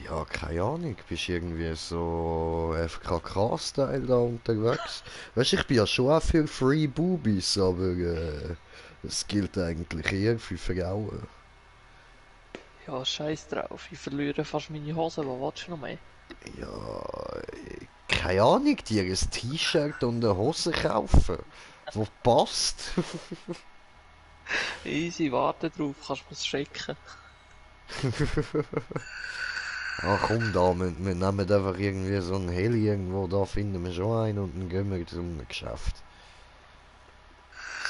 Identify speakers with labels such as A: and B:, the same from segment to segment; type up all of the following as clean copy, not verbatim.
A: Ja, keine Ahnung, bist irgendwie so FKK-Style da unterwegs. Weißt du, ich bin ja schon auch für Free Boobies, aber es gilt eigentlich eher für Frauen.
B: Ja, scheiß drauf. Ich verliere fast meine Hose. Was willst du noch mehr?
A: Ja, keine Ahnung, dir ein T-Shirt und eine Hose kaufen, wo passt.
B: Easy, warte drauf. Kannst du mir's schicken.
A: Ach komm da, wir nehmen einfach irgendwie so einen Heli irgendwo, da finden wir schon einen und dann gehen wir zum Geschäft.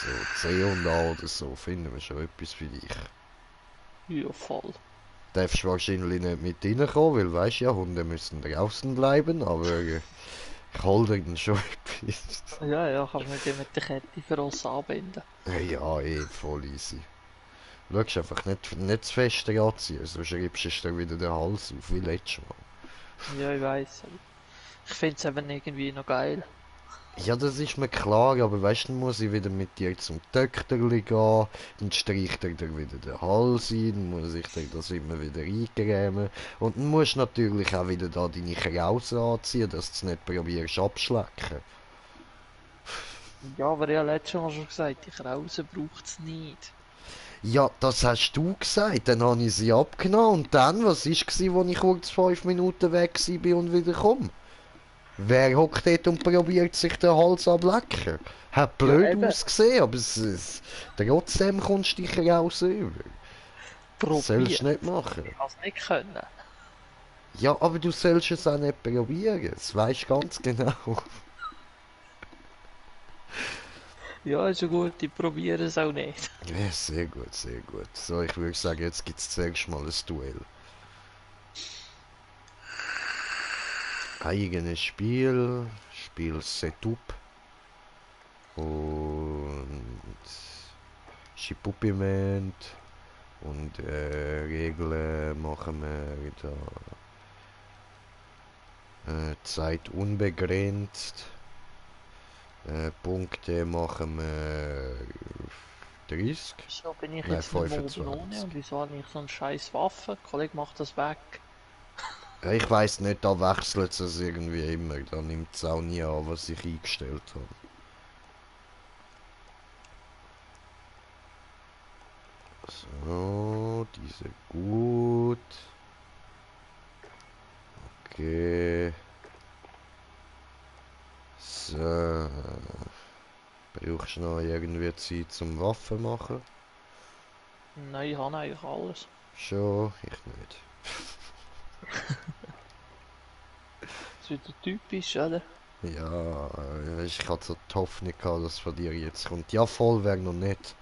A: So C&A oder so, finden wir schon etwas für dich.
B: Ja, voll.
A: Darfst wahrscheinlich nicht mit reinkommen, weil weisst ja, Hunde müssen draußen bleiben, aber ich hol dir dann schon etwas.
B: Ja, ja, kannst du mir die mit der Kette für uns anbinden.
A: Ja, voll easy. Schaust einfach nicht zu fest anziehen, sonst schreibst du dir wieder den Hals auf, wie letztes Mal.
B: Ja, ich weiß. Ich find's eben irgendwie noch geil.
A: Ja, das ist mir klar, aber weißt du, dann muss ich wieder mit dir zum Töchterli gehen, dann streicht er dir wieder den Hals ein, dann muss ich dir das immer wieder eingrämen und dann musst du natürlich auch wieder da deine Krause anziehen, dass du es nicht probierst abschlecken.
B: Ja, aber ich habe letztes Mal schon gesagt, die Krause braucht's nicht.
A: Ja, das hast du gesagt, dann habe ich sie abgenommen und dann, was war, als ich kurz 5 Minuten weg war und wieder komme? Wer hockt dort und probiert sich den Hals ablecken? Hat
B: Ja,
A: blöd
B: eben.
A: ausgesehen, aber trotzdem kommst du dich raus über. Das sollst du
B: Probiert.
A: nicht machen.
B: Ich has nicht können.
A: Ja, aber du sollst es auch nicht probieren. Das weisst du ganz genau.
B: Ja, ist ja gut, ich probiere es auch nicht.
A: Ja, sehr gut, sehr gut. So, ich würde sagen, jetzt gibt es zuerst mal ein Duell. Eigenes Spiel, Spiel-Setup und Schipupiment und Regeln machen wir da Zeit unbegrenzt. Punkte machen wir 30.
B: Wieso bin ich
A: Nein,
B: jetzt nicht mehr oben
A: 25.
B: ohne und wieso habe ich so eine scheiß Waffe? Der Kollege macht das weg.
A: Ja, ich weiß nicht, da wechselt es irgendwie immer. Da nimmt es auch nie an, was ich eingestellt habe. So, diese gut. Okay. So. Brauchst du noch irgendwie Zeit zum Waffen machen?
B: Nein, ich habe eigentlich alles.
A: Schon, ich nicht.
B: Das ist wieder typisch, oder?
A: Ja, ich hatte so die Hoffnung gehabt, dass von dir jetzt kommt. Ja, voll wäre noch nicht.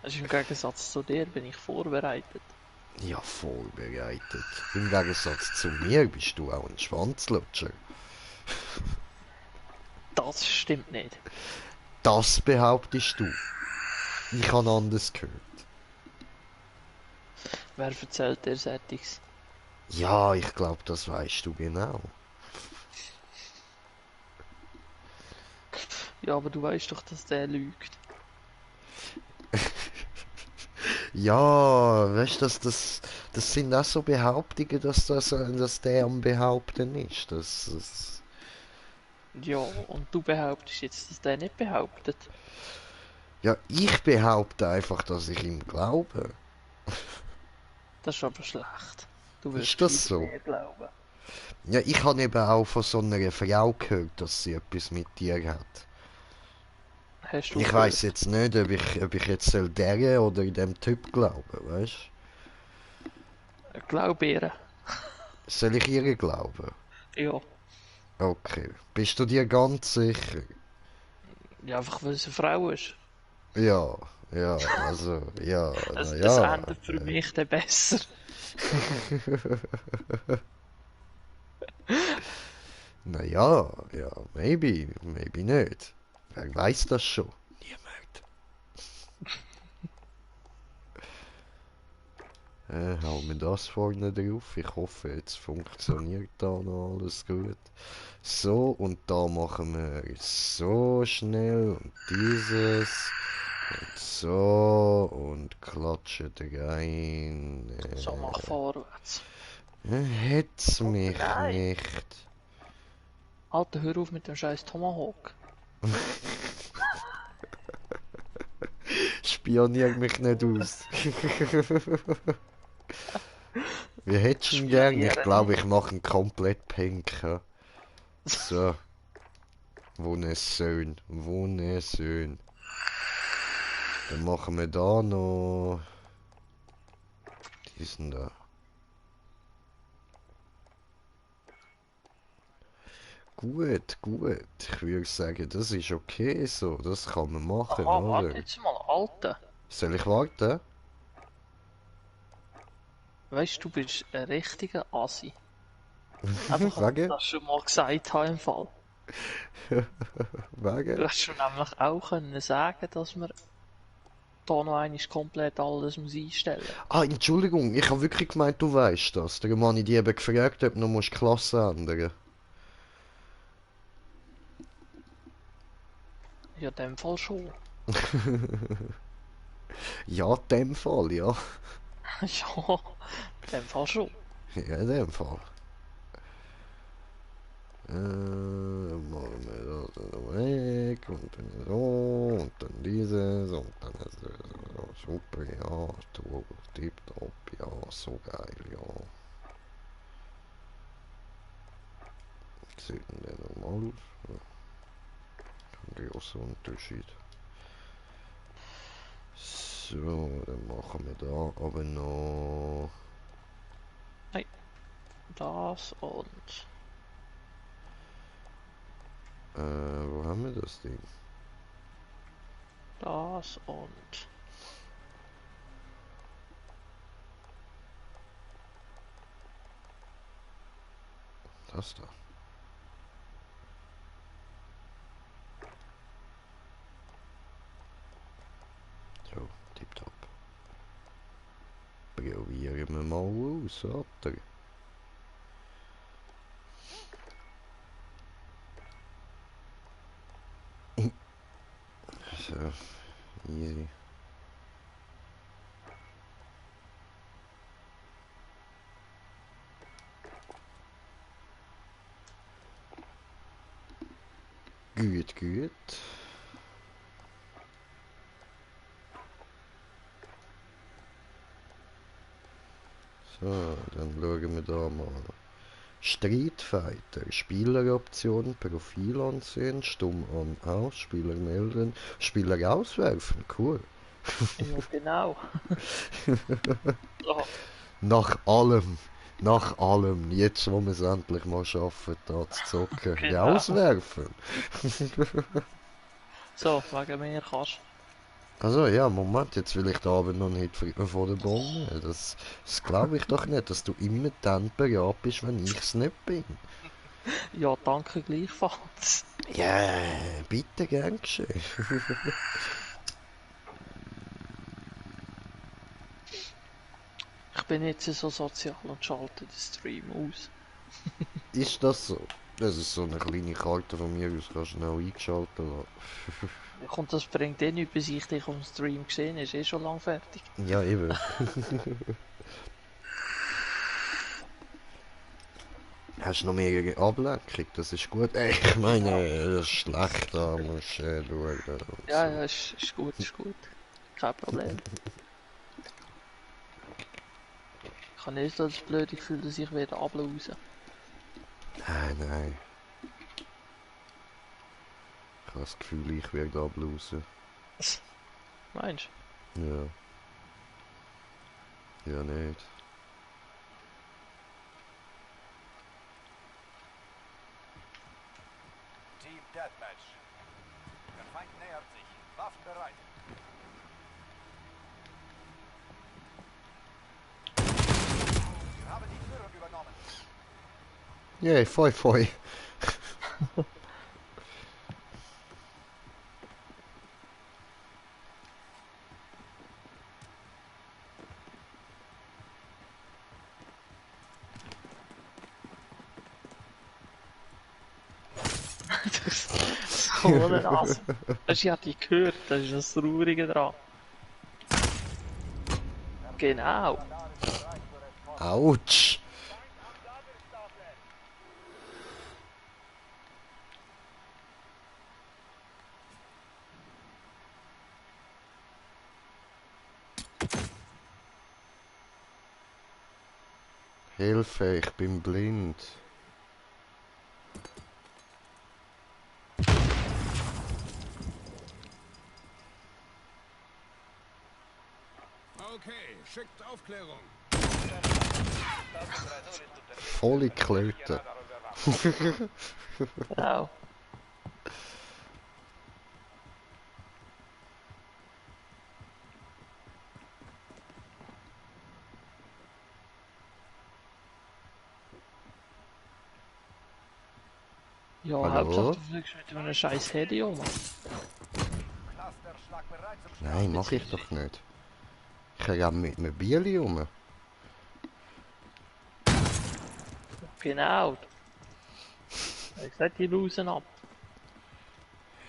B: Also im Gegensatz zu dir bin ich vorbereitet.
A: Ja, vorbereitet. Im Gegensatz zu mir bist du auch ein Schwanzlutscher.
B: Das stimmt nicht.
A: Das behauptest du. Ich habe anders gehört.
B: Wer erzählt dir Sättiges?
A: Ja, ich glaube, das weißt du genau.
B: Ja, aber du weißt doch, dass der lügt.
A: Ja, weißt du, das sind auch so Behauptungen, dass der am Behaupten ist.
B: Ja, und du behauptest jetzt, dass der nicht behauptet.
A: Ja, ich behaupte einfach, dass ich ihm glaube.
B: Das ist aber schlecht. Du wirst
A: Ist das
B: gescheiter
A: so?
B: mir glauben.
A: Ja, ich habe eben auch von so einer Frau gehört, dass sie etwas mit dir hat.
B: Hast du
A: Ich weiß
B: gehört?
A: jetzt nicht, ob ich jetzt soll der oder dem Typ glauben, weißt?
B: Glaub ihr?
A: Soll ich ihr glauben?
B: Ja.
A: Okay. Bist du dir ganz sicher?
B: Ja, einfach weil es eine Frau ist.
A: Ja, ja, also, ja,
B: Es
A: naja.
B: endet für mich dann besser.
A: Naja, ja, maybe nicht. Wer weiß das schon? Niemand. Hau mir das vorne drauf. Ich hoffe, jetzt funktioniert da noch alles gut. So, und da machen wir so schnell und dieses. So, und klatsche rein.
B: So, mach vorwärts.
A: Hetz mich
B: Nein.
A: nicht.
B: Alter, hör auf mit dem scheiß Tomahawk.
A: Spionier mich nicht aus. Wie hättest du ihn gern? Ich
B: Spionieren
A: glaube,
B: nicht.
A: ich mache ihn komplett pink. Ja. So, wunderschön, wunderschön. Dann machen wir da noch diesen da. Gut, gut. Ich würde sagen, das ist okay so. Das kann man machen,
B: Aha,
A: oder?
B: warte jetzt mal, Alter.
A: Soll ich warten?
B: Weißt du, du bist ein richtiger Assi. Einfach, dass ich
A: Wegen?
B: das schon mal gesagt habe im Fall. Du
A: Wegen?
B: hast schon nämlich auch können sagen, dass wir da noch einmal komplett alles muss einstellen.
A: Ah, Entschuldigung, ich habe wirklich gemeint, du weißt das. Darum habe ich dich eben gefragt, ob du noch die Klasse ändern.
B: Ja, in dem Fall schon.
A: Ja, in dem Fall, ja.
B: Ja, in dem Fall schon.
A: Ja, in dem Fall. Machen wir das weg und dann so und dann dieses und dann ist es so super, ja, du, tipptopp, ja, so geil, ja. Sieht denn der normal aus? Ja, großer Unterschied. So, dann machen wir da aber noch.
B: Nein, das und
A: Wo haben wir das Ding?
B: das und.
A: Das da. So, tipptopp. Probieren wir mal aus, oder? So, easy. Gut, gut. So, dann schauen wir da mal. Street Fighter, Spieleroption, Profil ansehen, stumm an, aus, Spieler melden, Spieler auswerfen, cool.
B: Ja, genau. So,
A: Nach allem, jetzt wo wir es endlich mal schaffen, da zu zocken, ja,
B: genau.
A: auswerfen.
B: So, wegen mir kannst
A: Also ja, Moment, jetzt will ich da aber noch nicht vor der Bonne. Das glaube ich doch nicht, dass du immer dann bereit bist, wenn ich es nicht bin.
B: Ja, danke gleichfalls.
A: Ja, bitte, gern geschehen.
B: Ich bin jetzt so sozial und schalte den Stream aus.
A: Ist das so? Das ist so eine kleine Karte von mir aus, kannst du schnell eingeschaltet lassen.
B: Und das bringt eh nichts, bis ich dich auf dem Stream gesehen ist eh schon lang fertig.
A: Ja, eben. Hast du noch mehr Ablenkung? Das ist gut. Ich meine, das ist schlecht, da musst du schauen und
B: Ja,
A: so.
B: ja, ist gut, ist gut. Kein Problem. Ich habe nicht so das blöde Gefühl, dass ich wieder ablause.
A: Nein, nein. Ich habe das Gefühl, ich werde ablausen.
B: Meinst
A: Ja. Ja, nicht.
C: Team Deathmatch. Der Feind nähert sich. Waffen bereit. Wir haben die Führung übernommen.
A: Yay, foi, foi.
B: Ohne Nase. Hast du ja die gehört, das ist das Traurige dran. Genau.
A: Autsch! Hilfe, ich bin blind.
D: Okay, schickt Aufklärung.
A: Volle Klöte.
B: Genau. Ja,
A: Hallo?
B: Hauptsache du fliegst mit einem scheiß Heli um.
C: Clusterschlag bereit zum Start.
A: Nein, mach ich doch nicht. Ich renne mit einem Bierli rum.
B: Genau. Ich sag die losen ab.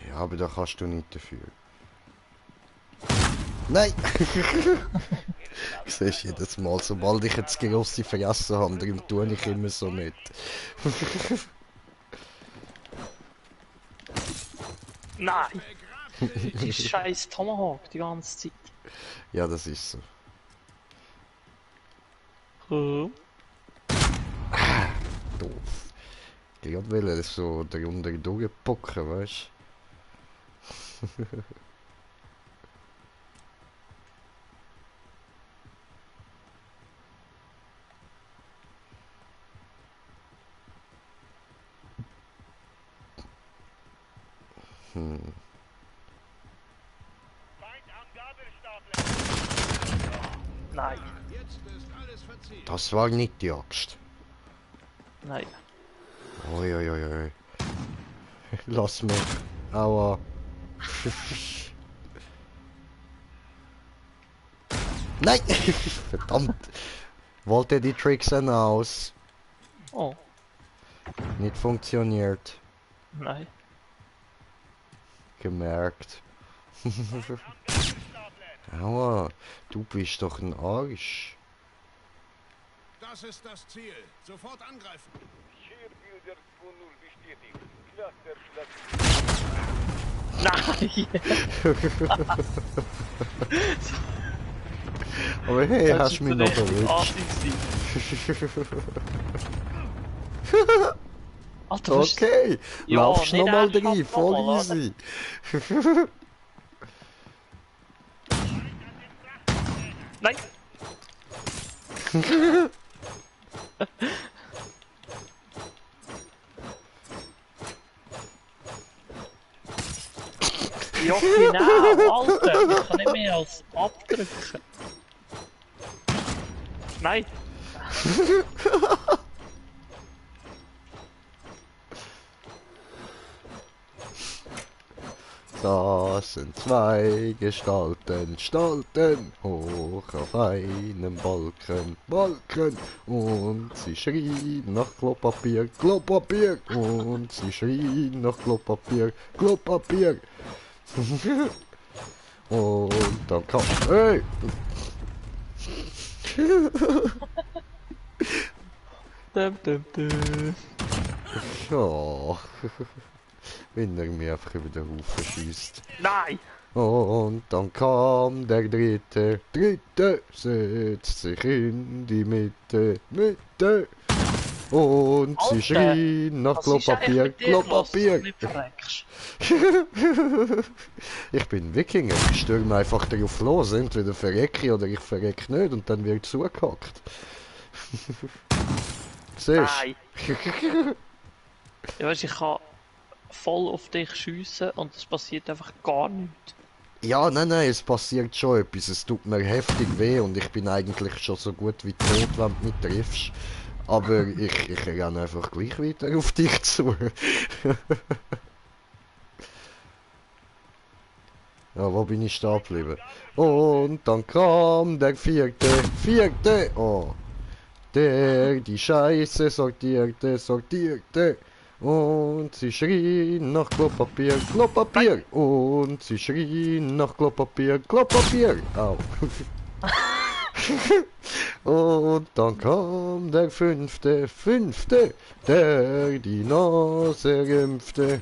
A: Ja, aber da kannst du nicht dafür. Nein! Siehst du, jedes Mal, sobald ich jetzt grosse vergessen habe, darum tue ich immer so mit.
B: Nein! Die scheiß Tomahawk die ganze Zeit.
A: Ja, das ist so.
B: Komm.
A: Doof. Ich wollte so darunter durchpucken, weißt du?
B: Nein.
D: Jetzt ist alles verziehen.
A: Das war nicht die Axt.
B: Nein.
A: Oi. Lass mich. Aua. Nein! Verdammt! Wollte die Tricks aus.
B: Oh.
A: Nicht funktioniert.
B: Nein.
A: Gemerkt. Aua, du bist doch ein Arsch.
D: Das ist das Ziel. Sofort angreifen.
C: Sharebuilder 2.0 bestätigt. Clusterschlag.
B: Nein!
A: Aber hey,
B: Das
A: hast
B: ist
A: mich noch
B: richtig
A: erwischt.
B: anstrengend. Alter, was ist...
A: Okay,
B: Ja,
A: laufst
B: nicht
A: nochmal
B: einfach
A: rein, voll
B: nochmal,
A: easy.
B: Nein! Ja, genau, Alter! Ich kann nicht mehr als abdrücken. Nein!
A: Das sind zwei Gestalten, hoch auf einem Balken, und sie schrien nach Klopapier, und sie schrien nach Klopapier. Und dann kam, hey! Ja, wenn er mir einfach über den Haufen schießt.
B: Nein!
A: Und dann kam der dritte setzt sich in die Mitte. Und sie
B: Alter,
A: schrien nach
B: Was ist eigentlich
A: Klopapier,
B: mit dir los, dass du
A: Klopapier.
B: nicht verreckst?
A: Ich bin Wikinger, ich stürme einfach drauf los, entweder verrecke ich oder ich verrecke nicht und dann wird zugehackt. Siehst
B: Nein! Ja, weißt, ich kann voll auf dich schiessen und es passiert einfach gar nichts.
A: Ja, nein, es passiert schon etwas. Es tut mir heftig weh und ich bin eigentlich schon so gut wie tot, wenn du mich triffst. Aber ich renne einfach gleich weiter auf dich zu. Ja, wo bin ich stehen geblieben? Und dann kam der vierte, oh. Der die Scheiße sortierte, Und sie schrien nach Klopapier, Klopapier. Und sie schrien nach Klopapier, Klopapier. Au. Und dann kam der fünfte, der die Nase rümpfte.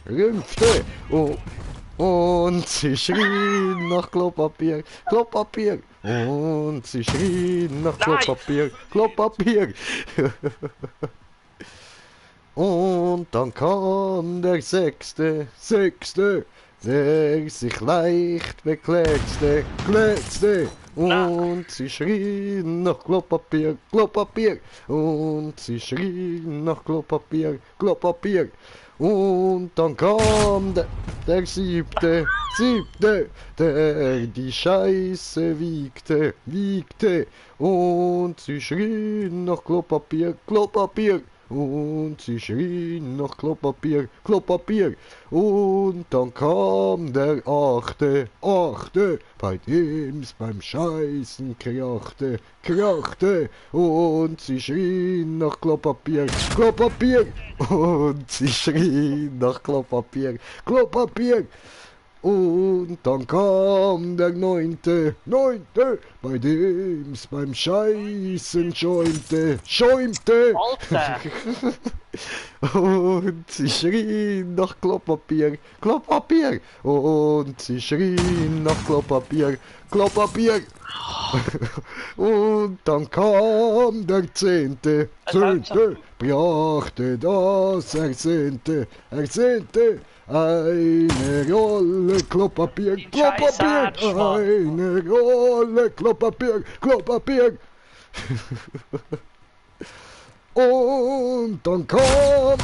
A: Und sie schrien nach Klopapier, Klopapier. Und sie schrien nach Klopapier, Klopapier. Und dann kam der sechste, der sich leicht bekleckste. Und sie schrien nach Klopapier, Klopapier. Und sie schrien nach Klopapier, Klopapier. Und dann kam der siebte, der die Scheiße wiegte. Und sie schrien nach Klopapier, Klopapier. Und sie schrien nach Klopapier, Klopapier. Und dann kam der achte, bei dem's beim Scheißen krachte. Und sie schrien nach Klopapier, Klopapier. Und sie schrien nach Klopapier, Klopapier. Und dann kam der neunte, bei dem's beim Scheißen schäumte.
B: Alter!
A: Und sie schrien nach Klopapier, Klopapier. Und sie schrien nach Klopapier, Klopapier. Und dann kam der zehnte, brachte das Ersehnte, eine Rolle Klopapier, Klopapier, eine Rolle Klopapier, Klopapier. Und dann kam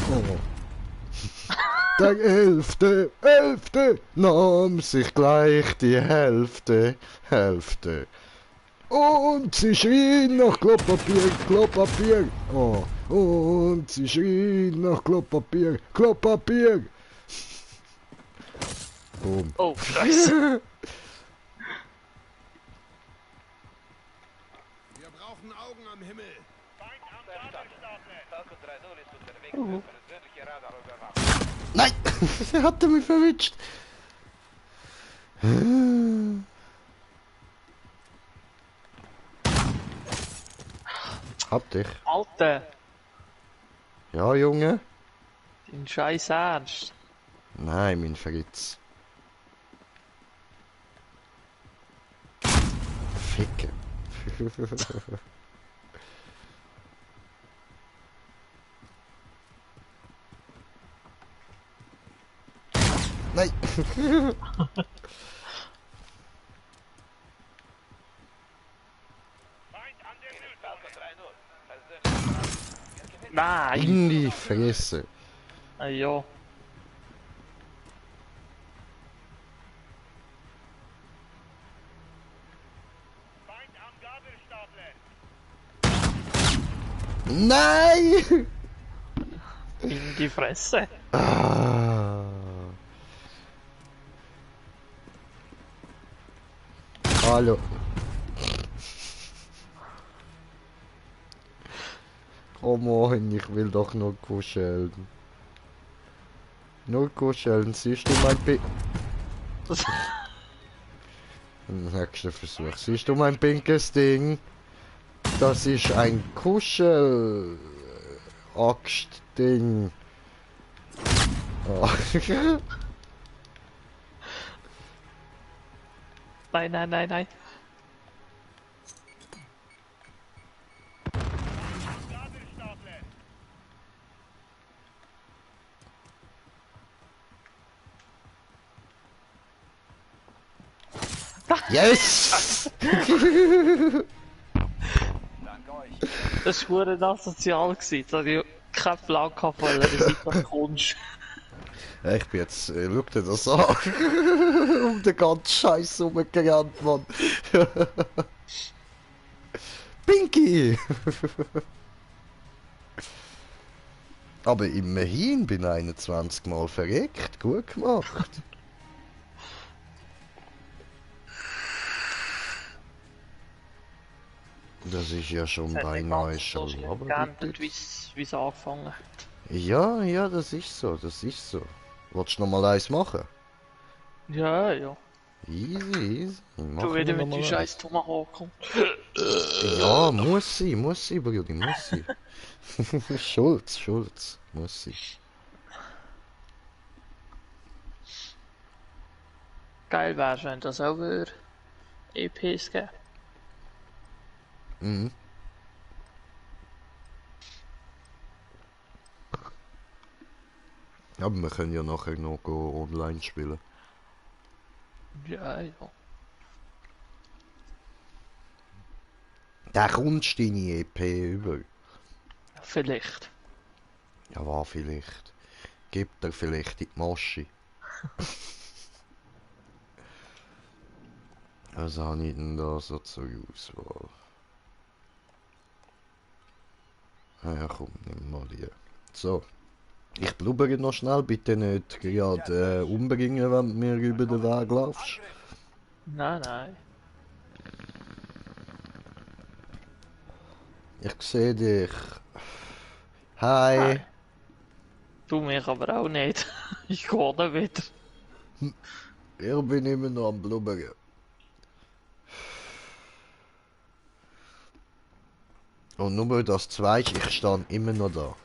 A: der elfte, nahm sich gleich die Hälfte. Und sie schrien nach Klopapier, Klopapier. Und sie schrien nach Klopapier, Klopapier. Boom.
B: Oh, Scheiße!
D: Wir brauchen Augen am Himmel.
C: Falcon 3-0 ist unterwegs für persönliche Radarüberwachung.
A: Nein! Er hatte mich verwitscht. Hab dich.
B: Alter!
A: Ja, Junge?
B: Den Scheiß Ernst!
A: Nein, mein Fritz. Ficke. Nein!
C: Falcon 3-0. Persönliche
B: Nein!
A: In die Fresse.
B: Ah, ja.
A: Nein!
B: In die Fresse!
A: Ah. Hallo. Komm on, ich will doch nur kuscheln. Nur kuscheln, siehst du mein nächster Versuch. Siehst du mein pinkes Ding? Das ist ein Kuschel-Axt-Ding. Oh.
B: Nein.
A: Yes!
C: Danke euch.
B: Das war nicht asozial gewesen. Da hatte ich keinen Plan gehabt, weil er das nicht kommst.
A: Ja, ich bin jetzt, schau dir das an. Um den ganzen Scheiß rumgerannt, Mann. Pinky! Aber immerhin bin 21 Mal verreckt. Gut gemacht. Das ist ja schon beinahe schon. Aber
B: geändert, wie es angefangen hat.
A: Ja, ja, das ist so, das ist so. Willst du noch mal eins machen?
B: Ja, ja.
A: Easy, easy.
B: Du
A: Machen wir
B: wieder
A: noch
B: mit dem
A: mal
B: scheiß
A: eins.
B: Tomahawk kommt.
A: Ja, muss sie, Brudi, muss sie. Schulz, Schulz, muss sie.
B: Geil wär's, wenn das auch wieder EPs gäbe.
A: Mhm. Aber wir können ja nachher noch online spielen.
B: Ja, ja.
A: Da kommst du deine EP über.
B: Vielleicht.
A: Ja, war vielleicht. Gibt er vielleicht in die Masche. Was habe ich denn da so zur Auswahl? Ah ja, komm, nimm mal die. So. Ich blubbere noch schnell, bitte nicht gerade umbringen, wenn du mir über den Weg laufst.
B: Nein, nein.
A: Ich sehe dich. Hi.
B: Nein. Du mich aber auch nicht. Ich gehe dann wieder.
A: Ich bin immer noch am Blubbern. Und nur das Zweite, ich stehe immer noch da.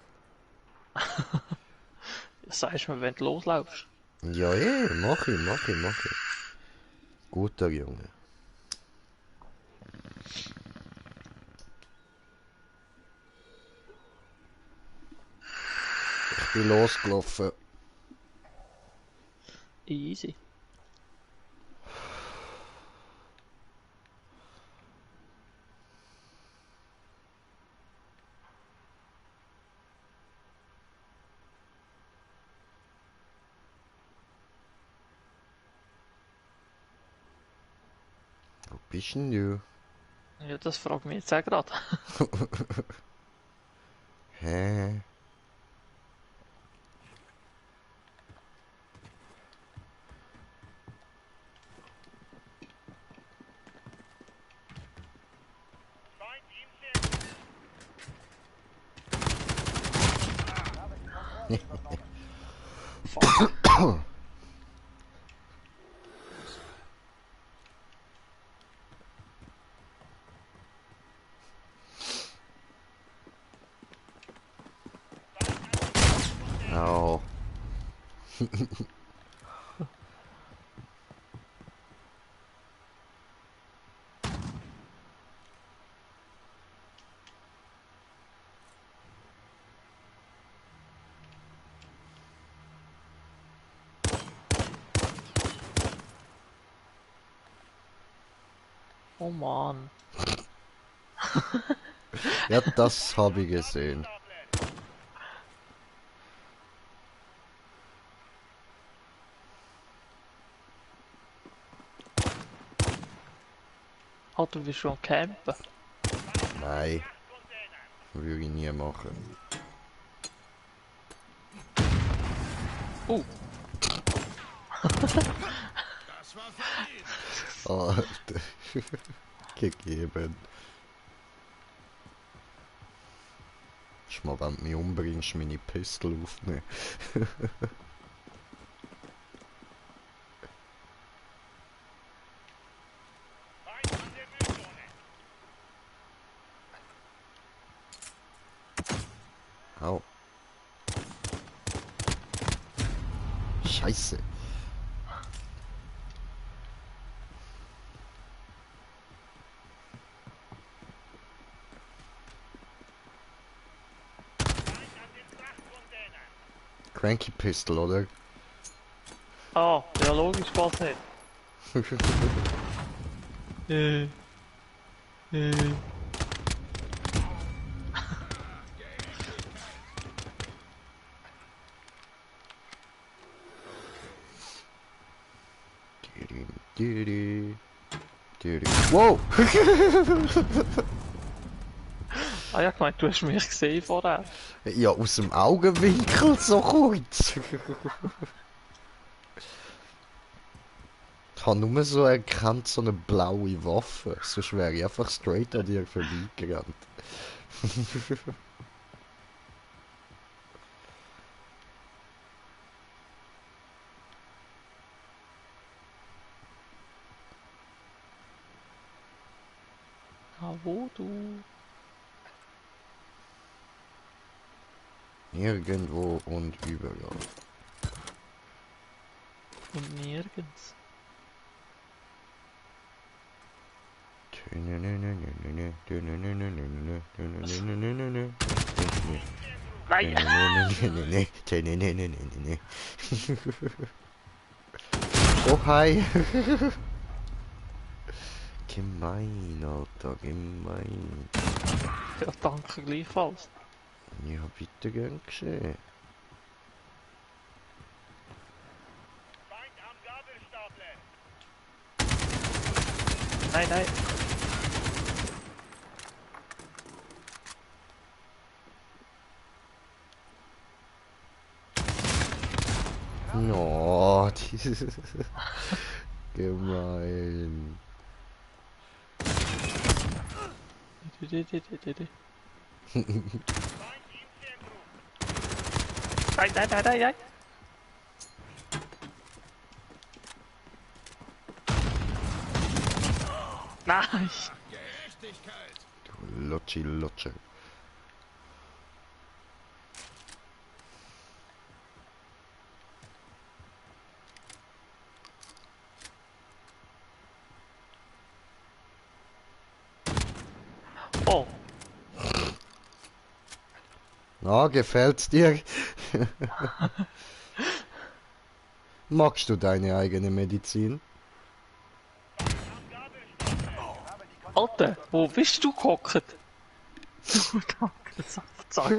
B: Sagst mir, wenn du loslaufst.
A: Ja, mach ich. Guter Junge. Ich bin losgelaufen.
B: Easy.
A: Wo bist denn du?
B: Ja, das fragt mich jetzt auch gerade.
A: Hä?
B: Fuck.
A: Oh.
B: Oh Mann.
A: Ja, das habe ich gesehen.
B: Ah, du bist schon campen.
A: Nein, würde ich nie machen.
B: Oh,
D: Das war verdient.
A: Alter. Gegeben. Ist mal, wenn du mich umbringst, meine Pistole aufnehmen. Au. Scheiße. Cranky Pistol, oder?
B: ah, ja logisch, was nicht. Äh.
A: Wow!
B: Ah ja, gemeint, du hast mich gesehen vorher.
A: Ja, aus dem Augenwinkel so kurz. Ich habe nur so erkannt, so eine blaue Waffe. Sonst wäre ich einfach straight an dir vorbeigerannt.
B: wo du?
A: Nirgendwo und überall.
B: Und nirgends. Nein!
A: Oh hi! Gemein, Alter, gemein.
B: Ja, danke gleichfalls.
A: Ja, bitte gern geschehen.
B: Nein, nein.
A: No, dieses gemein.
B: Nein, nein, nein, nein, nein. Nein.
D: Gerechtigkeit.
A: Du Lotschi Lotsche.
B: Oh,
A: Na, gefällt's dir? Magst du deine eigene Medizin?
B: Alter, wo bist du gehockt? Du danke, zack.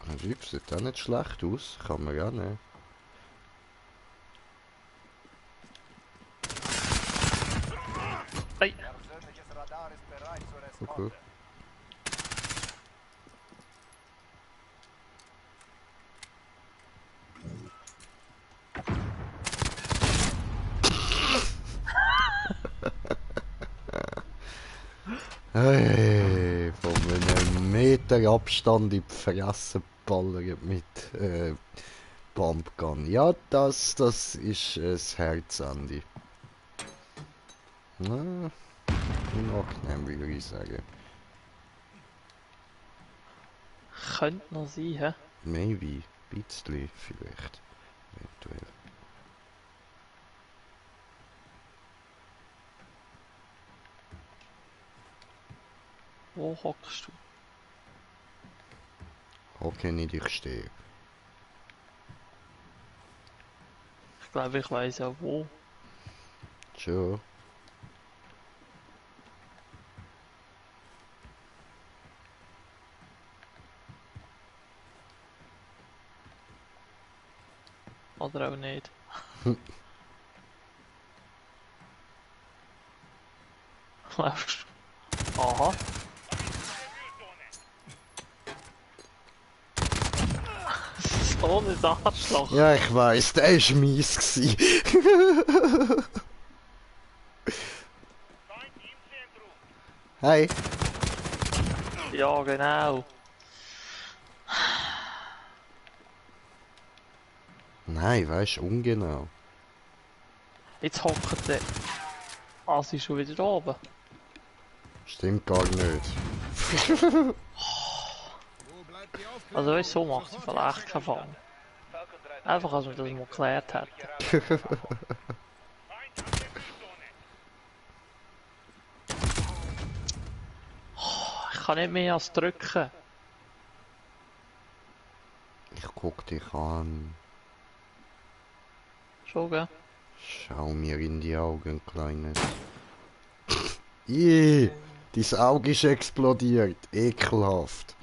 A: Das sieht auch nicht schlecht aus, kann man ja nehmen.
B: Nein.
C: Persönliches Radar ist bereit zur
A: Okay.
C: Eskorte.
A: Hey, von einem Meter Abstand in die Fresse ballern mit Pumpgun. Ja, das ist ein Herzende. Na, unangenehm würde ich sagen.
B: Könnte noch sein, hä?
A: Maybe, ein bisschen vielleicht, eventuell.
B: Wo hockst du?
A: Okay, nicht ich stehe.
B: Ich glaube, ich weiß auch wo.
A: Schon.
B: Oder auch nicht. Läufst du? Aha. So ein Arschloch.
A: Ja, ich weiss, der war mies gsi. Hey.
B: Ja, genau.
A: Nein, weißt du, ungenau.
B: Jetzt hockt der Asi schon wieder oben.
A: Stimmt gar nicht.
D: Wo bleibt die Aufklärung?
B: Also weißt, so macht es vielleicht keinen Fall. Einfach, als wir das mal geklärt hätten. Ich kann nicht mehr als drücken.
A: Ich guck dich an.
B: Schon, gell?
A: Schau mir in die Augen, Kleines. Ih, dein Auge ist explodiert. Ekelhaft.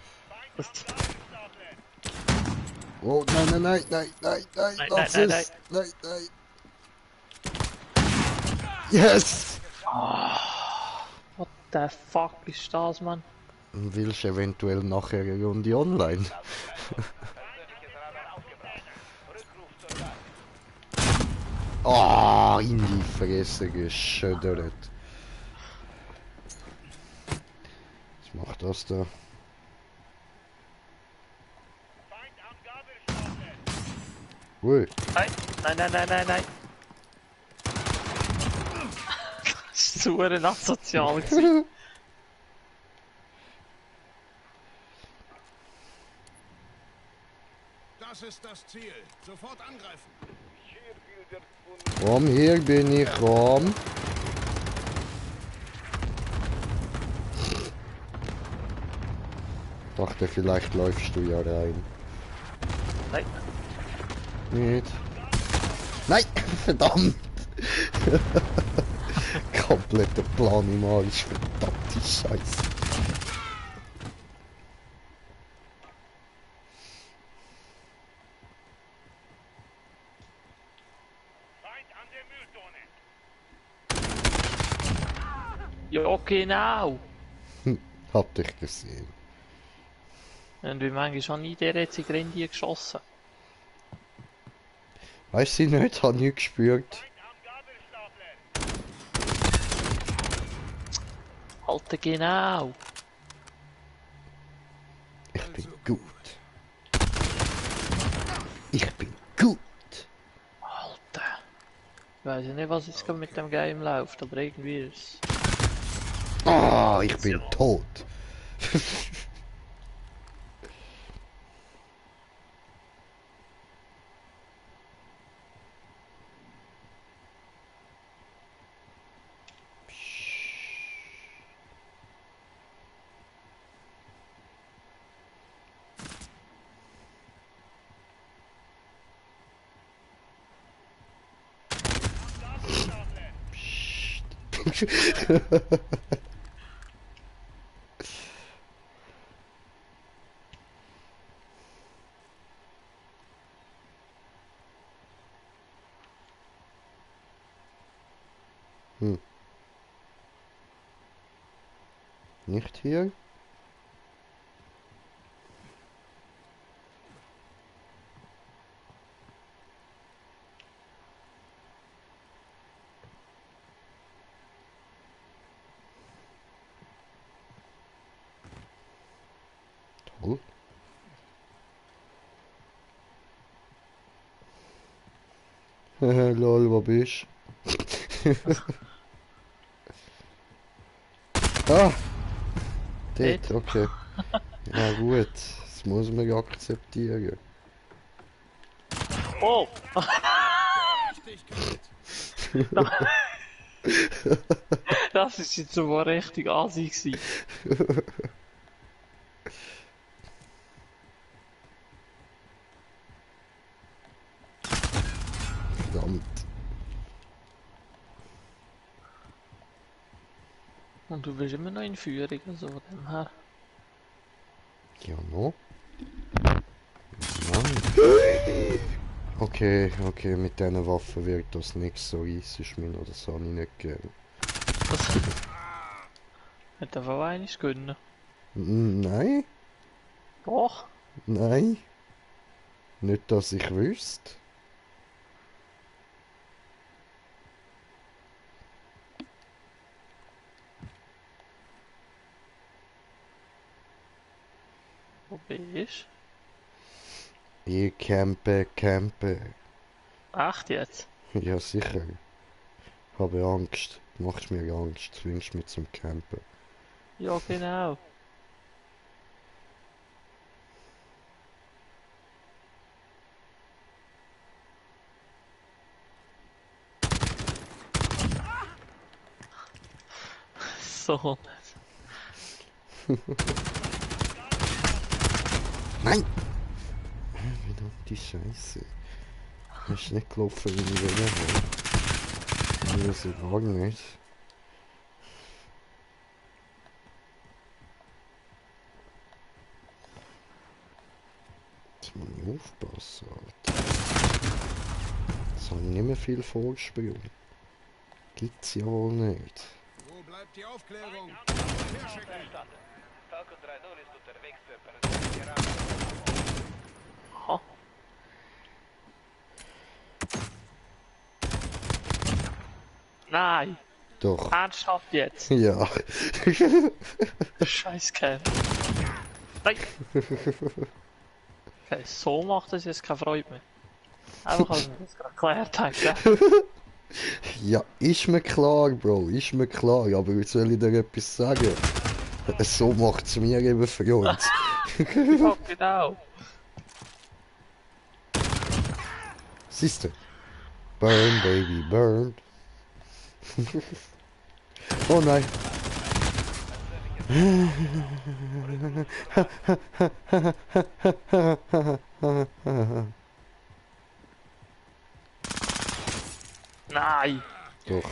A: Oh, nein, nein, nein, nein, nein, nein,
B: Nein,
A: lass
B: nein,
A: es. Nein, nein. Yes!
B: What the fuck ist das, Mann?
A: Willst du eventuell nachher eine Runde online?
C: Persönliches Radar aufgebraucht. Rückruf zur Gas.
A: Ah, in die Fresse geschüttelt. Was macht das da? Ui.
B: Nein, nein, nein, nein, nein, nein. zu asozial gewesen.
D: Das ist das Ziel. Sofort angreifen.
A: Komm, hier bin ich, komm. Dachte, vielleicht läufst du ja rein.
B: Nein.
A: Nicht. Nein, verdammt! Kompletter Plan im Arsch, verdammte Scheiße.
B: Ja, genau.
A: Hab dich gesehen.
B: Und wie manchmal habe ich der jetzt in Grindie geschossen.
A: Weißt du nicht, hab nie gespürt.
B: Alter, genau.
A: Ich bin gut. Ich bin gut.
B: Alter. Ich weiß ja nicht, was jetzt gerade mit dem Game läuft, aber irgendwie ist es...
A: Ah, ich bin tot. Nicht hier? Toll. Lol, wo bist du? Ah! Dort, okay. Ja gut, das muss man ja akzeptieren.
B: Oh! Das ist jetzt aber richtig assi gewesen.
A: Verdammt.
B: Und du bist immer noch in Führung, also von dem her.
A: Ja, no? Mann. Okay, okay, mit diesen Waffen wird das nichts so easy, mir das habe ich nicht gern.
B: Das hätte einfach einiges gönnen.
A: Nein,
B: Doch.
A: nein. Nicht, dass ich wüsste.
B: Wo bist
A: Ich campe.
B: Echt jetzt?
A: Ja, sicher. Habe Angst. Du machst mir Angst. Zwingst mich zum Campen.
B: Ja, genau. So.
A: Nein! Verdammte Scheiße. Ist nicht gelaufen, wie ich will. Ich weiß gar nicht. Jetzt muss ich aufpassen, Alter. Jetzt habe ich nicht mehr viel Vorsprung. Gibt's ja wohl nicht.
D: Wo bleibt die Aufklärung? Herschicken.
C: Falcon 3-0 ist unterwegs zur Operation.
B: Aha. Nein.
A: Doch.
B: Ernsthaft jetzt?
A: Ja.
B: Scheiß Kerl. Nein. Okay, so macht das jetzt keine Freude mehr. Einfach, als wir das gerade geklärt haben, gell?
A: Ja, ist mir klar, Bro, ist mir klar, aber wie soll ich dir etwas sagen? So macht's mir eben Freund.
B: Ja, genau.
A: Siehst du? Burn, baby, burn. Oh nein.
B: Nein.
A: Doch.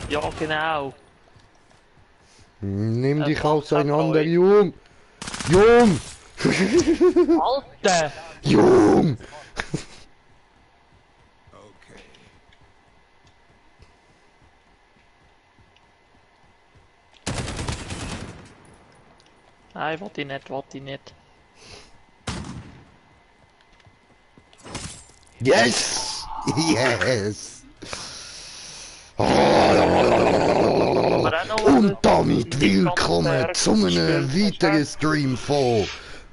B: Ja, genau.
A: Nimm dich
B: macht keinen
A: auseinander,
B: Freude.
A: Jung! Jung!
B: Alter!
A: Jung!
D: Okay.
B: Nein, wollte ich nicht, wollte ich nicht.
A: Yes! Yes!
B: Aber auch noch
A: Und damit willkommen zu einem weiteren Stream von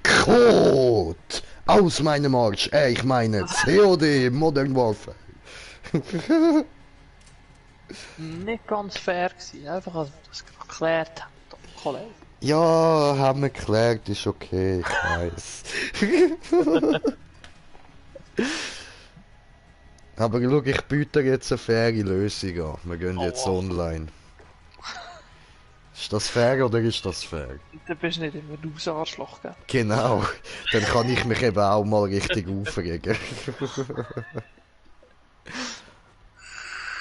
A: Code aus meinem Arsch. Ich meine COD Modern Warfare.
B: Nicht ganz fair gewesen, einfach als wir das geklärt haben, Kollege.
A: Ja, haben wir geklärt, ist okay, ich weiß. Aber schau, ich biete jetzt eine faire Lösung an. Wir gehen jetzt
B: Oh.
A: online. Ist das fair oder ist das fair?
B: Du bist nicht immer du das Arschloch, gell?
A: Genau, dann kann ich mich eben auch mal richtig aufregen.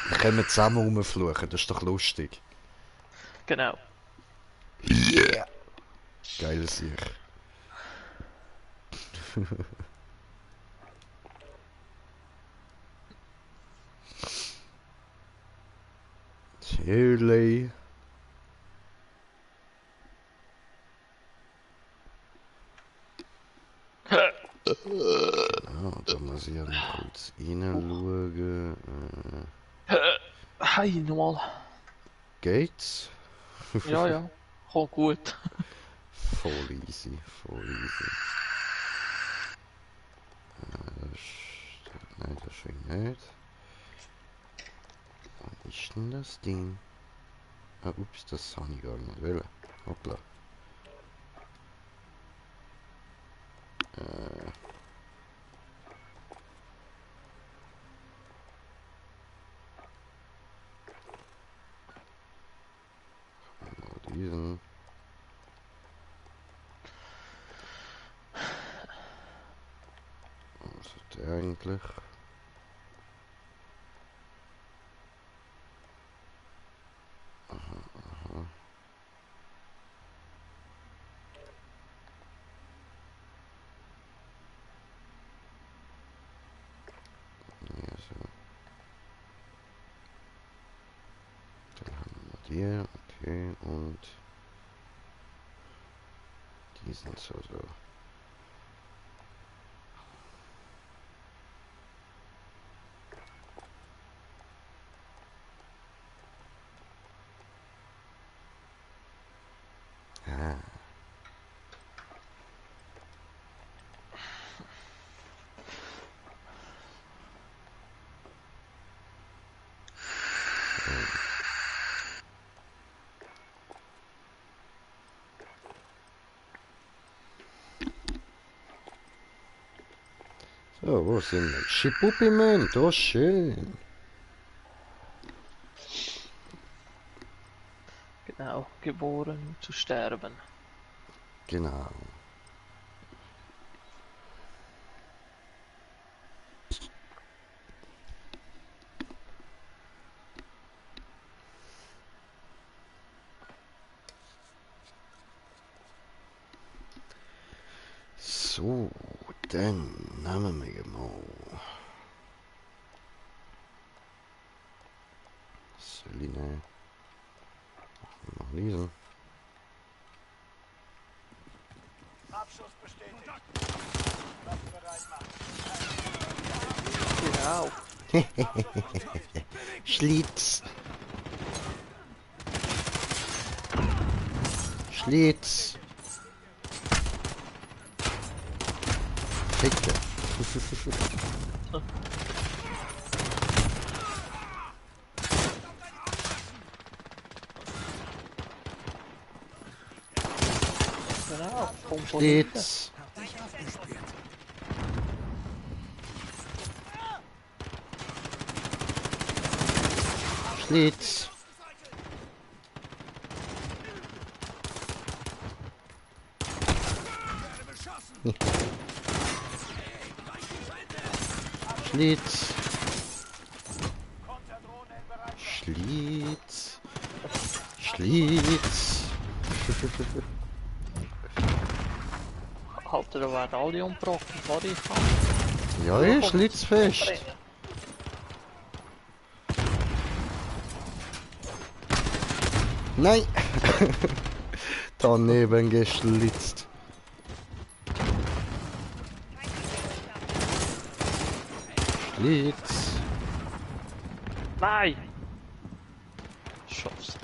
A: Wir können zusammen rumfluchen, das ist doch lustig.
B: Genau.
A: Yeah! Geil Sieg. Shirley. Ah, da muss ich ja noch kurz reinschauen.
B: Hey, nochmal.
A: Geht's?
B: Ja, ja. Kommt gut.
A: Voll easy, voll easy. Nein, das schwingt nicht. Was ist denn das Ding? Ah, ups, das habe ich gar nicht wollen. Hoppla. Mal diesen. Was hat der eigentlich? Ja, so. Dann haben wir die, okay, und die sind so. Ah. So, wo sind wir? Schippupiment, oh schön.
B: Genau. Geboren um zu sterben.
A: Genau. So, dann nehmen wir mal. Soll ich nehmen? Noch lesen.
C: Abschuss bestätigt. Waffen bereit machen.
B: Genau.
A: Schlitz. Schlitz. Ficke.
B: Ja, kommt von hinten.
A: Schlitz.
D: Hab dich aufgespürt.
A: Schlitz.
D: Werde beschossen.
A: Schlitz.
C: Konterdrohne in Bereitschaft.
A: Schlitz. Schlitz.
B: Alter, da werden alle umgebrochen, vor ich kann.
A: Ja, ja, Schlitz fest. Nein! Daneben geschlitzt. Schlitz.
B: Nein! Schuss.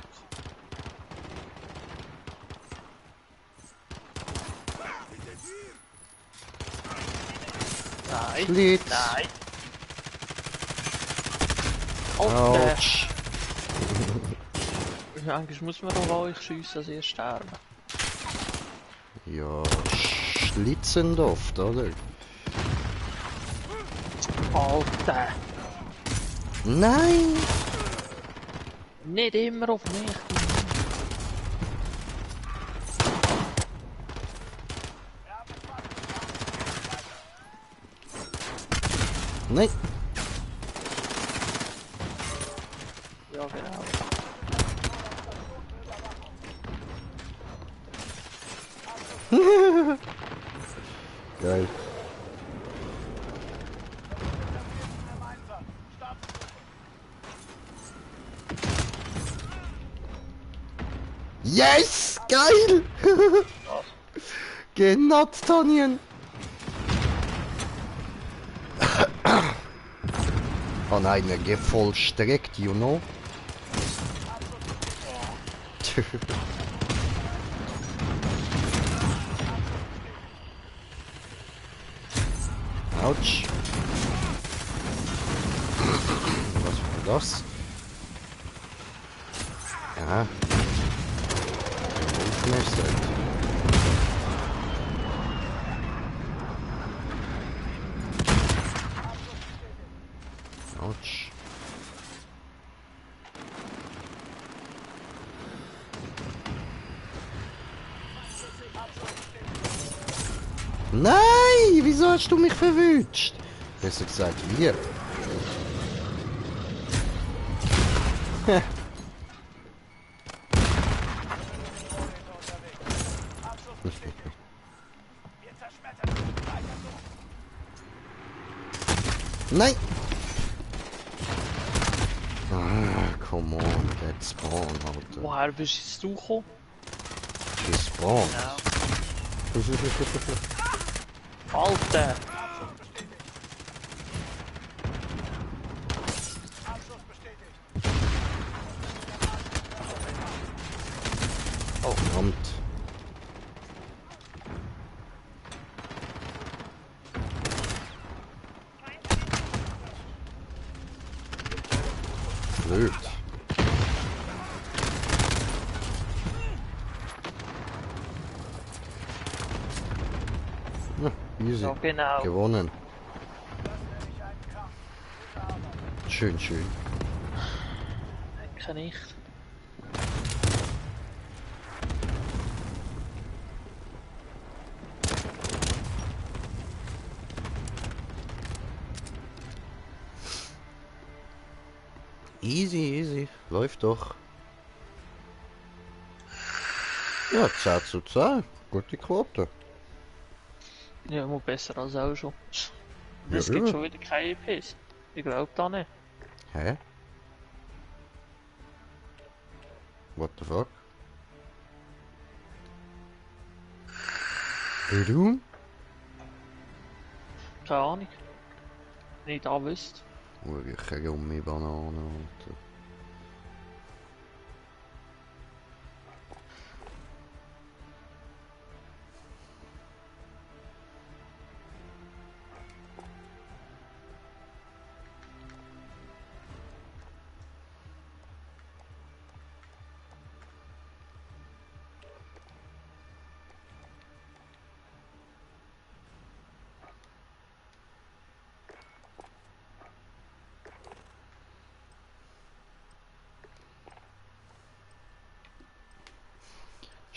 B: Nein.
A: Schlitz.
B: Nein. Alter!
A: Autsch.
B: Eigentlich muss man doch euch schiessen, dass ihr sterben.
A: Ja, schlitzend oft, oder?
B: Alter!
A: Nein!
B: Nicht immer auf mich.
A: Nein!
B: Ja, genau.
A: Geil. Yes! Geil! Genutzt, Tonien! Oh nein, er geht voll streckt, you know? Autsch. Was war das? Ja. Wurfmesser. Autsch. Nein! Wieso hast du mich verwünscht? Besser gesagt, wir.
C: Wir zerschmettern ihn. Weiter so.
A: Nein! Ah, come on, get spawn, Alter.
B: Woher bist jetzt du gekommen?
A: Gespawnt.
B: Alter!
C: Abschuss bestätigt.
A: Oh, verdammt. Blöd. Ja, easy.
B: Ja, genau.
A: Gewonnen.
C: Das nenne ich einen Kampf. Gute Arbeit.
A: Schön, schön.
B: Denke nicht.
A: Easy, easy. Läuft doch. Ja, 10 zu 10. Gute Quote.
B: Ja, mal besser als auch schon.
A: Ja,
B: Es gibt
A: ja.
B: schon wieder keine EPs. Ich glaube da nicht.
A: Hä? What the fuck? Warum?
B: Keine Ahnung. Nicht da wüsst.
A: Welche Gummibanane, Alter.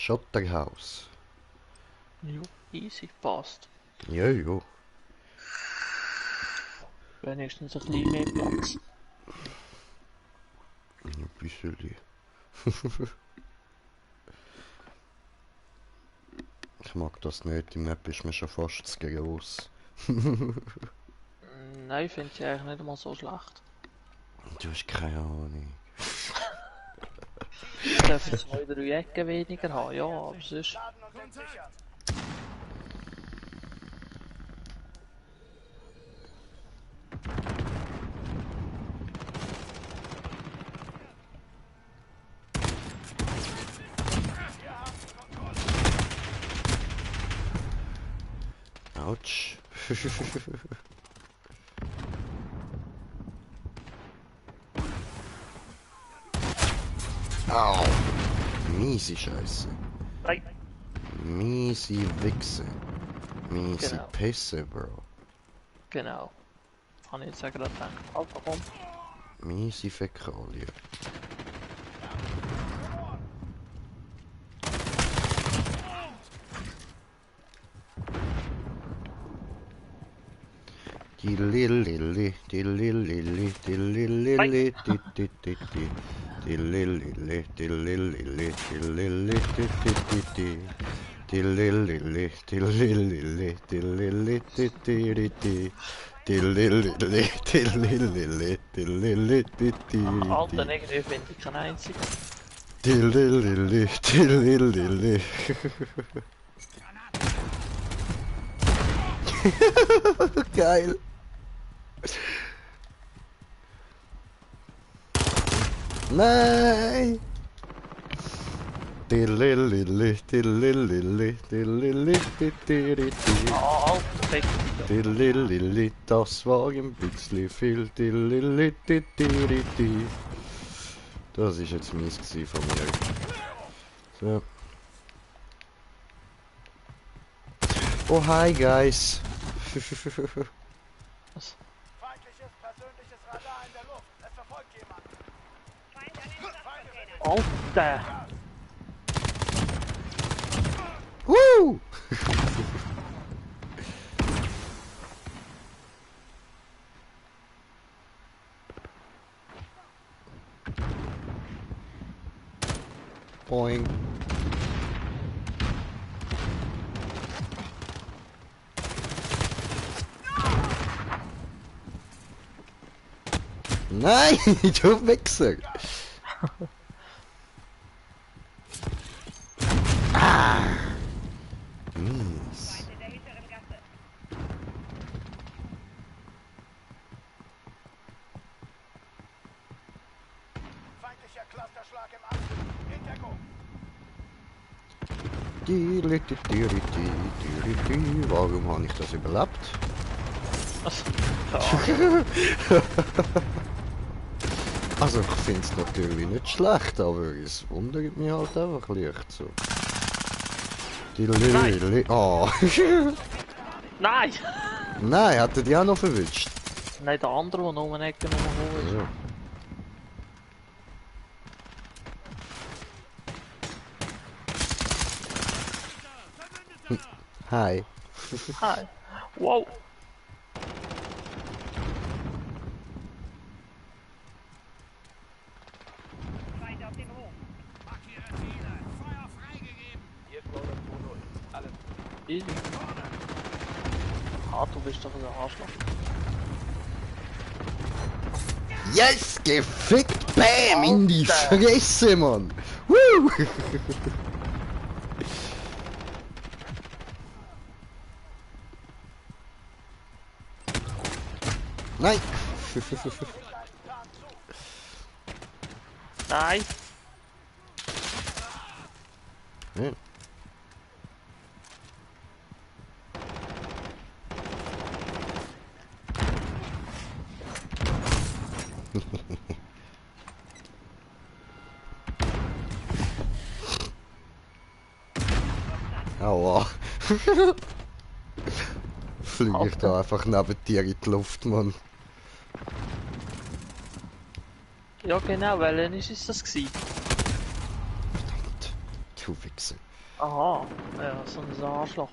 A: Schotterhaus.
B: Jo, easy, passt.
A: Jojo.
B: Wenigstens ein bisschen mehr Platz.
A: Ein bisschen. Ich mag das nicht, die Map ist mir schon fast zu gross.
B: Nein, finde ich eigentlich nicht einmal so schlecht.
A: Du hast keine Ahnung.
B: Ich darf 2-3 Ecken weniger haben, ja, aber sonst...
C: Laden und entsichern.
A: Autsch. Au. Miese Scheiße.
B: Nein.
A: Miese Wichse. Miese
B: Genau.
A: Pisse, Bro.
B: Genau. Habe ich jetzt ja gerade gedacht. Alter, komm.
A: Miese Fäkalien. Die Lilili, die Lilili, die Lilili, die Lilili, die Lilili, die Lilili, die Lilili, die Lilili, die Lilili, die Lilili, die Lilili, die Lilili,
B: Alter, irgendwie finde ich keinen einzigen.
A: die Lilili, die Lilili. Geil. Nein. Dililili, dililili, dililili, dililili.
B: Ah, Alter, fick dich
A: Dililili, das war ein bisschen viel. Dililili, dililili. Das ist jetzt mies gewesen von mir. So. Oh hi guys.
B: Was?
C: Feindliches persönliches Radar in der Luft. Es verfolgt jemand.
B: Alter!
A: Woo! Boing. Nein, du Wichser! Ah! Mies.
C: Feindlicher Clusterschlag im Anflug. In Deckung.
A: Warum habe ich das überlebt?
B: Was?
A: Also ich finde es natürlich nicht schlecht, aber es wundert mich halt einfach leicht so. Oh.
B: Nein!
A: Nein, hat er die auch noch verwünscht?
B: Nein, der andere, der noch eine Ecke noch ist.
A: Ja. Hi.
B: Hi. Wow! Easy. Ah, du bist doch ein Arschloch.
A: Yes, gefickt, bam, in die Fresse, Mann. Woo! Nein.
B: Nein!
A: Ja. Aua. Fliege ich da einfach neben dir in die Luft, Mann.
B: Ja genau, welchen ist es das gewesen?
A: Verdammt. Du Wichser.
B: Aha, ja, so ein Arschloch.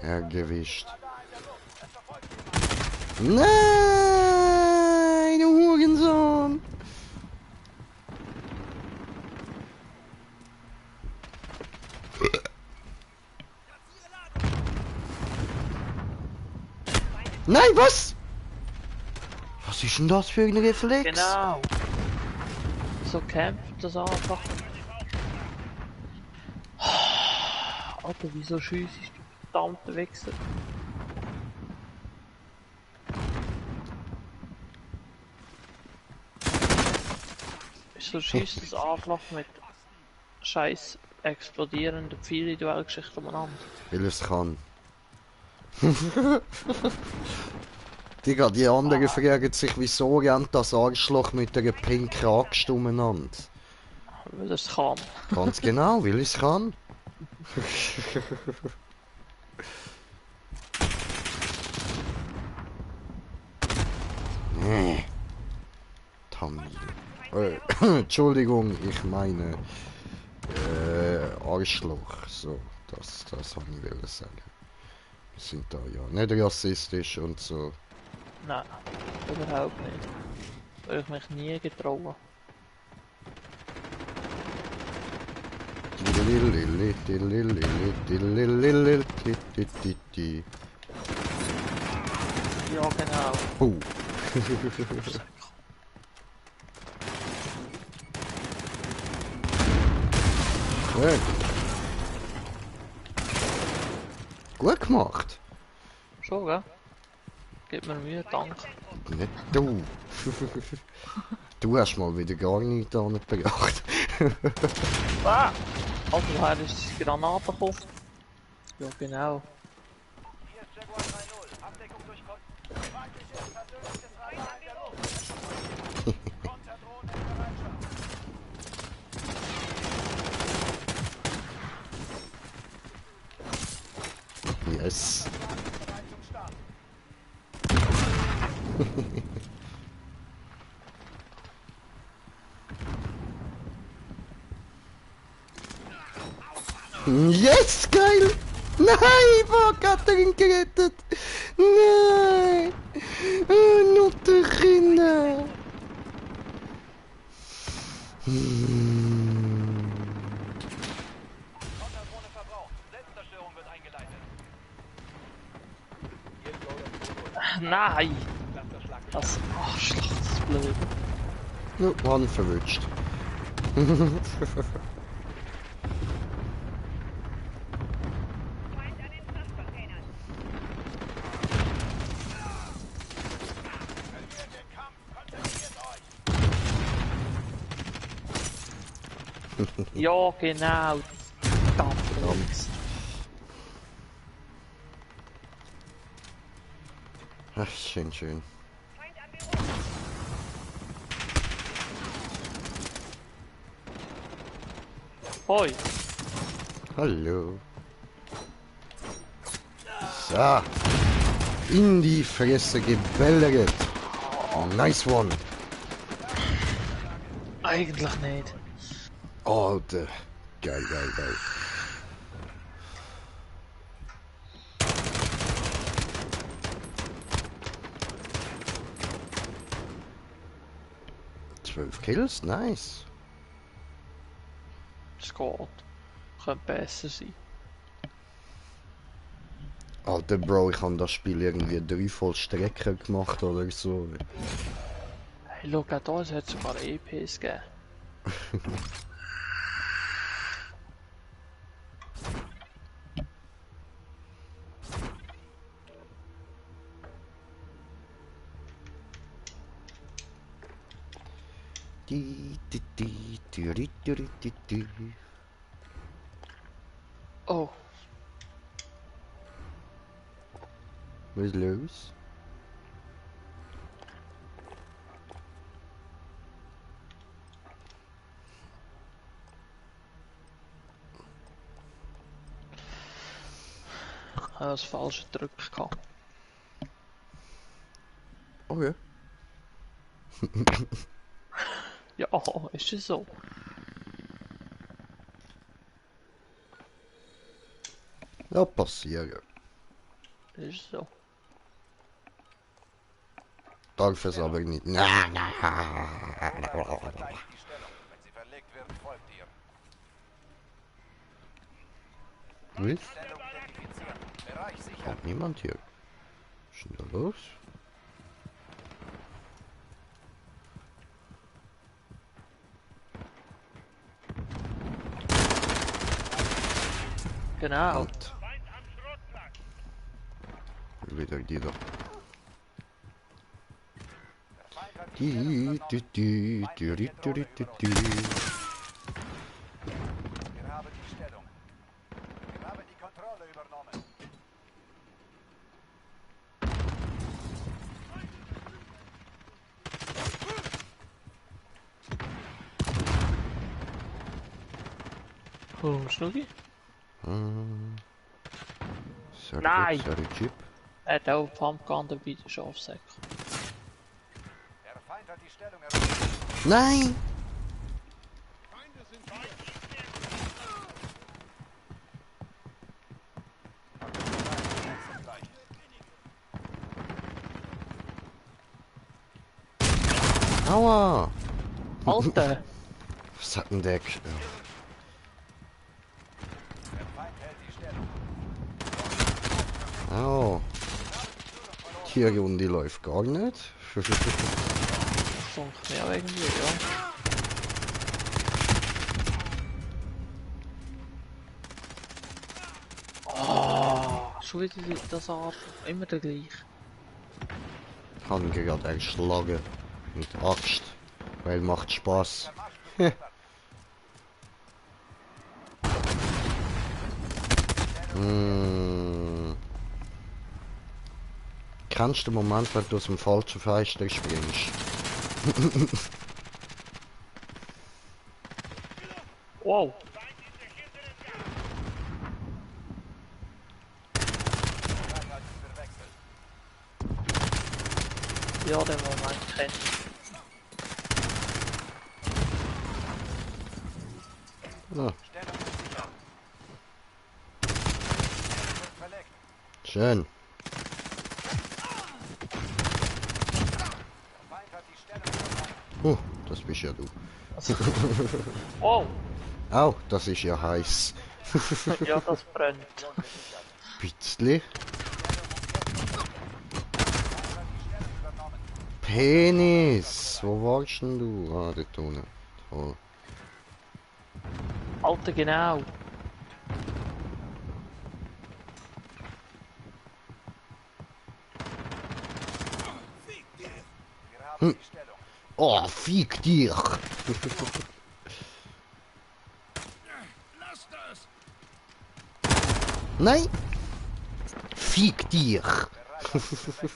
A: Ergewischt. Nein, du Hurensohn! Nein, was? Was ist denn das für ein Reflex?
B: Genau. So kämpft das einfach. Alter, wieso schießt du verdammte Wichser? Wieso schießt das Arschloch mit scheiß explodierenden Pfeilen in Duellgeschichte umeinander?
A: Weil es kann. Digga, die anderen fragen sich, wieso rennt das Arschloch mit einer pinken Axt umeinander?
B: Weil es kann.
A: Ganz genau, weil es kann. Nee. Tamil. Entschuldigung, ich meine Arschloch. So, das habe ich wollen sagen. Wir sind da ja nicht rassistisch und so.
B: Nein, überhaupt nicht. Würde ich mich nie getrauen. Ja, genau.
A: Oh. Hey. Gut gemacht.
B: Schon, gell? Gib mir Mühe, danke.
A: Nicht du. Du hast mal wieder gar nichts angebracht.
B: Ah! Also, woher ist die Granate gekommen? Ja, genau.
C: Hier ist Jaguar 3-0. Abdeckung durch feindliches persönliches Radar in der Luft. Konterdrohnen in Bereitschaft.
A: Yes.
C: Bereit zum Start.
A: Yes, geil! Nein, fuck, hat er ihn gerettet! Nein! Nutterkinder!
C: Konterdrohne verbraucht. Selbstzerstörung wird eingeleitet.
B: Nein! Das Arschloch, das ist blöd.
A: No, one verwünscht.
C: Verliert den Kampf. Konzentriert euch.
B: Ja, genau. Verdammte Wichser.
A: Ach, schön, schön.
B: Hoi!
A: Hallo. So. In die Fresse gebellert. Nice one.
B: Eigentlich nicht.
A: Alter. Geil, geil, geil. Zwölf Kills, nice.
B: Es geht. Könnte besser sein.
A: Alter Bro, ich habe das Spiel irgendwie 3 voll Strecke gemacht oder so.
B: Hey, schau da, es hat sogar EPs gegeben. Oh,
A: Was ist los?
B: ich habe das falsche gedrückt gehabt.
A: Okay.
B: Ja, ist es so.
A: Ja, passieren.
B: Ist so.
A: Darf es aber nicht. Na, na.
C: Verteidigt die Stellung. Wenn sie verlegt wird, folgt ihr.
A: Was?
C: Stellung identifizieren. Bereich sicher.
A: Kommt niemand hier. Was ist denn da los?
B: Genau.
A: Und wieder die da.
C: Der Feind hat die
A: Die,
C: Stellung
A: die,
C: vernommen.
A: die, die, die, die.
C: Wir haben die Stellung. Wir haben die Kontrolle übernommen.
B: Oh, Schnucki?
A: Sorry,
B: Nein.
A: sorry, Chip.
B: Er hat auch Pumpgun dabei, der Schafsäcker.
C: Der Feind hat die Stellung erobert.
A: Nein!
D: Feinde sind hier.
C: Wechsel gleich.
A: Aua!
B: Alter!
A: Was hat denn der...
C: Der Feind hält die Stellung.
A: Au. Die Runde läuft gar nicht.
B: Funkt mir auch irgendwie, ja. Oh, schon wieder das Arschloch. Immer der gleiche.
A: Ich habe ihn gerade erschlagen. Mit Axt. Weil macht Spaß. Kennst du den Moment, wenn du aus dem falschen Fenster springst?
B: Wow! Ja, den Moment kennt ich.
A: Ah,
C: Stellung ist sicher. Wird verlegt.
A: schön.
C: Der Feind hat die Stellung übernommen.
A: Das bist ja du.
B: Wow!
A: Au, das ist ja heiß.
B: Ja, das brennt.
A: Bitzli. Penis! Wo warst denn du? Ah, dort unten. Toll.
B: Alter, genau.
C: Wir haben die Stellung.
A: Oh, fick dich!
D: Lass das.
A: Nein! Fick dich!
C: Bereit auf den Wechsel.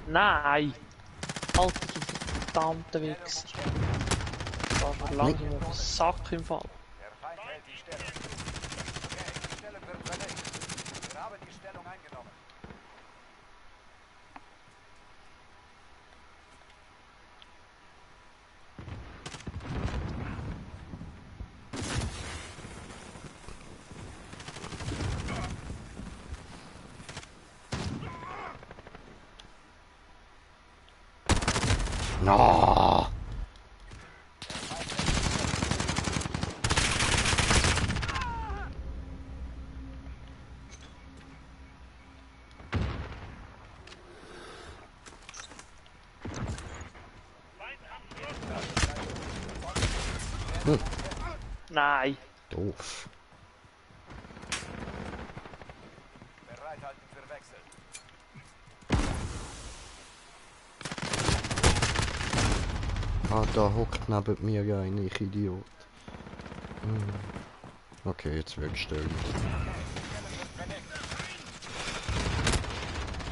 B: Nein! Alter, du verdammter Wichser. Das war schon langsam auf den Sack im Fall.
C: Der Feind hält die Stellung. Okay, die Stellung wird verlegt. Wir haben die Stellung eingenommen.
A: No!
B: Nein!
A: Doof.
C: Bereithalten für Wechsel.
A: Ah, da hockt neben mir ein, ich Idiot. Okay, jetzt wird gestellt.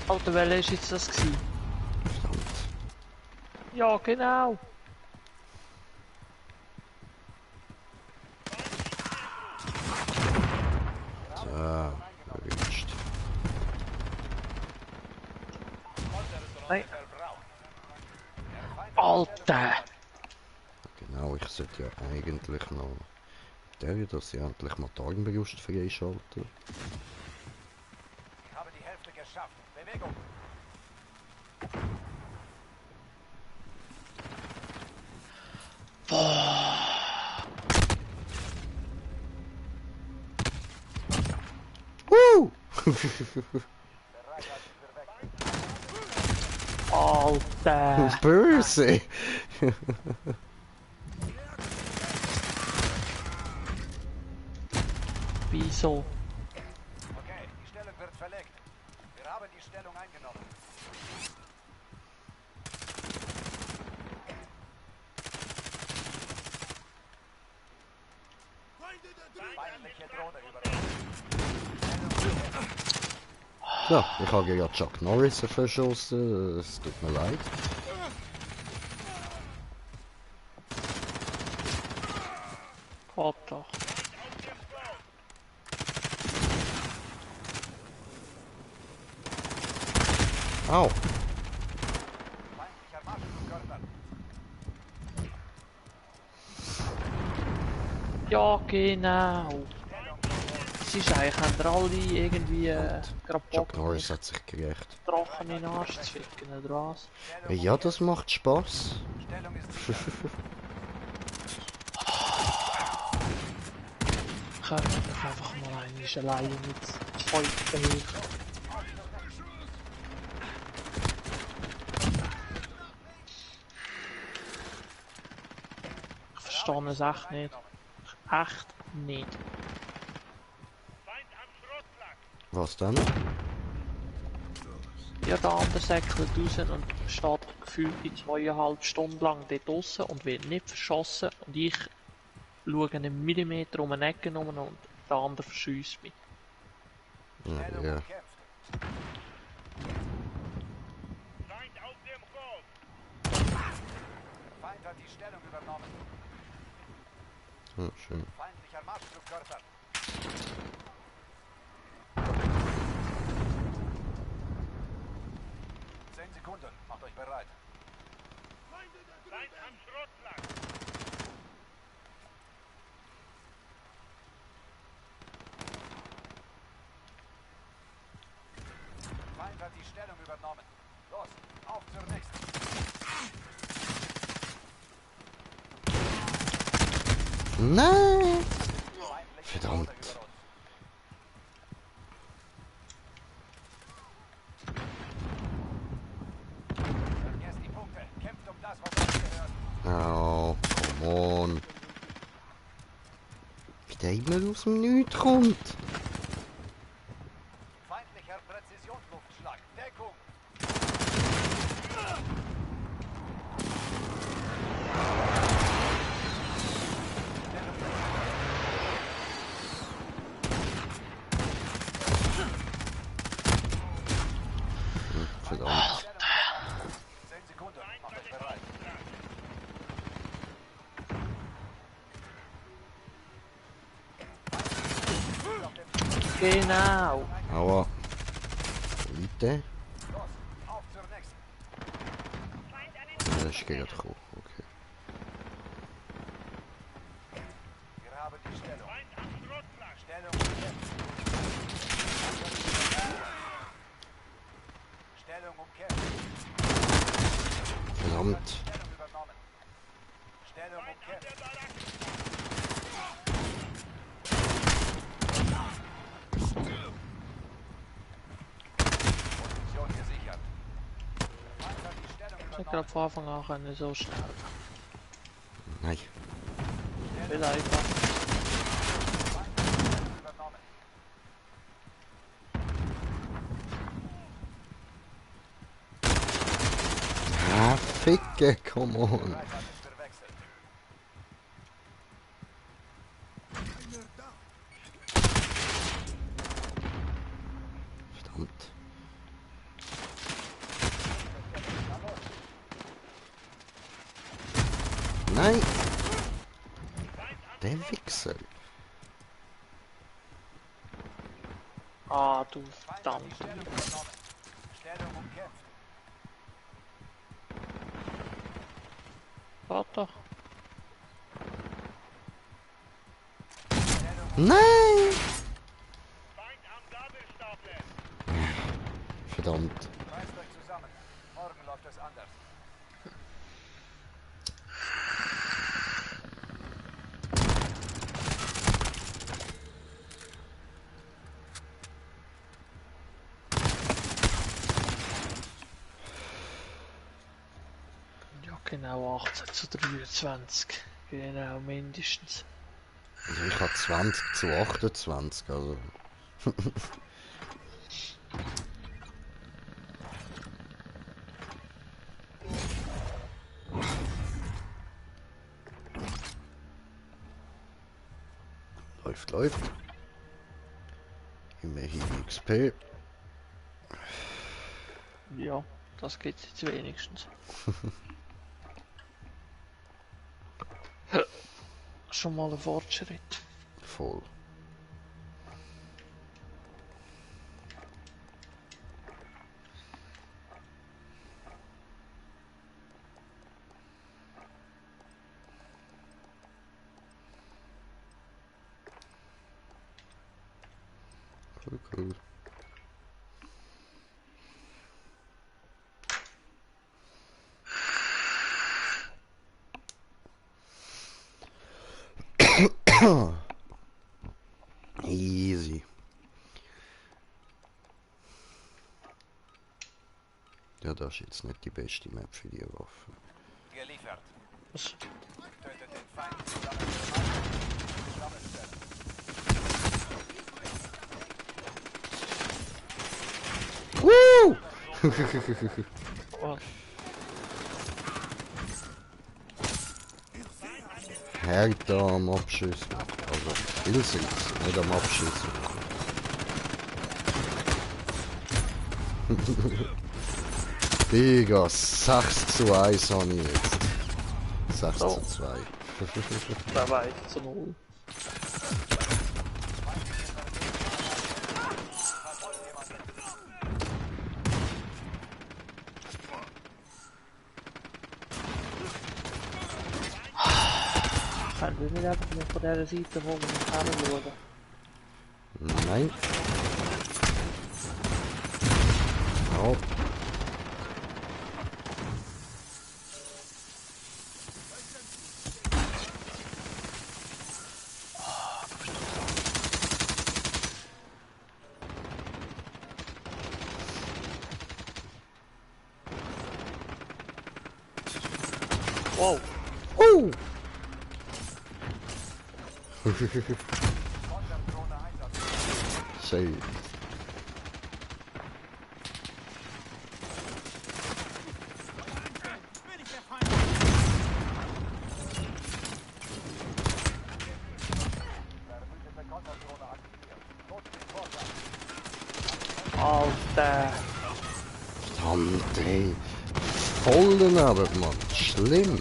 B: Alter, welcher ist jetzt das gewesen?
A: Verdammt.
B: Ja, genau!
A: So, erwischt.
B: Nein.
C: verbraucht. Der Feind
B: Alter!
A: Genau, ich sollte ja eigentlich noch... dass ich endlich mal die Armbrust freischalten.
C: Ich habe die Hälfte geschafft. Bewegung.
A: Woo!
C: Bereit halten für Wechsel.
B: Alter!
A: Böse!
B: Wieso?
C: Okay, die Stellung wird verlegt. Wir haben die Stellung eingenommen. Feindliche Drohne über uns.
A: So, ich habe ja Chuck Norris verschossen, es tut mir leid.
B: Gott doch.
A: Au!
C: Feindlicher Marschflugkörper.
B: Ja, genau. Es ist eigentlich, haben wir alle irgendwie gerade
A: Chuck
B: Bock,
A: Norris hat sich gerecht.
B: Drachen in den Arsch zu ficken, oder was?
A: Ja, das macht Spaß.
C: Stellung ist sicher.
B: Können wir doch einfach mal einmal alleine mit 5 helfen. Ich verstehe es echt nicht. Echt nicht.
A: Was dann?
B: Ja, der andere säckelt raus und steht gefühlt die 2,5 Stunden lang dort draussen und wird nicht verschossen. Und ich schaue einen Millimeter um eine Ecke rum und der andere verschießt mich.
A: Ja,
C: Stellung
A: ja.
C: umkämpft. Der Feind hat die Stellung übernommen.
A: Ja, schön.
C: Feindlicher Marschflugkörper. 10 Sekunden. Macht euch bereit. Feind hat die Stellung übernommen. Los, auf zur nächsten.
A: Nein!
C: Feindliche
A: Verdammt.
C: Drohne über uns. Vergesst die Punkte. Kämpft um das, was euch gehört.
A: Oh, come on. Wie der immer aus dem Nichts kommt.
C: Feindlicher Präzisionsluftschlag. Deckung.
A: Verdammt.
C: 10 Sekunden. Macht euch bereit.
B: Genau.
A: Aua. Bitte?
C: Los, auf zur nächsten.
A: Ja, ist gerade gekommen. Okay.
C: Wir haben die Stellung. Stellung umkämpft. Stellung umkämpft.
A: Verdammt.
C: Stellung übernommen. Stellung umkämpft. Position gesichert. Der Feind hat die Stellung
B: Ich hätte
C: übernommen.
B: gerade von Anfang an können so sterben.
A: Nein.
B: Will einfach.
C: Feind hat die Stellung übernommen.
A: Ah, ficke, come on.
C: Bereit halten für Wechsel.
A: Verdammt. Nein! Der Wichser.
B: Ah, du
C: Feind hat die
B: verdammte.
C: Stellung übernommen. Stellung umkämpft.
B: Warte doch.
A: Nein!
C: Feind am Gabelstapel.
A: Verdammt.
C: Reißt euch zusammen. Morgen läuft es anders.
B: Ja, genau 18:23. Genau, mindestens.
A: Also ich habe 20:28, also. Läuft, läuft. Immerhin XP.
B: Ja, das geht jetzt wenigstens. Schon mal ein Fortschritt.
A: Voll. Cool, cool. Easy. Ja, das ist jetzt nicht die beste Map für die Waffe.
C: Geliefert.
B: Was?
C: Tötet den Feind. Sammelt
A: Woo!
B: Oh,
A: Härter am Abschießen. Also, Skillsets, nicht am Abschießen. Digga, 6:1 habe ich jetzt. 6:2.
B: 2:0. Können wir nicht einfach mal von dieser Seite holen und hinschauen?
A: Nein. Oh.
B: Wow!
A: Oh! Shit.
B: Alter!
A: Verdammt, ey. Voll daneben, Mann. Schlimm.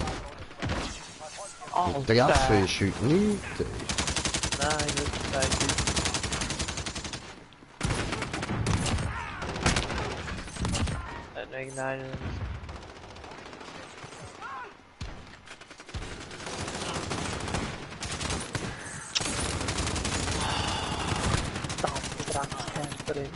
A: Der
B: Alter!
A: Affe ist heute nichts, ey.
B: Nein, nicht eigentlich. Nein, nein. Verdammte Dreckscamperin.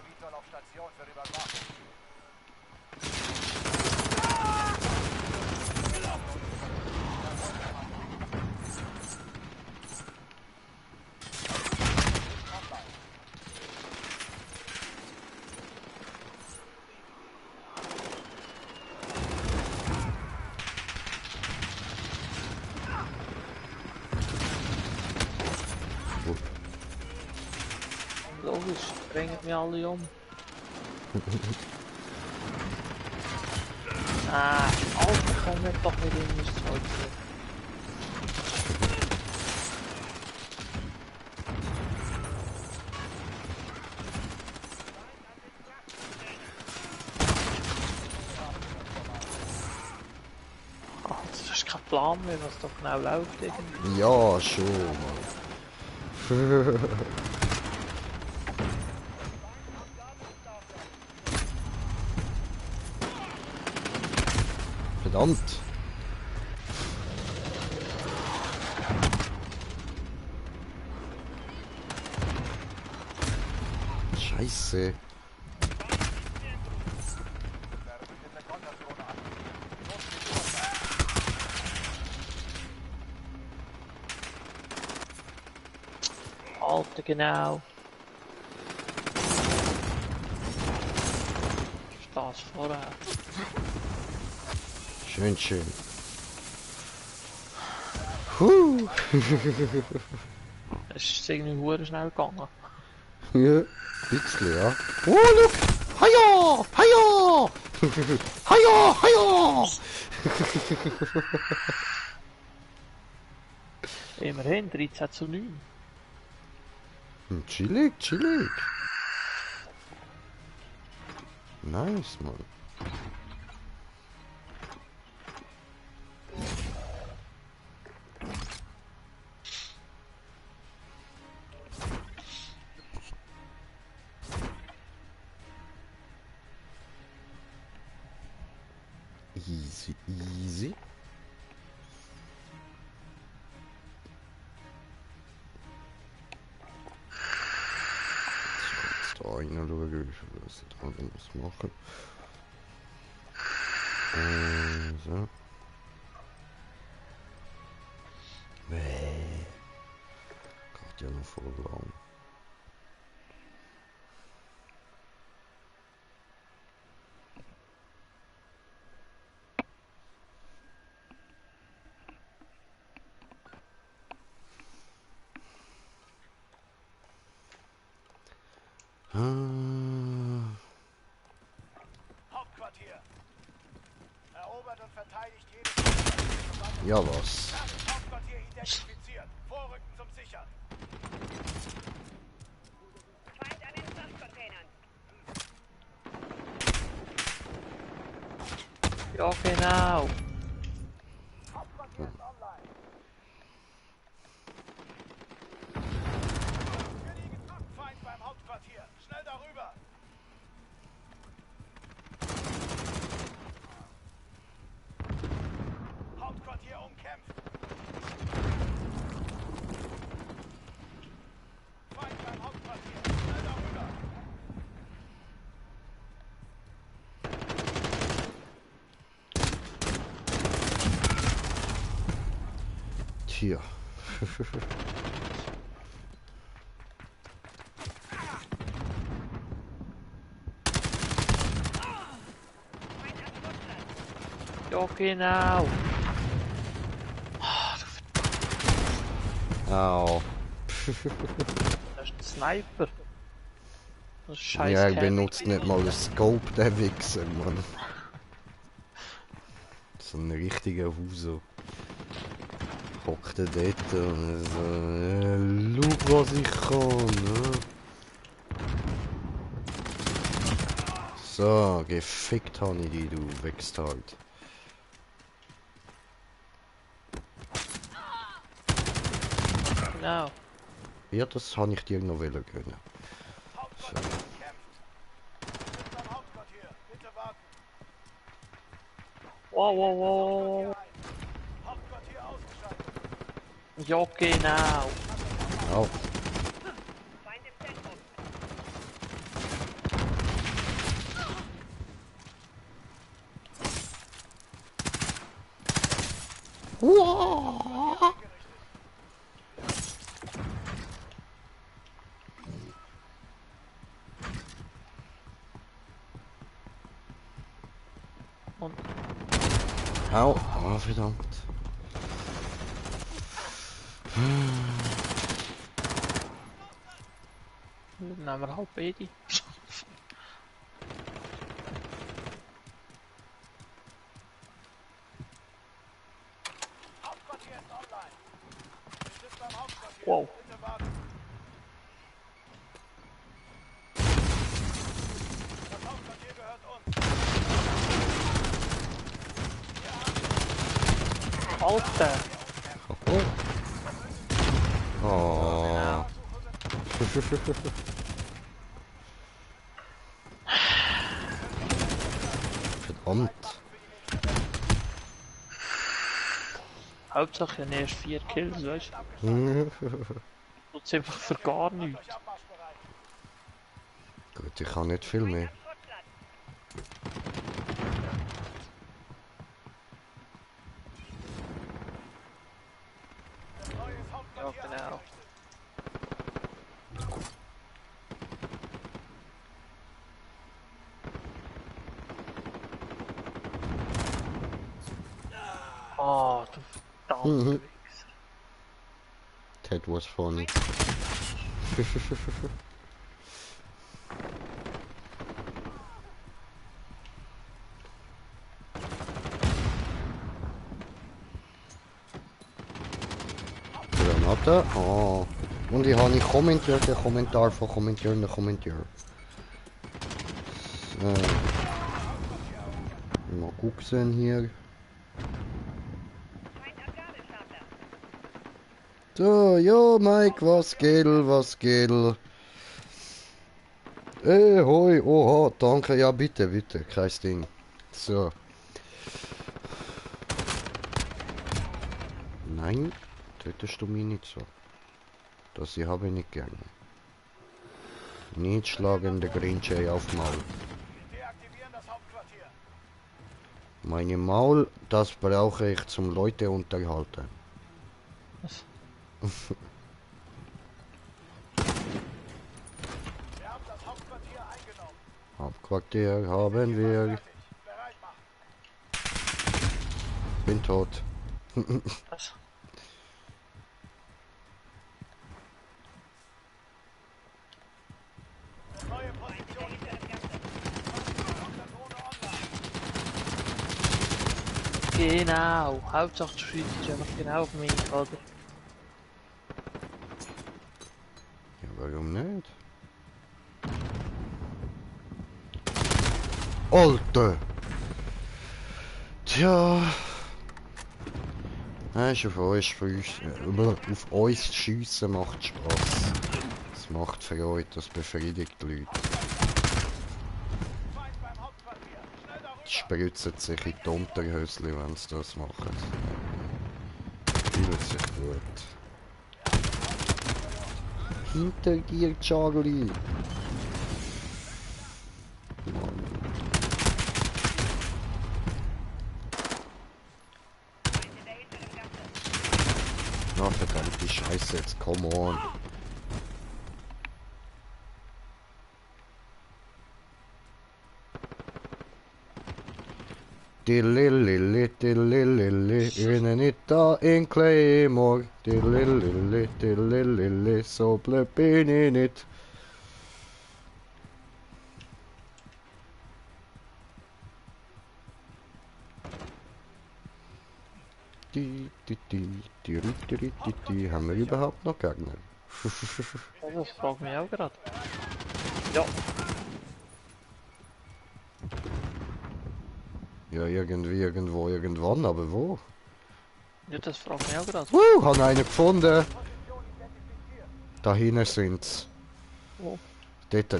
C: Vitol auf Station für Überwachung.
B: Logisch, bringen mich alle um. Ah, Alter, komm mir doch nicht in das Zeug. Plan, wie was da genau läuft irgendwie?
A: Ja, schon, Mann. Verdammt! Scheiße.
B: Alter, genau. Ist das vorher?
A: Schön, schön. Huh.
B: Es ist irgendwie hure schnell gegangen.
A: Ja, bisschen, ja. Oh, look! Haja! Haja! Haja! Haja!
B: Immerhin, 13:9.
A: Chillig, chillig. Nice, Mann. Easy, easy. Jetzt da reinschauen, wie viel das da alles machen. So. Geht ja noch voll lang.
C: Hauptquartier. Erobert und verteidigt jedes.
A: Ja, was?
C: Das Hauptquartier identifiziert. Vorrücken zum Sichern.
E: Feind an den Frachtcontainern.
B: Ja, genau.
C: Hauptquartier ist online. Feind beim Hauptquartier. Schnell darüber. Hauptquartier umkämpft. Feind beim Hauptquartier. Schnell darüber.
A: Tja.
E: Feind am Flugplatz.
B: Ja, genau.
A: Au.
B: Das ist ein Sniper. Das ist scheiß
A: Ja, ich
B: Camp.
A: benutze nicht mal den Scope, der Wichser, Mann. So ein richtiger Huso. Hockt er dort und so, schau, was ich kann, ne? So, gefickt habe ich die, du Wichsthalt.
B: Genau.
A: Ja, das habe ich dir noch wollen gönnen.
C: Hauptquartier umkämpft. Wir sind beim Hauptquartier. Bitte warten.
B: Wow, wow, wow.
C: Hauptquartier ausgeschaltet.
B: Ja, genau.
A: Au.
E: Feind im Zentrum.
A: Uah.
B: Und
A: Au. Ah, verdammt.
B: dann nehmen wir halt beide.
C: Hauptquartier ist online. Wir sind beim Hauptquartier.
B: Wow.
C: Bitte warten. Das Hauptquartier gehört uns.
B: Alter!
A: Oh. Oh. Verdammt.
B: Hauptsache ich habe erst 4 Kills, weißt du? Tut's einfach für gar nichts.
A: Gut, ich kann nicht viel mehr.
B: Ja, genau. Ah, du verdammte Wichser.
A: That was funny. Granate. Oh. Und ich habe nicht kommentiert, den Kommentar von kommentierenden Kommentar. So. Mal gucken hier. So, ja, Mike, was geht, was geht? Hoi, oha, danke, ja, bitte, bitte, kein Ding. So. Nein, tötest du mich nicht so. Das ich habe ich nicht gerne. Nicht schlagen, der Green Jay auf Maul.
C: Deaktivieren das Hauptquartier.
A: Meine Maul, das brauche ich zum Leute unterhalten.
B: Was?
C: Wir haben das Hauptquartier eingenommen.
A: Hauptquartier haben wir.
C: Fertig. Bereit machen.
A: Bin tot.
B: Was?
C: Neue Position.
B: Genau, Hauptsache du schießt einfach genau auf mich, oder?
A: Ja, warum nicht? Alter! Tja. Nein, auf uns schiessen macht Spaß. Es macht Freude, das befriedigt die Leute.
C: Feind beim Hauptquartier. Schnell darüber.
A: Die spritzen sich in die Unterhösli, wenn sie das machen. Fühlt sich gut. Hinter dir, Charlie! Mann. Na verdammte Scheiße, jetzt come on. Dililili, dililili, Inanita in Claymore. Dililili, dililili, so blöd bin ich nicht. Haben wir überhaupt noch Gegner?
B: Das fragt mich auch gerade. Ja,
A: Ja, irgendwie, irgendwo, irgendwann, aber wo?
B: ja, das fragt mich auch gerade.
A: Hab einen gefunden. Da hinten sind's.
B: Wo?
A: Dort.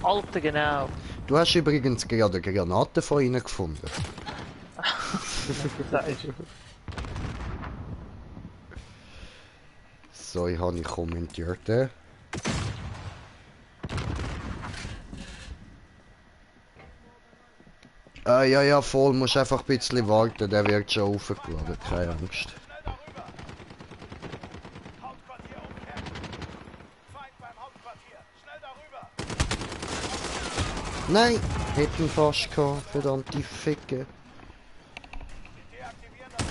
B: Alter, genau.
A: Du hast übrigens gerade eine Granate von ihnen gefunden.
B: Sagst du.
A: So, ich habe nicht kommentiert. Ja, voll, musst einfach ein bisschen warten, der wird schon aufgeladen, keine Angst.
C: Hauptquartier umkehren. Feind beim Hauptquartier. Schnell darüber.
A: Nein, hätten fast gehabt, verdammte Ficke.
C: Deaktivieren das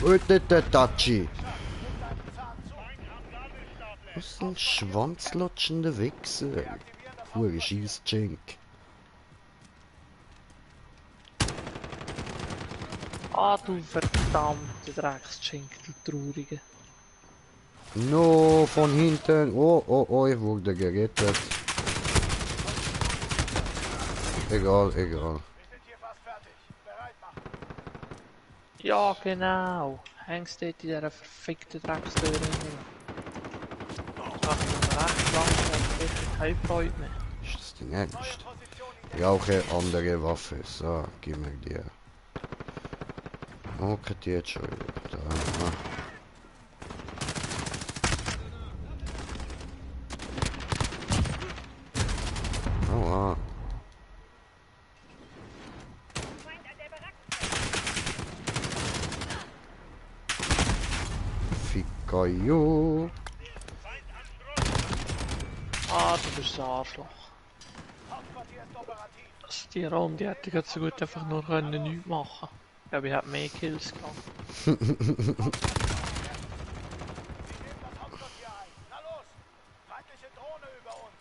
C: Hauptquartier.
A: Der Tachi. Was ist ein schwanzlutschender Wichser? Hure Scheissschink.
B: Ah, du verdammte Dreckschink, du Traurige.
A: No, von hinten. Oh, oh, oh, ich wurde gerettet. Egal, egal.
C: Wir sind hier fast fertig. Bereit machen.
B: Ja, genau. Hängst dort in dieser verfickten Dreckstür rein. Ach, ich bin recht lang, ich habe keine Freude mehr.
A: Ist das dein Ernst?
C: Position
A: Ich brauche andere Waffe. So, gib mir die. Okay, die jetzt schon wieder. Da. Aua.
E: Feind an der Barack.
A: Ficaio.
B: Ah, du bist ein Arschloch.
C: Hauptquartier ist operativ.
B: Also die Runde hätte ich jetzt so gut einfach nur können nichts machen. Ich glaube, ich hätte mehr Kills gehabt.
C: Sie nehmen das Hauptquartier ein. Na los! Feindliche Drohne über uns.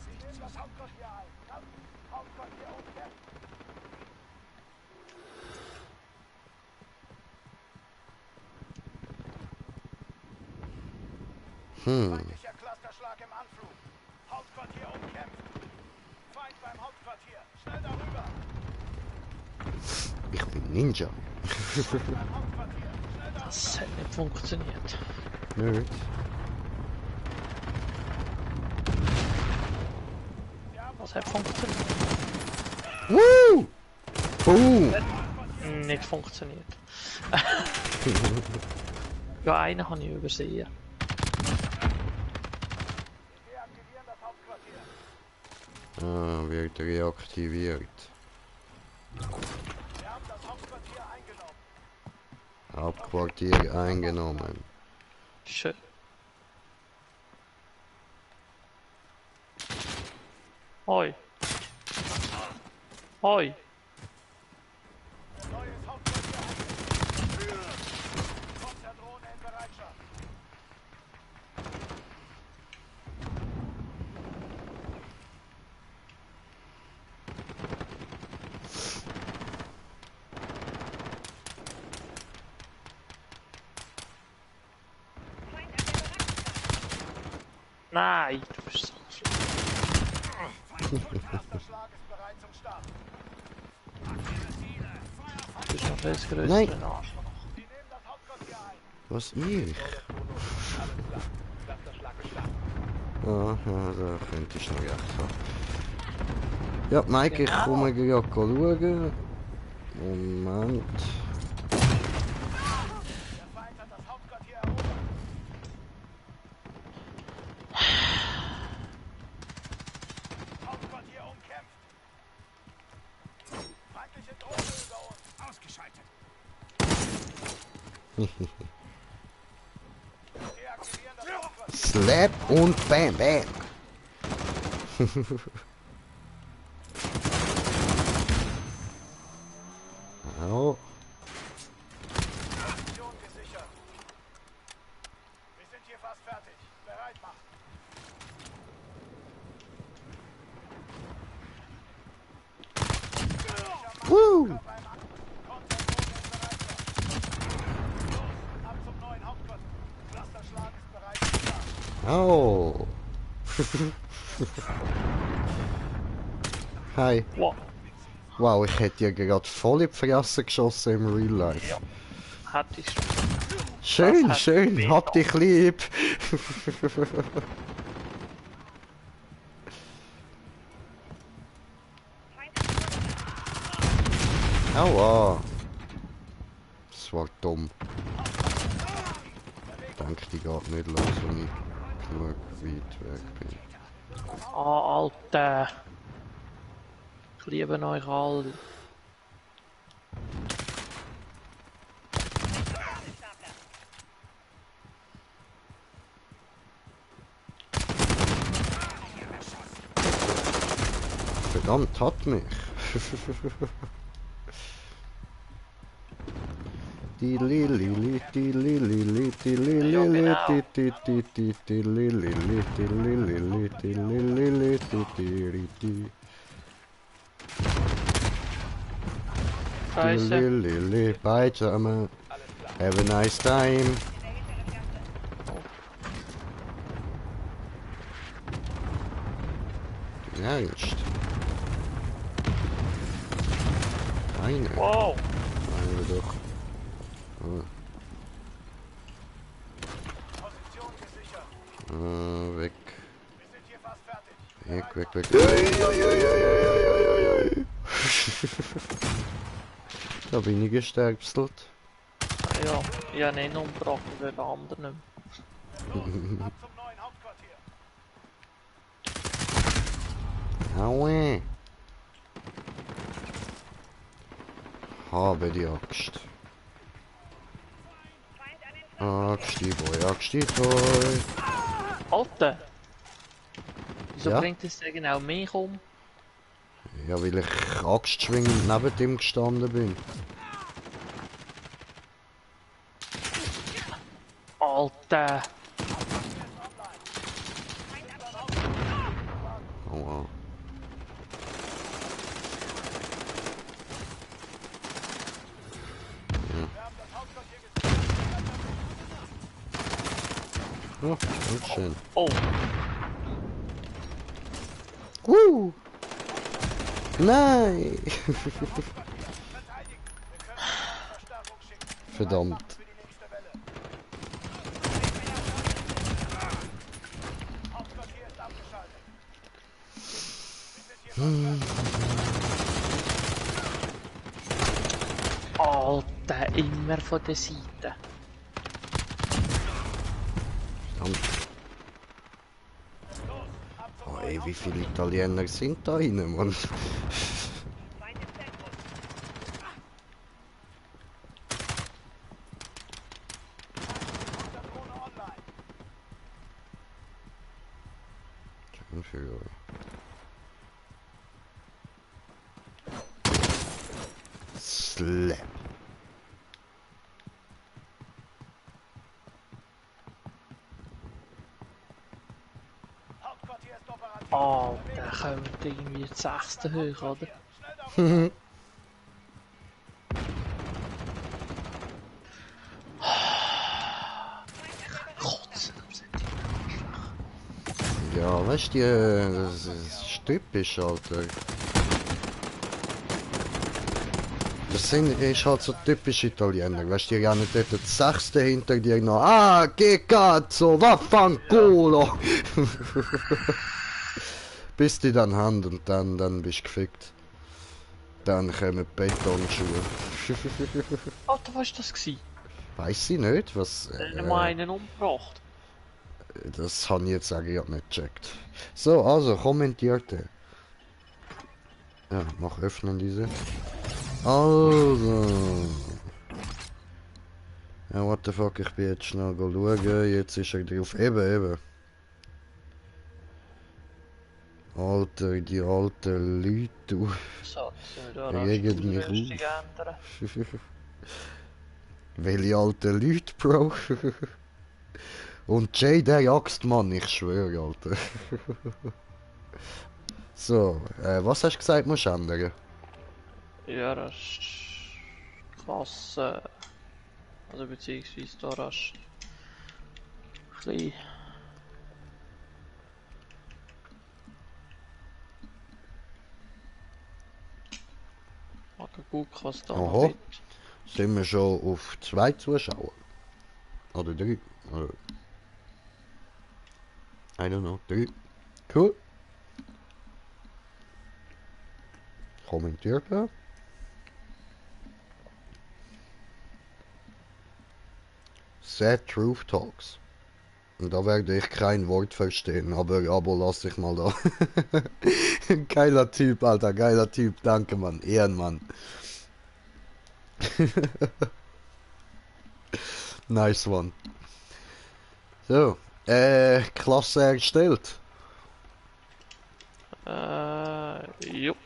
C: Sie nehmen das Hauptquartier ein. Na, Hauptquartier umkämpfen. Feindlicher Clusterschlag im Anflug. Hauptquartier umkämpft. Feind beim Hauptquartier. Schnell darüber.
A: Ich bin Ninja.
C: Beim Hauptquartier. Schnell darüber.
B: Das hat nicht funktioniert.
A: Nicht.
B: Was hat funktioniert?
A: Woo! Boom!
B: Nicht funktioniert. Ja, einen habe ich übersehen.
C: Deaktivieren das Hauptquartier.
A: Ah, wird reaktiviert.
C: Wir haben das Hauptquartier eingenommen.
A: Hauptquartier eingenommen.
B: Schön. Hoi. Hoi.
C: Neues Hauptquartier eingenommen. Konterdrohne in Bereitschaft.
E: Feind an der Barack.
B: Nein, du bist so schlimm.
C: Erster Schlag ist bereit zum Start.
B: Du bist noch viel größer
A: Nein.
B: ein Arschloch.
C: Sie nehmen das Hauptquartier ein.
A: Was ich? Ah, ja, da könnte ich noch recht haben. Ja, Mike, ich komme gerade schauen. Moment.
C: Der Feind hat das Hauptquartier erobert. Hauptquartier umkämpft. Feindliche Drohne über uns. Ausgeschaltet. Deaktivieren das Hauptquartier.
A: Slap und Bam Bam. Au.
C: Position gesichert. Wir sind hier fast fertig. Bereit machen.
A: Woo!
C: Beim Konterdrohne in Bereitschaft. Los, ab zum neuen Hauptquartier. Clusterschlag ist bereit zum Start.
A: Au. Hi.
B: Wow.
A: Wow, ich hätte ja gerade voll in die Fresse geschossen im Real Life.
B: Hätte ich schon.
A: Schön,
B: hat
A: schön,
B: weh
A: hab dich lieb.
E: Feind an der
A: Aua. Das war dumm. Ich denke, die geht nicht los, wenn ich genug weit weg bin.
B: Ah, Alter. Ich liebe euch alle.
E: Stapler.
A: Verdammt, hat mich. Die Lili, die Lili, die Lili,
B: Ja, genau.
A: die Lili, die Lili, die Lili, die
B: Scheiße.
A: Lili, bye zusammen. Have a nice time. Ernst? Keine?
B: Wow!
A: Eine doch. Ah,
C: Position gesichert.
A: weg.
C: Wir sind hier fast fertig.
A: Weg. Da bin ich gesterbstelt.
B: Ja, ich habe ihn umgebracht und den anderen nicht
C: Los, ab zum neuen Hauptquartier.
A: Aue. Habe die Axt.
E: Feind an den
A: Axti-Boy.
B: mehr. Alter! Wieso
A: Ja?
B: bringt es denn genau mich um?
A: Ja, weil ich axtschwingend neben dem gestanden bin.
B: Alter!
A: Oh, wow. Oh, ganz schön.
B: Oh!
A: Nein!
C: Verteidigen. Wir können Verstärkung schicken.
A: Verdammt.
C: Für die nächste Welle. Hauptquartier ist abgeschaltet. Wir sind hier fast fertig.
B: Alter! Immer von der Seite.
A: Verdammt.
C: Los, ab zum
A: Oh,
C: neuen
A: ey, wie viele Italiener sind da rein, Mann?
E: Feind im Zentrum.
C: Drohne online.
A: Slap.
C: Hauptquartier ist operativ.
B: Alter, kommen wir irgendwie die 6. hoch, oder?
C: Schnell da
B: Kotzen.
A: Ja, weißt du, das ist typisch, Alter. Das ist halt so typisch Italiener, weißt du, die rennen dort das 6. hinter dir noch. Ah, che cazzo, vaffanculo! Bis die dann haben und dann bist du gefickt. Dann kommen Betonschuhe.
B: Alter, was war das gewesen?
A: Weiss ich nicht, was.
B: Der hat mal einen umgebracht.
A: Das habe ich jetzt eigentlich nicht gecheckt. So, also kommentierte. Ja, mach öffnen diese. Also. Ja, what the fuck, ich bin jetzt schnell schauen. Jetzt ist er drauf. Eben. Alter, die alten Leute, du.
B: So, da
A: Regen mich
B: Rüstung
A: auf.
B: ändern.
A: Welche alten Leute, Bro? Und Jay, der Axtmann, ich schwöre, Alter. So, was hast du gesagt, musst du ändern?
B: Ja, das ist Klasse. Also beziehungsweise da hast du ein bisschen. Mal gucken, was da noch
A: Aha.
B: gibt.
A: Sind wir schon auf 2 Zuschauer? Oder 3? Oder... I don't know, 3. Cool. Kommentiert da. Sad Truth Talks. Und da werde ich kein Wort verstehen, aber Abo lasse ich mal da. Geiler Typ, Alter, geiler Typ. Danke, Mann. Ehrenmann. Nice one. So, Klasse erstellt.
B: Jo.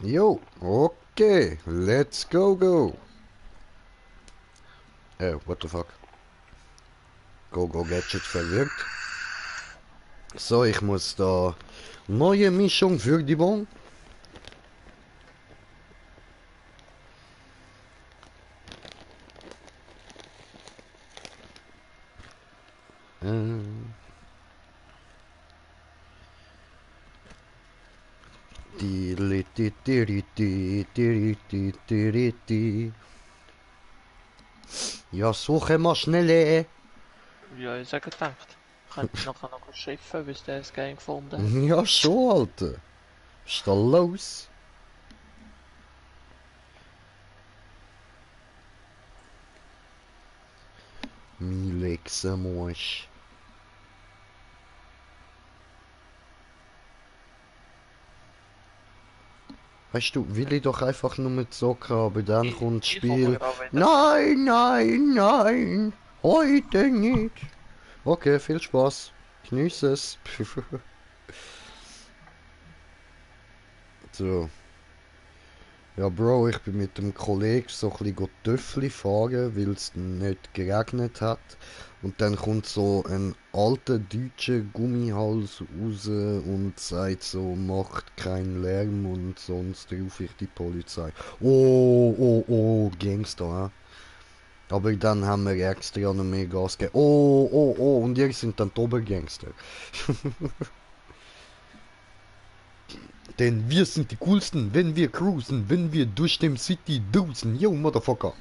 A: Jo, okay, let's go. What the fuck? Go Gadget verwirrt. So, ich muss da neue Mischung für die Bon. Ja, suche mal schnell.
B: Ja, ich habe gedacht. Könnte nachher noch schiffen, bis der das Game gefunden hat.
A: Ja, schon, Alter. Was ist da los? Milexamosch. Weißt du, will ich doch einfach nur mit zocken, aber dann kommt das
B: Ich komme
A: Spiel.
B: gerade wieder.
A: Nein, nein, nein, heute nicht. Okay, viel Spaß. Genieß es. So. Ja, Bro, ich bin mit dem Kollegen so ein bisschen Töffli fahren, weil es nicht geregnet hat. Und dann kommt so ein alter deutscher Gummihals raus und sagt so, macht keinen Lärm und sonst rufe ich die Polizei. Oh, oh, oh, Gangster, hä? Aber dann haben wir extra noch mehr Gas gegeben. Oh, oh, oh, und ihr sind dann die Obergangster. Denn wir sind die coolsten, wenn wir cruisen, wenn wir durch dem City dusen. Yo, Motherfucker.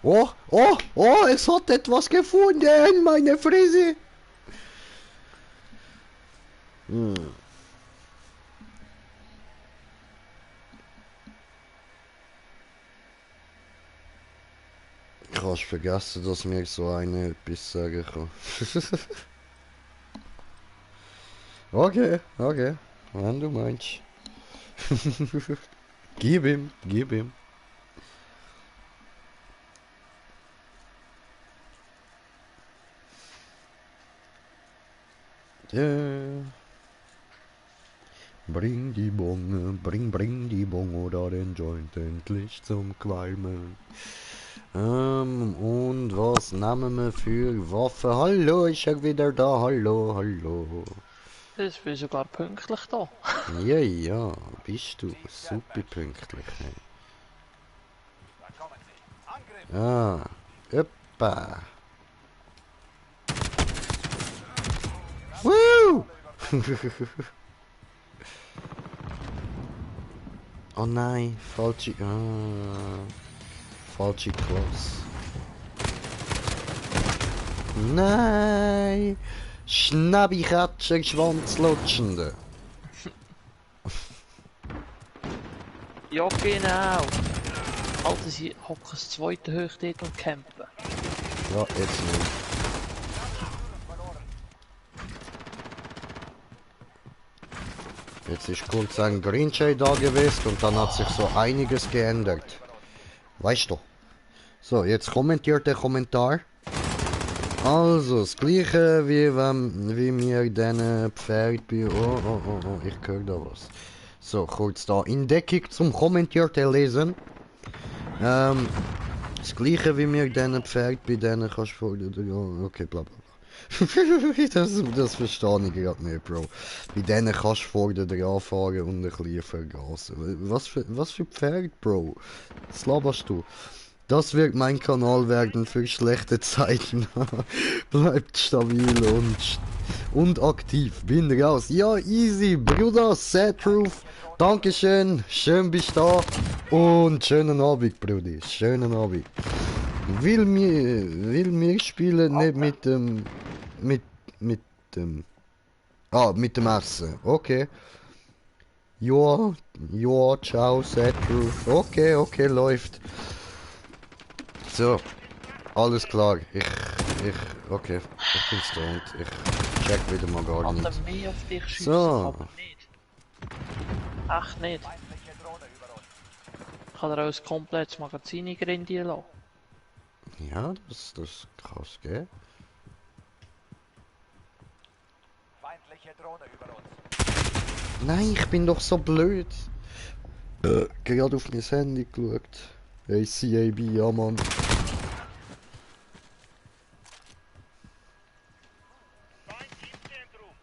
A: Oh, oh, oh, es hat etwas gefunden, meine Fräse. Kannst vergessen, dass mir so eine etwas sagen kann. Okay, okay, wenn du meinst. Gib ihm, gib ihm. Yeah. Bring die Bonge, bring die Bonge oder den Joint endlich zum Qualmen. Und was nehmen wir für Waffe? Hallo, ich bin wieder da, hallo, hallo.
B: Ich bin sogar pünktlich da.
A: Ja, ja, bist du super pünktlich. Hey. Ah, Eppa. Woo! Oh nein, falsche. Falsche Klasse. Nein! Schnabbi-Katscher, Schwanzlutschende.
B: Ja, genau. Alter, sie hocken das zweite hoch dort und campen.
A: Ja, jetzt nicht. Jetzt ist kurz ein Green Shade da gewesen und dann hat sich so einiges geändert. Weißt du? So, jetzt kommentiert der Kommentar. Also, das gleiche wie wir diesen Pferd bei... Oh, oh, oh, oh, ich höre da was. So, kurz da. In Deckung zum Kommentierten lesen. Das gleiche wie mir diesen Pferd bei denen kannst du ja, okay, bla bla bla. das verstehe ich gerade nicht, Bro. Bei denen kannst du vorne dran fahren und ein bisschen vergasen. Was für Pferd, Bro? Was laberst du? Das wird mein Kanal werden für schlechte Zeiten. Bleibt stabil und aktiv. Bin raus. Ja, easy, Bruder. Sad Truth. Dankeschön. Schön bist du da. Und schönen Abend, Brudi. Schönen Abend. Will mir spielen nicht mit dem... mit dem... Ah, mit dem Essen. Okay. Ja, ciao, Sad Truth. Okay, läuft. So, alles klar. Okay, ich bin stoned. Ich check wieder mal gar nicht.
B: Alter, mehr auf dich schiessen,
A: So.
B: aber nicht. Echt nicht. Ich kann dir auch ein komplettes Magazin ingrindieren lassen.
A: Ja, das kann es geben.
C: Feindliche Drohne über uns.
A: Nein, ich bin doch so blöd. Gerade auf mein Handy geschaut. ACAB, ja Mann.
E: Feind im Zentrum.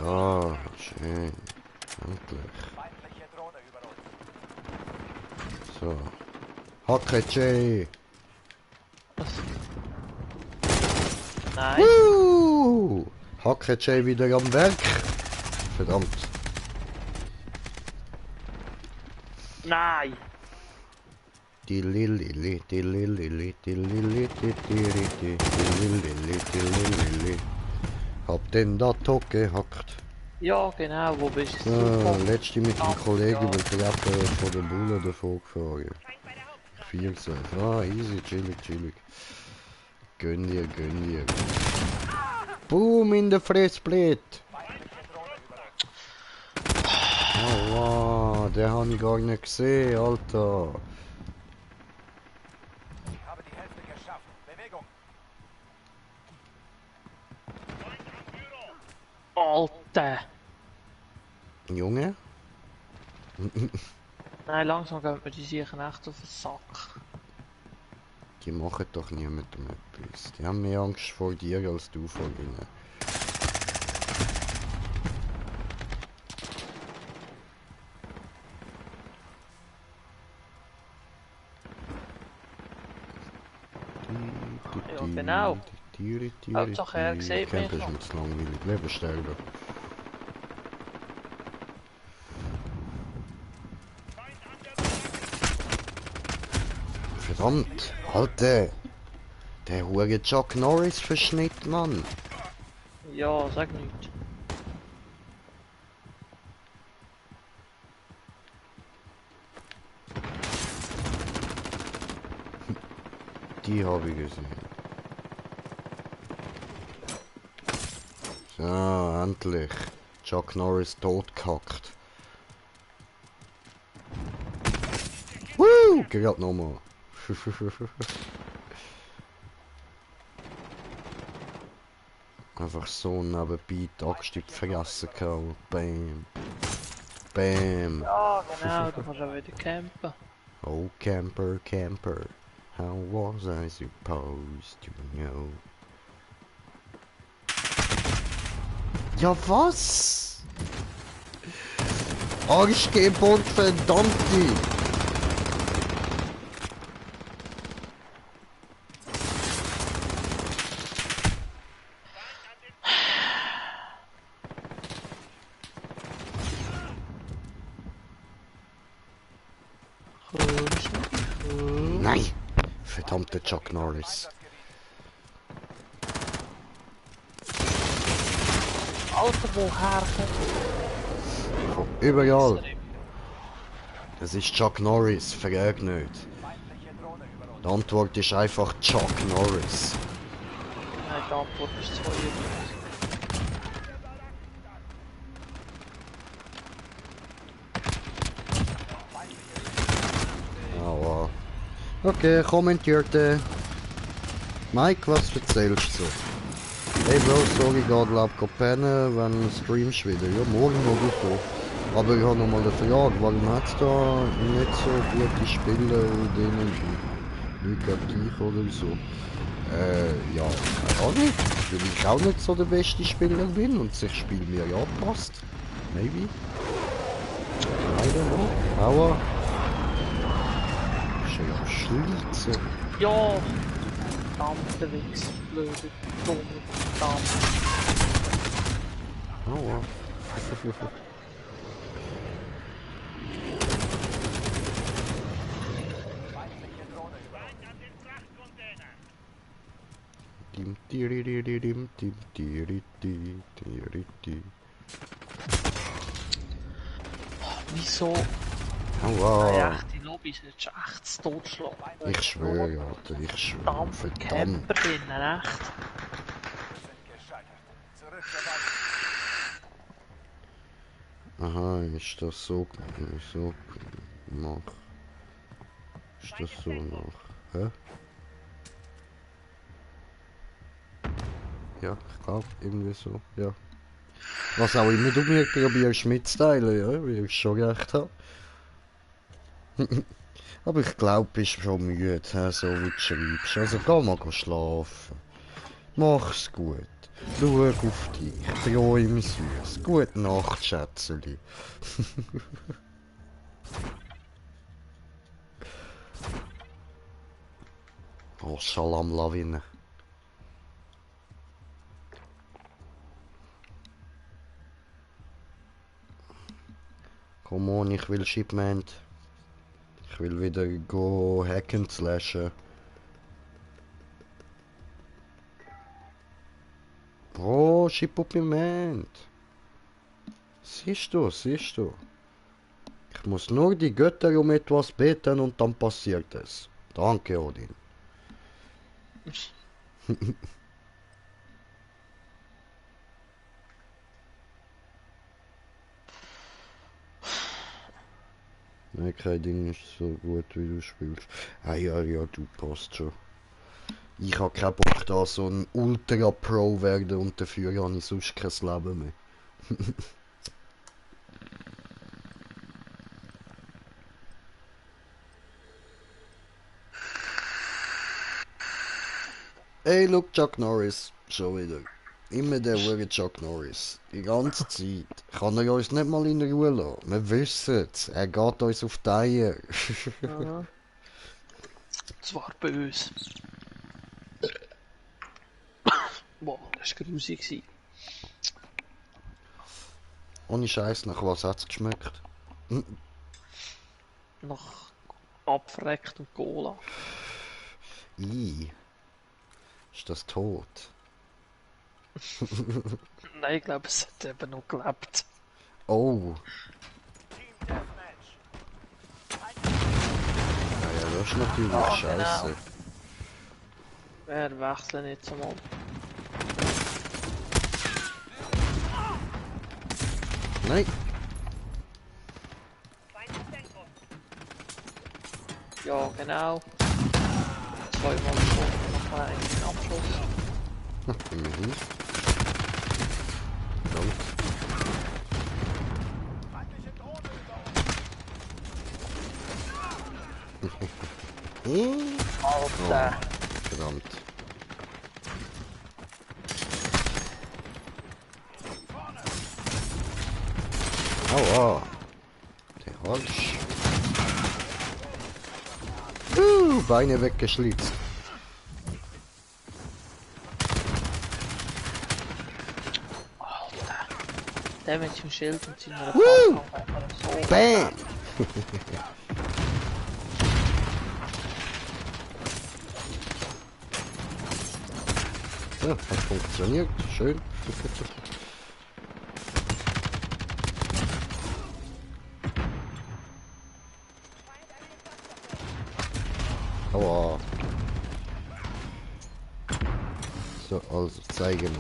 A: Ah, schön. Endlich.
C: Feindliche Drohne über uns.
A: So. Hacke J.
B: Was? Nein.
A: Hacke J wieder am Werk. Verdammt.
B: Nein.
A: Die Lilili, die Lilili, die Lilili, die Lilili, die Lilili. Hab den da tot gehackt.
B: Ja, genau, wo bist du?
A: Ah, letzte mit dem Kollegen
B: Ja.
A: über die Treppe von der Bulle davon gefahren. 4-6. Ah, easy, chillig, chillig. Gönn dir, gönn dir. Boom in der Fressblätt. Oh wow, der habe ich gar nicht gesehen, Alter.
C: Ich habe die Hälfte geschafft. Bewegung.
B: Alter.
A: Junge?
B: Nein, langsam gehen mir die sicher echt auf den Sack.
A: Die machen doch niemandem etwas. Die haben mehr Angst vor dir als du vor ihnen.
B: Ja, genau. Hauptsache, er sieht mich
A: Camper ist
B: noch.
A: mir zu langweilig. Leben sterben. Verdammt! Alter! Der hure Chuck Norris verschnitt, Mann!
B: Ja, sag nicht.
A: Die habe ich gesehen. So, endlich. Chuck Norris totgehackt. Woo! Gerade nochmal. Einfach so nebenbei die Axt in die Fresse gehauen. Bam. Bam.
B: Ja, genau, du kannst auch wieder campen.
A: Oh, camper, camper. How was I supposed to know? Ja, was? Arschgebot, verdammte! Nein! Verdammte Chuck Norris.
B: Alter, woher kommt
A: Von überall. Es ist Chuck Norris, vergeg nicht.
C: Feindliche Drohne über uns.
A: Die Antwort ist einfach Chuck Norris.
B: Nein, die Antwort ist 92.
A: Aua. Okay, kommentierte. Mike, was erzählst du? Hey Bro, sorry, ich geh glaub pennen, wenn streamst wieder. Ja, morgen oder so. Aber ich habe noch mal eine Frage, warum hat es da nicht so gute Spieler denen, nicht gegen dich oder so? Ja, keine Ahnung, weil ich auch nicht so der beste Spieler bin und sich das Spiel mir ja passt. Maybe. I don't know. Aua. Ist ja am Schlitzen.
B: Ja! Verdammte Wichs, blöde, dumme, verdammt.
A: Aua.
C: Feindliche Drohne über uns.
E: An den Frachtcontainer.
A: Dim tirididim dim tiridi tiridi.
B: Wieso?
A: Aua.
B: Ja, echt, die Lobby ist jetzt echt zu totschlagen.
A: Ich schwöre, Alter, ich schwöre.
B: Verdammt,
A: Verdammt.
B: Camper drinnen, echt.
C: Sind gescheitert. Zurück zur Basis.
A: Aha, ist das so noch? Ist das so noch? Hä? Ja, ich glaube, irgendwie so, ja. Was auch immer du mir probierst mitzuteilen, ja, wie ich schon recht habe. Aber ich glaube, du bist schon müde, hä, so wie du schreibst. Also geh mal schlafen. Mach's gut. Schau auf dich, träum süß. Gute Nacht, Schätzeli. Oh, Schalam Lawine. Come on, ich will Shipment. Ich will wieder go hacken slashen. Oh, Shipment. Siehst du, siehst du. Ich muss nur die Götter um etwas beten und dann passiert es. Danke, Odin. Nein, kein Ding ist so gut, wie du spielst. Ah ja, ja, du passt schon. Ich hab keinen Bock da so ein Ultra-Pro werden und dafür habe ich sonst kein Leben mehr. Hey, look, Chuck Norris. Schon wieder. Immer der Hure Chuck Norris. Die ganze Zeit. Kann er uns nicht mal in Ruhe lassen? Wir wissen es. Er geht uns auf die Eier.
B: Ja. Zwar böse. Boah, das war grusig.
A: Ohne Scheiß, nach was hat's geschmeckt?
B: Nach abverrecktem Cola.
A: Ih. Ist das tot?
B: Nein, ich glaube, es hat eben noch gelebt.
A: Oh.
C: Team Deathmatch.
A: Ja, das ist natürlich
B: Ah,
A: scheiße.
B: genau. Wir wechseln jetzt einmal.
A: Nein.
B: Ja, genau. Zweimal getroffen, noch einen Abschluss.
A: Immerhin. Verdammt.
C: Feindliche Drohne über uns.
B: Alter!
A: Verdammt. Aua. Der Hals. Beine weggeschlitzt.
B: Alter! Der mit dem Schild und seiner
A: Woo!
B: Pfanne so.
A: Bam! So, hat funktioniert. Schön. Aua. So, also zeigen.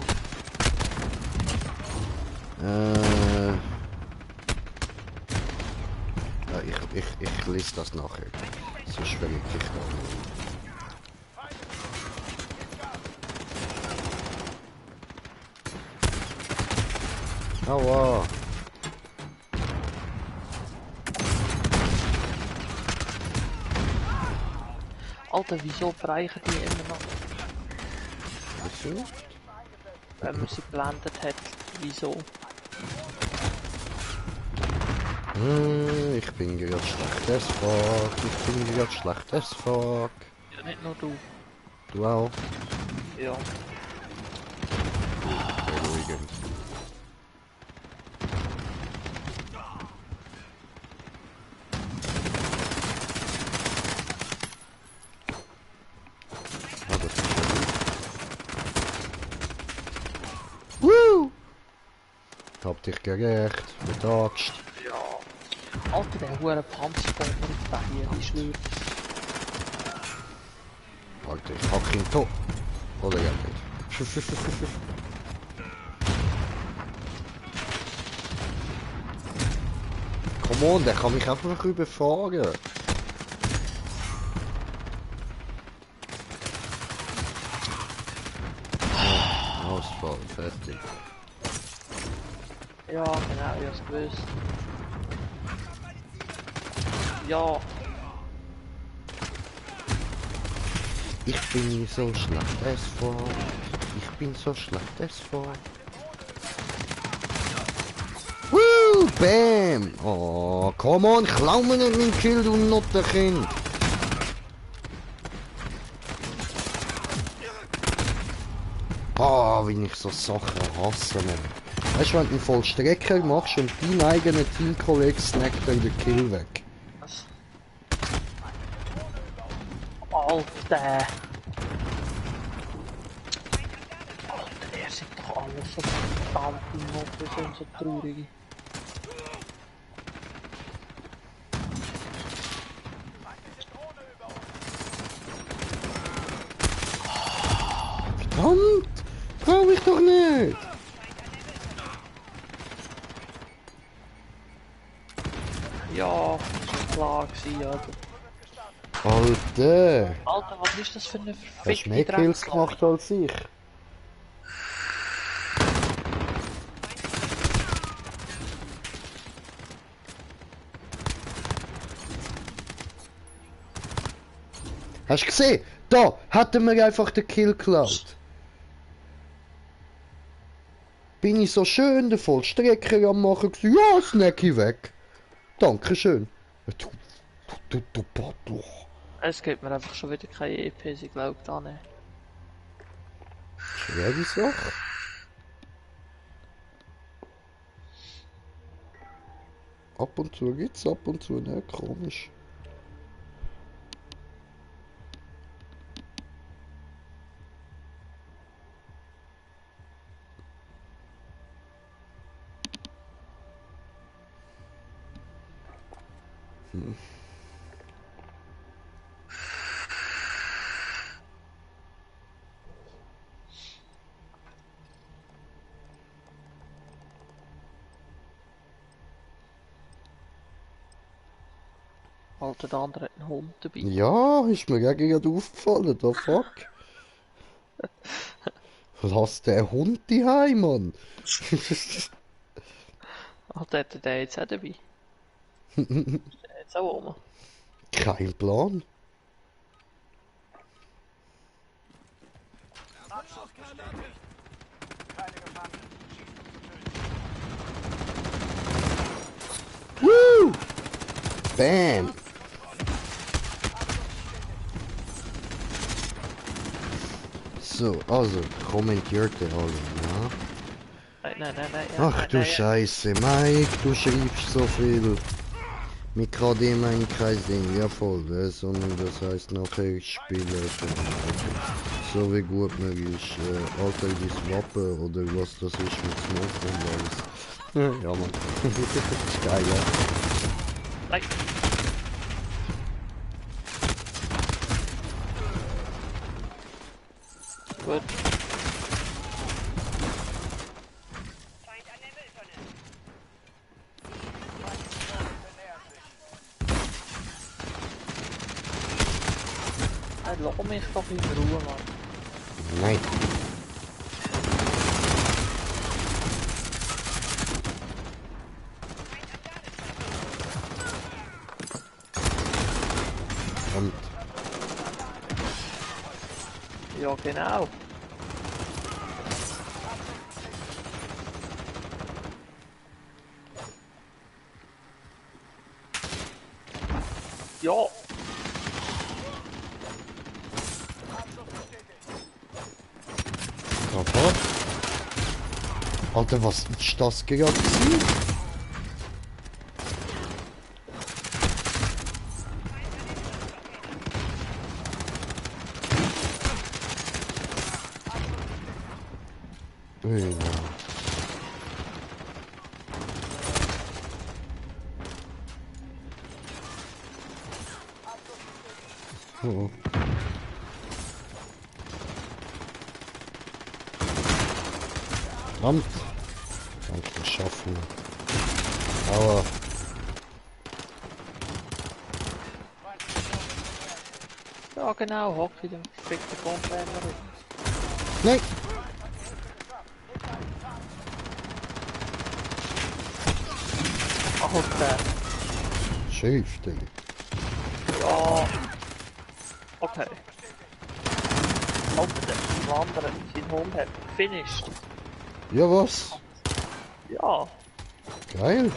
A: Ja, ich lese das nachher. Sonst verrückt ich da nicht. Aua.
B: Alter, wieso bereichen die immer noch?
A: Wieso?
B: Wenn man sie geblendet hat, wieso?
A: Ich bin gerade schlecht as fuck. Ich bin gerade schlecht as fuck.
B: Ja, nicht nur du.
A: Du auch?
B: Ja.
A: Beruhigend. Ah, das ist ja gut. Woo! Hab dich gerecht. Mit Axt.
B: Ja. Alter, der hure Panzerbomber ist da hier, ich schwöre.
A: Alter, ich hack ihn tot. Oder ja nicht. Come on, der kann mich einfach überfahren. Ausfall, fertig.
B: Ja, genau, ich hab's gewusst. Ja,
A: Ich bin so schlecht as fuck. Ich bin so schlecht, das vor. Woo! Bam! Oh, come on, klau mir nicht meinen Kill, du Nottenkind! Ah, wie ich so Sachen hasse, man. Weißt du, wenn du einen Vollstrecker machst und dein eigener Teamkollege snackt dann den Kill weg.
B: Was? Alter! Alter, ihr seid doch alle so verdammte Noten, sind so traurige.
A: Verdammt! Brauch ich doch nicht!
B: Ja, das war klar gewesen, Alter.
A: Alter!
B: Alter, was ist das für eine
A: Du hast mehr
B: verfickte
A: Kills gemacht als ich. Hast du gesehen? Da hätten wir einfach den Kill geklaut. Bin ich so schön den Vollstrecker am machen gewesen. Ja, Snacky weg. Dankeschön. Du Paddel.
B: Es gibt mir einfach schon wieder keine EPs, ich glaube da nicht.
A: Schwere Sache. Ab und zu gibt's, ab und zu nicht. Komisch.
B: Alter, der andere hat einen Hund dabei.
A: Ja, ist mir gerade aufgefallen, da fuck. Lass den Hund daheim, Mann.
B: Alter, hat er den jetzt auch dabei? Ist der jetzt auch rum?
A: Kein Plan.
C: Keine Gefangenen. Schießen zu töten.
A: Woo! Bam! So, also, kommentiert ihr alle, ja?
B: Nein.
A: Ach du Scheiße, Mike, du schreibst so viel. Mit KD mein Kreisding, ja voll, sondern das heißt nachher spielen so wie gut man ist. Alter, das Wappen oder was das ist mit Smoke und alles. Ja man, das ist geil, ja.
B: Nein. Gut. Hey, lass mich doch in Ruhe, Mann.
A: Nein. Und
B: Ja, genau. Ja.
A: Papa. Alter, was ist das gerade gewesen? Ja. Oh. Verdammt. Danke, schaffen. Aua.
B: Ja, genau, hock in dem verfickten Container.
A: Nein.
B: Alter.
A: Schief, Digga.
B: Ja. Okay. Alter, der andere, sein Hund hat finished.
A: Ja, was?
B: Ja,
A: Geil.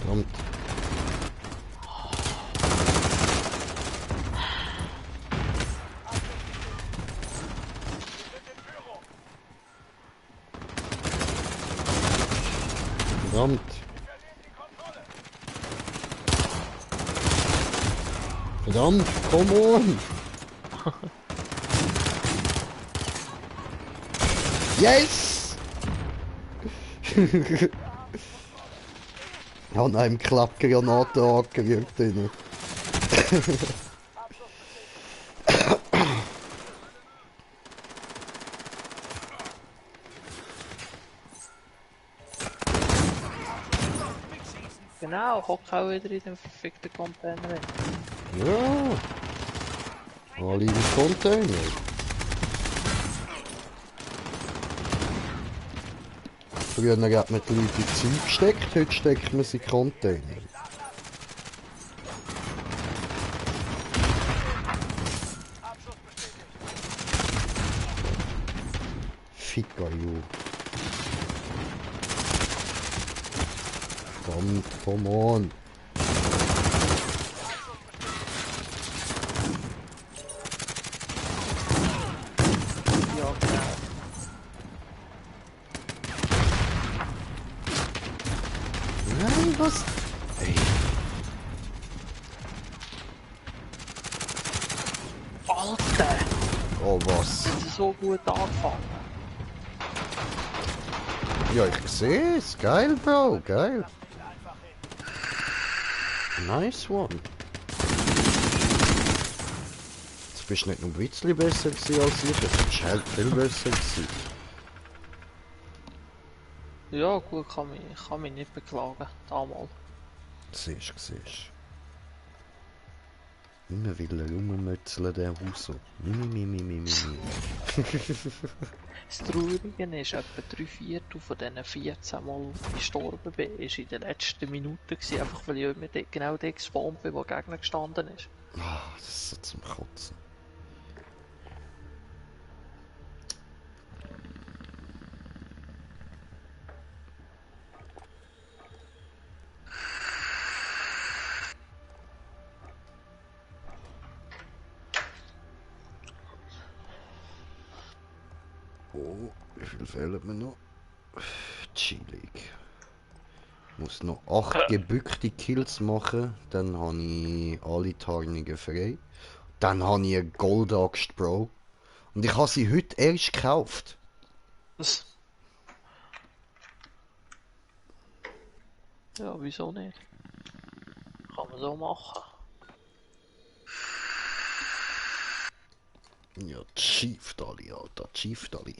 A: Verdammt. Verdammt. Verdammt, come on! Yes! Ich habe einem Klappgranate angewirkt drin.
B: genau, hock auch wieder in den verfickten Container rein.
A: Ja. Alle in den Container. Früher hat man die Leute in Zeug gesteckt, heute steckt man sie in Container. Ficker, you. Verdammt, come on.
B: Ja, genau.
A: Nein, was? Ey,
B: Alter,
A: oh was?
B: das ist so gut angefangen.
A: Ja, ich sehe es. Geil, Bro, geil. Nice one. Jetzt bist du nicht nur ein bisschen besser gewesen als ich, jetzt bist du halt viel besser gewesen.
B: Ja, gut, kann mich nicht beklagen, damals.
A: Siehst. Immer will er rummützeln, der Huso. Mi.
B: Das Traurige ist, etwa 3/4 von diesen 14 Mal gestorben bin, ist in den letzten Minuten gewesen, einfach weil ich immer genau der gespawnt bin, wo der Gegner gestanden ist.
A: Ah, das ist so zum Kotzen. Oh, wie viel fehlen mir noch? Chillig. Ich muss noch 8 gebückte Kills machen, dann habe ich alle Tarnungen frei. Dann habe ich eine Goldaxt, Bro. Und ich habe sie heute erst gekauft.
B: Das... Ja, wieso nicht? Kann man so machen.
A: Ja, Chief Dolly, Alter, Chief Dolly.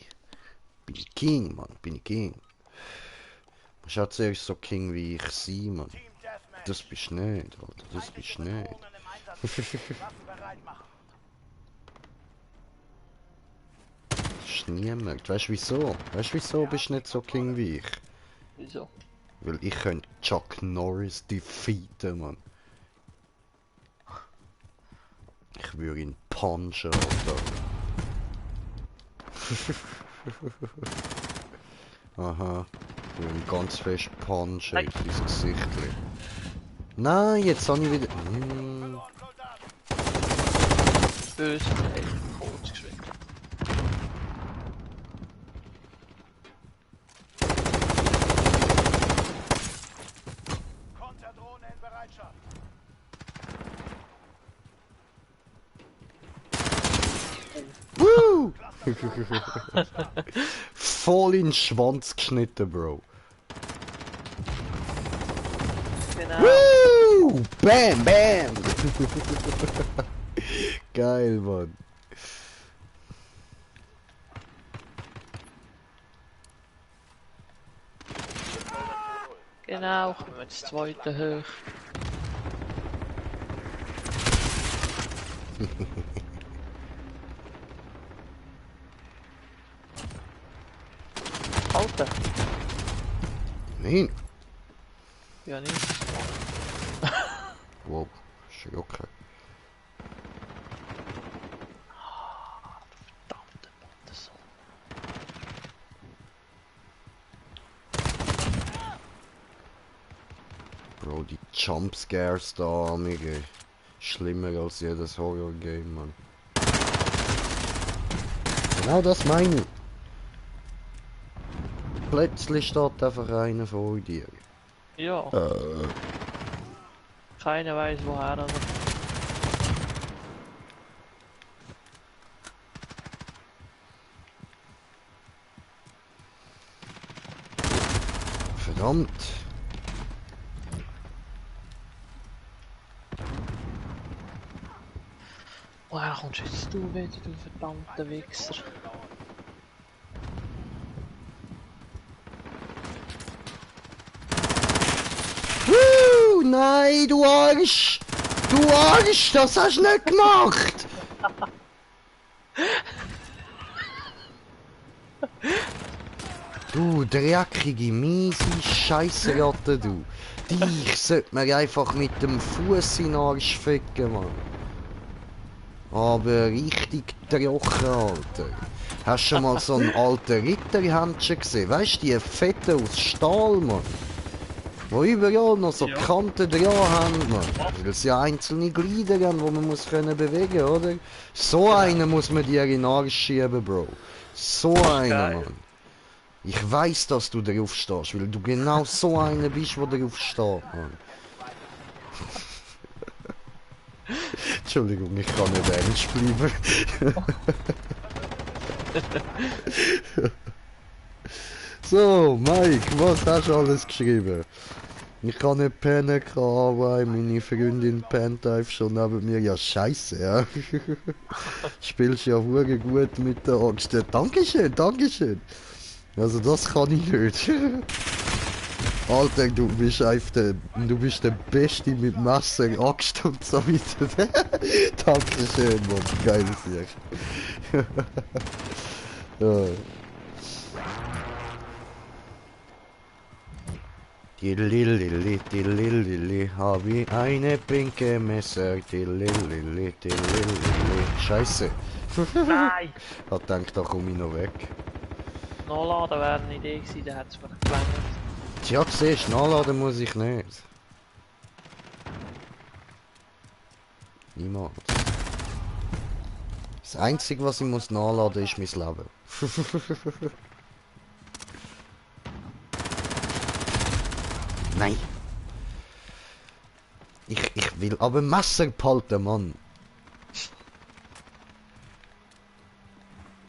A: Bin ich King, Mann, bin ich King. Du musst auch zuerst so King wie ich sein, Mann.
C: Team Deathmatch.
A: Das bist du nicht, Alter, das bist du nicht.
C: Drohnen im Einsatz. Waffen bereit machen.
A: Das ist niemand. Weißt du wieso? Weißt du wieso bist du nicht so King wie ich?
B: Wieso?
A: Weil ich könnte Chuck Norris defeaten, Mann. Ich würde ihn punchen, Alter. Aha. Ich würde ihn ganz fest punchen in dein Gesicht. Nein, jetzt habe ich wieder...
B: Böse, ey, kurz geschwind.
C: Konterdrohne in Bereitschaft.
A: Woo! Voll in den Schwanz geschnitten, Bro.
B: Genau.
A: Woo! Bam, bam! Geil, Mann.
B: Genau, kommen wir ins zweite hoch. Alter,
A: Nein.
B: ja nicht.
A: Wow, verrückt.
B: Verdammte Bottensohn.
A: Bro, die Jumpscares da, amigo. Schlimmer als jedes Horror-Game, Mann. Genau das meine ich. Plötzlich steht einfach einer vor dir.
B: Ja, keiner weiß woher, aber
A: Verdammt.
B: woher kommst jetzt du wieder, du verdammter Wichser?
A: Nein, du Arsch! Du Arsch, das hast du nicht gemacht! Du dreckige, miese Scheissratte, du. Dich sollte man einfach mit dem Fuß in den Arsch ficken, Mann. Aber richtig trocken, Alter. Hast du schon mal so einen alten Ritterhändchen gesehen? Weißt du, die Fette aus Stahl, Mann? Wo überall noch so Kanten dran haben, Mann. Weil es ja einzelne Glieder haben, die man muss können bewegen, oder? So einen muss man dir in den Arsch schieben, Bro. So einer, Mann. Ich weiss, dass du drauf stehst, weil du genau so einer bist, der drauf steht, Mann. Entschuldigung, ich kann nicht ernst bleiben. So, Mike, was hast du alles geschrieben? Ich kann nicht pennen, weil meine Freundin pennt einfach schon neben mir. Ja, scheiße, ja. Spielst ja hure gut mit der Axt. Ja, Dankeschön, Dankeschön. Also das kann ich nicht. Alter, du bist einfach du bist der Beste mit Messer, Axt und so weiter. Dankeschön, Mann. Geiles Sieg. Ja. Dililili, hab ich eine pinke Messer. Dililili. Scheiße.
B: Nein!
A: Ich denke, da komme ich noch weg.
B: Nachladen wäre eine Idee gewesen, da hat es mir gelangt.
A: Tja, siehst, nachladen muss ich nicht. Niemals. Das Einzige, was ich muss nachladen, ist mein Leben. Nein. Ich will aber Messer behalten, Mann.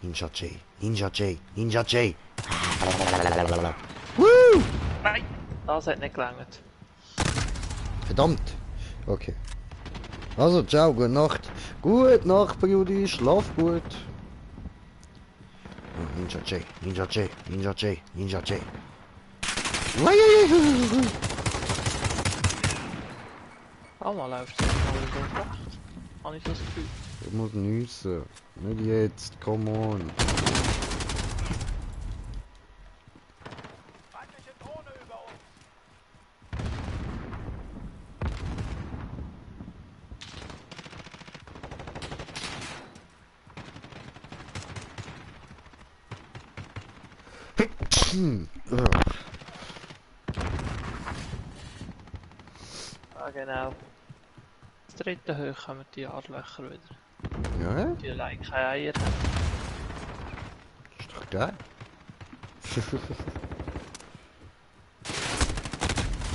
A: Ninja J, Ninja J, Ninja J. Woo!
B: Nein! Das hat nicht gelangt.
A: Verdammt. Okay. Also, ciao, gute Nacht. Gute Nacht, Brudi, schlaf gut. Oh, Ninja J, Ninja J, Ninja J, Ninja J.
B: Mal läuft es mal so recht. Habe ich das Gefühl.
A: Ich muss nüssen. Nicht jetzt, come on.
C: Feindliche Drohne über uns.
B: Ja, genau. Das dritte Höhe kommen die Arschlöcher wieder.
A: Ja,
B: Die allein keine Eier haben.
A: ist doch geil.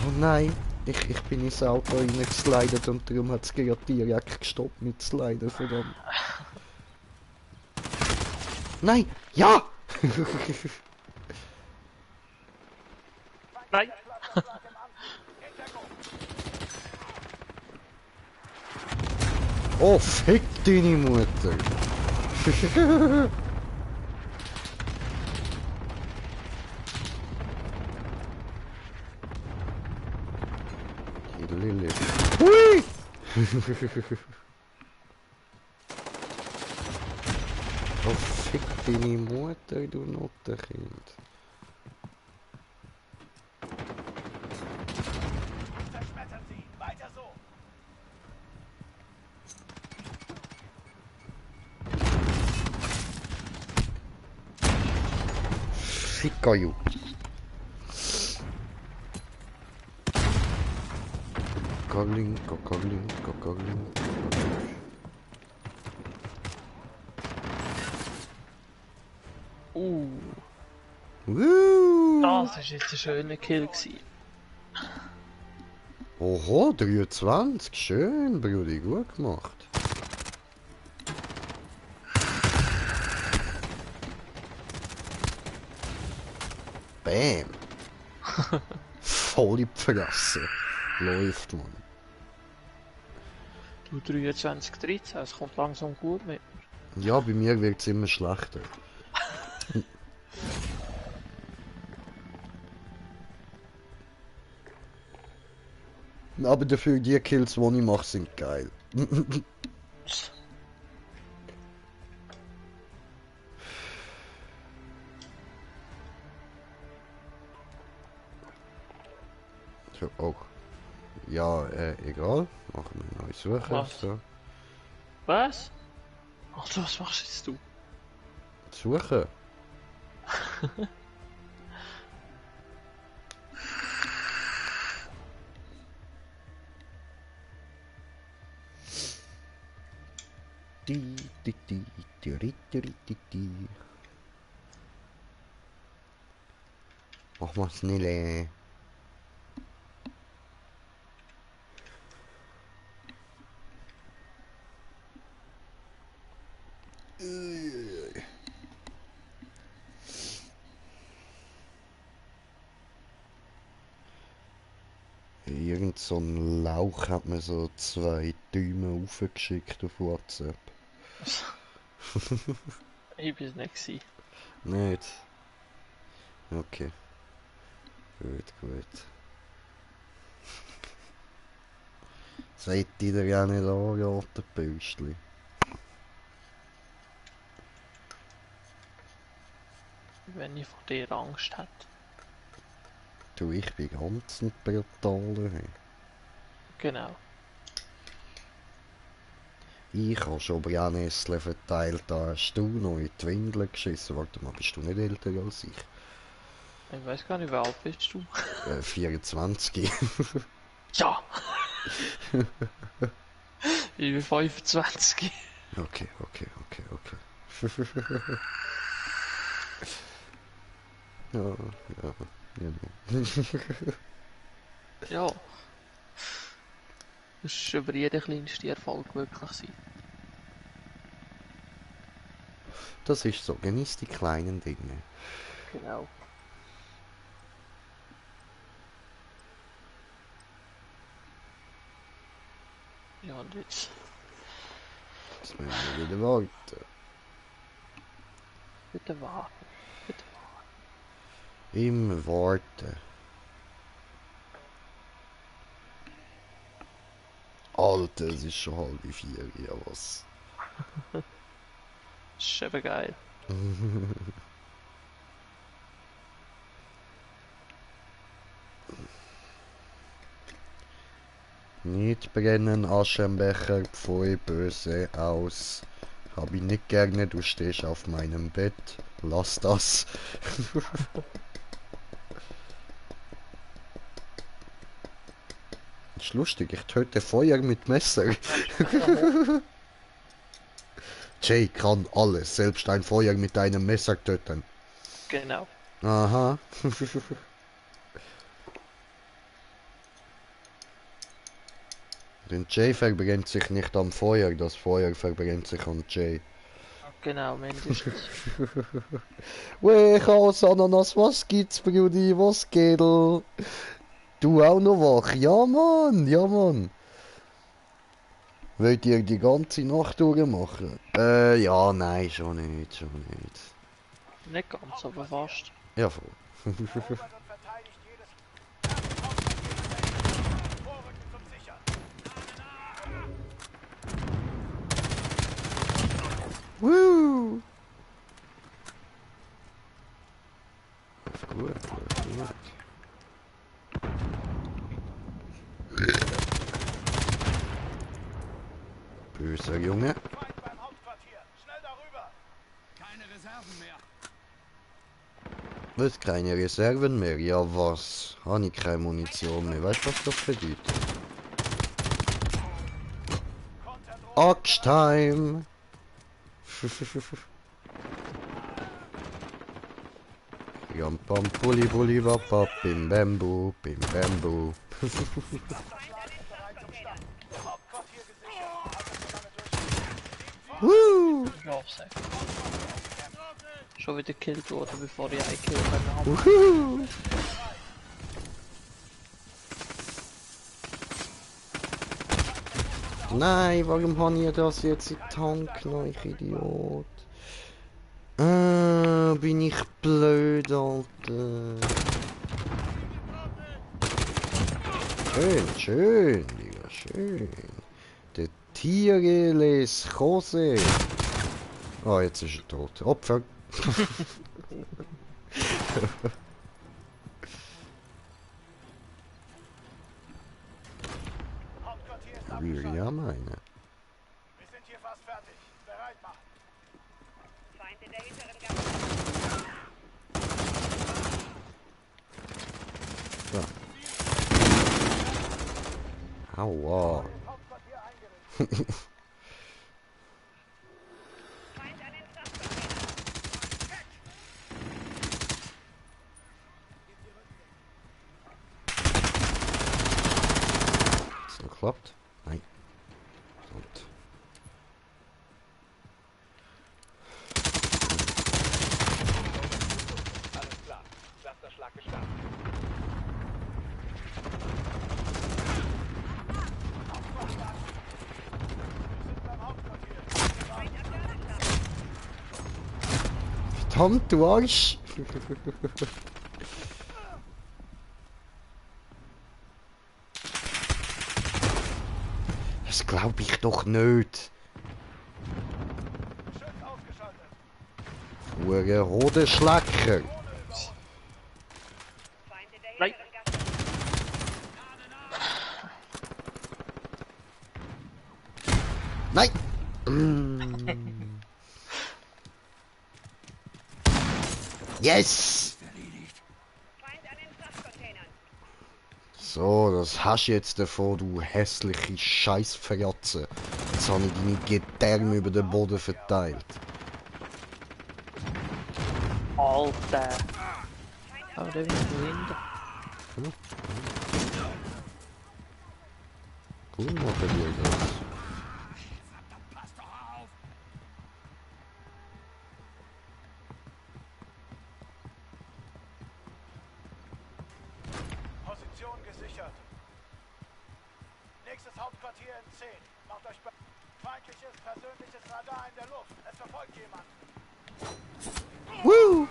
A: Oh nein, ich bin ins Auto reingeslidet und darum hat es gerade direkt gestoppt mit Sliden, verdammt. Nein, ja!
B: Nein!
A: Oh, fick deine Mutter! Die Lille. Hui! Oh, fick deine Mutter, du Nottenkind.
C: Zerschmettern sie. Weiter so.
A: Ficker, you. Gogling, gogling, gogling. Woo!
B: Das war jetzt ein schöner Kill gewesen.
A: Oho, 23. Schön, Brudi, gut gemacht. Bam! Voll in die Fresse. Läuft, man.
B: Du 23, 13, es kommt langsam gut mit.
A: Ja, bei mir wird es immer schlechter. Aber dafür die Kills, die ich mache, sind geil. So, oh. Ja, egal. Machen wir eine neue Suche.
B: Was?
A: So.
B: Was? Alter, was machst jetzt du?
A: Suche. Mach mal schnell. Irgend so ein Lauch hat mir so 2 Däume aufgeschickt auf WhatsApp.
B: Ich bin's nicht gewesen.
A: Nicht? Okay. Gut, gut. Seid ihr dir ja nicht anraten, Pöstli.
B: Wenn ich vor dir Angst hätte.
A: Du, ich bin ganz ein brutaler.
B: Genau.
A: Ich habe schon Brennnessel verteilt, da hast du noch in die Windeln geschissen. Warte mal, bist du nicht älter als ich?
B: Ich weiß gar nicht, wie alt bist du?
A: 24.
B: Ja! Ich bin 25.
A: Okay, okay, okay, okay. Ja, ja, genau.
B: Ja. Das ist über jeden kleinsten Erfolg wirklich sein.
A: Das ist so, genieß die kleinen Dinge.
B: Genau. Ja, und jetzt?
A: Jetzt müssen wir wieder warten.
B: Bitte warten. Bitte warten.
A: Immer warten. Alter, es ist schon 3:30, ja was.
B: Das ist eben geil.
A: Nicht brennen, Aschenbecher, Pfui, böse aus. Hab ich nicht gerne, du stehst auf meinem Bett. Lass das. Das ist lustig, ich töte Feuer mit Messer. Jay kann alles, selbst ein Feuer mit einem Messer töten.
B: Genau.
A: Aha. Denn Jay verbrennt sich nicht am Feuer, das Feuer verbrennt sich an Jay.
B: Genau, mindestens.
A: Wey, Chaos Ananas, was gibt's, Brudi, was geht? Du auch noch wach? Ja, Mann, ja, Mann. Wollt ihr die ganze Nacht durchmachen? Ja, nein, schon nicht, schon nicht.
B: Nicht ganz, aber fast.
A: Ja, voll.
C: Erobert und verteidigt jedes... Vorrücken zum Sichern.
A: Woo! Läuft gut, läuft gut. Böser Junge.
C: Feind beim Hauptquartier. Schnell darüber.
D: Keine Reserven mehr.
A: Was, keine Reserven mehr? Ja, was? Habe ich keine Munition mehr? Weißt du, was das bedeutet? Axt-Time! Jam pam pulli pulli bap bim bambu, bim bambu. Woo!
B: Ja, sehr. Schon wieder gekillt worden, bevor ich einen Kill habe.
A: Wuhu! Nein, warum habe ich das jetzt in den Tank genommen, ich Idiot? Bin ich blöd, Alter. Schön, schön, Digga, schön. Der Tiere les Jose. Ah, jetzt ist er tot. Opfer.
C: Hauptquartier ist
A: Würde ich
C: abgeschaltet.
A: ja meinen.
C: Wir sind hier fast fertig. Bereit machen.
F: Feind in der hinteren Gasse.
A: Aua.
C: Hauptquartier eingerichtet.
F: Feind an den Frachtcontainern.
A: Hat's noch geklappt? Nein. Und.
C: Alles klar. Clusterschlag gestartet. Wir sind beim Hauptquartier.
F: Feind am Gabelstapel.
A: Verdammt, du Arsch! Das glaube ich doch nicht.
C: Geschütz ausgeschaltet.
A: Hure Hodenschlecker.
F: Feind in der
B: Nein.
F: hinteren Gasse.
A: Nein! Mm. Yes!
F: Feind an den Frachtcontainern.
A: So, das hast du jetzt davon, du hässliche Scheißverjatze. Jetzt habe ich deine Gedärme über den Boden verteilt.
B: Alter.
F: Feind am
B: Aber der wird blind.
A: Cool machen wir das.
C: Position gesichert. Nächstes Hauptquartier in 10. Macht euch feindliches persönliches Radar in der Luft. Es verfolgt jemand.
A: Woo!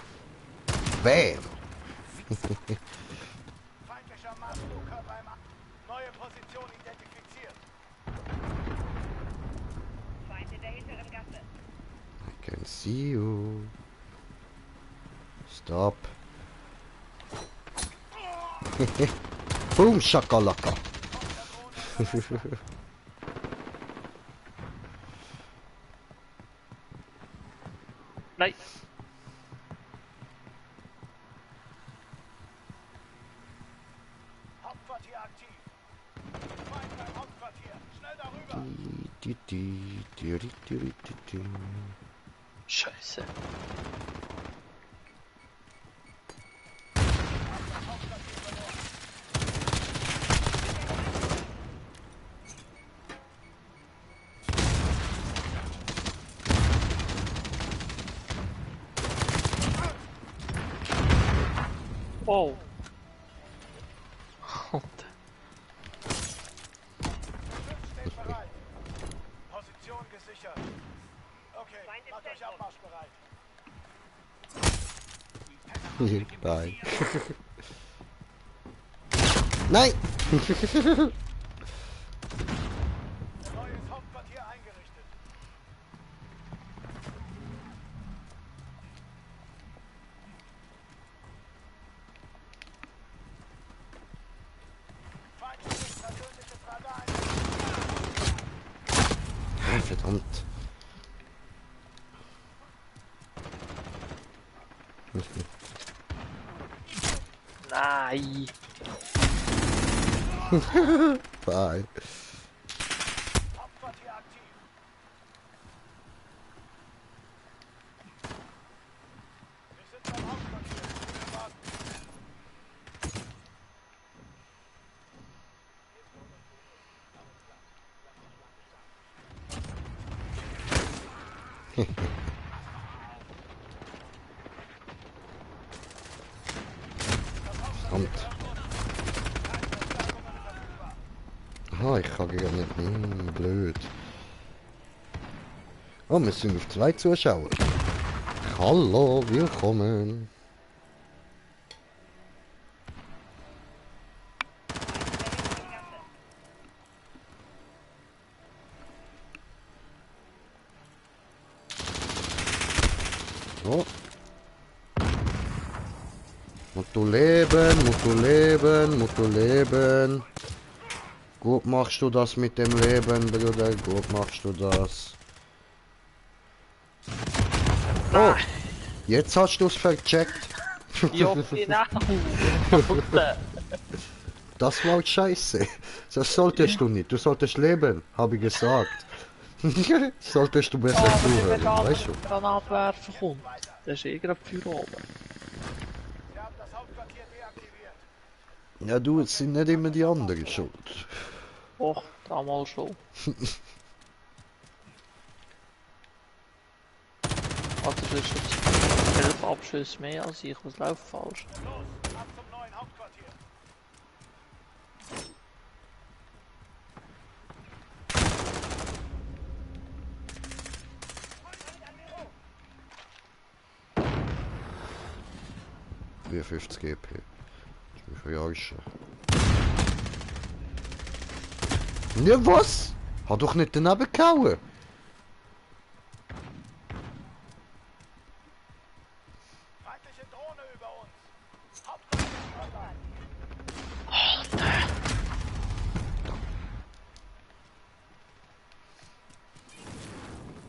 A: Bam!
C: Feindlicher Marschflugkörper im Neue Position identifiziert.
F: Feind in der hinteren Gasse.
A: I can see you. Stop. Boom shakalaka.
B: Nein.
C: Hauptquartier aktiv. Feind beim Hauptquartier. Schnell darüber.
B: Scheiße. Oh. Alter.
C: Geschütz steht bereit. Position gesichert. Okay,
F: Feind im
C: macht euch
F: Zentrum.
C: abmarschbereit.
A: Bye. Nein!
C: Neues Hauptquartier eingerichtet. Feindliches persönliches Radar in
A: Verdammt.
B: Nein!
A: Bye.
C: Hauptquartier aktiv. Wir sind beim Hauptquartier. Wir warten.
A: Und. Aha, ich kann gar nicht. Blöd. Oh, wir sind auf 2 Zuschauer. Hallo, willkommen. Oh. Musst du leben, musst du leben, musst du leben. Gut machst du das mit dem Leben, Bruder. Gut machst du das. Oh, jetzt hast du es vercheckt.
B: Ja, genau! Alter.
A: Das war scheiße. Das solltest du nicht. Du solltest leben, habe ich gesagt. Solltest du besser
B: Aber wenn
A: zuhören,
B: der
A: weißt du?
B: Granatwerfer kommt, dann ist eh gerade Feuer oben.
C: Wir haben das Hauptquartier deaktiviert.
A: Ja, du, es sind nicht immer die anderen schuld.
B: Och, damals schon. Also das ist jetzt 11 Abschüsse mehr als ich, was läuft falsch?
C: Los, ab zum neuen Hauptquartier.
A: Wie 50 GP. Ich mich verarschen. Ja, was? Hat doch nicht daneben gehauen.
C: Feindliche Drohne über uns. Hauptquartier online.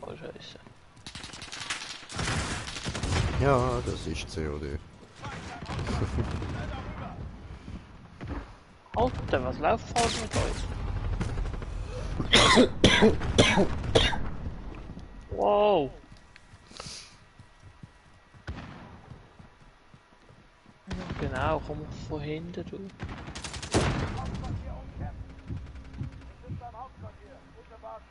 B: Oh Scheiße.
A: Ja, das ist COD.
B: Alter, was läuft falsch mit euch? Wow! Ja, genau, komm von hinten, du.
C: Hauptquartier umkämpft. Wir sind beim Hauptquartier. Bitte warten.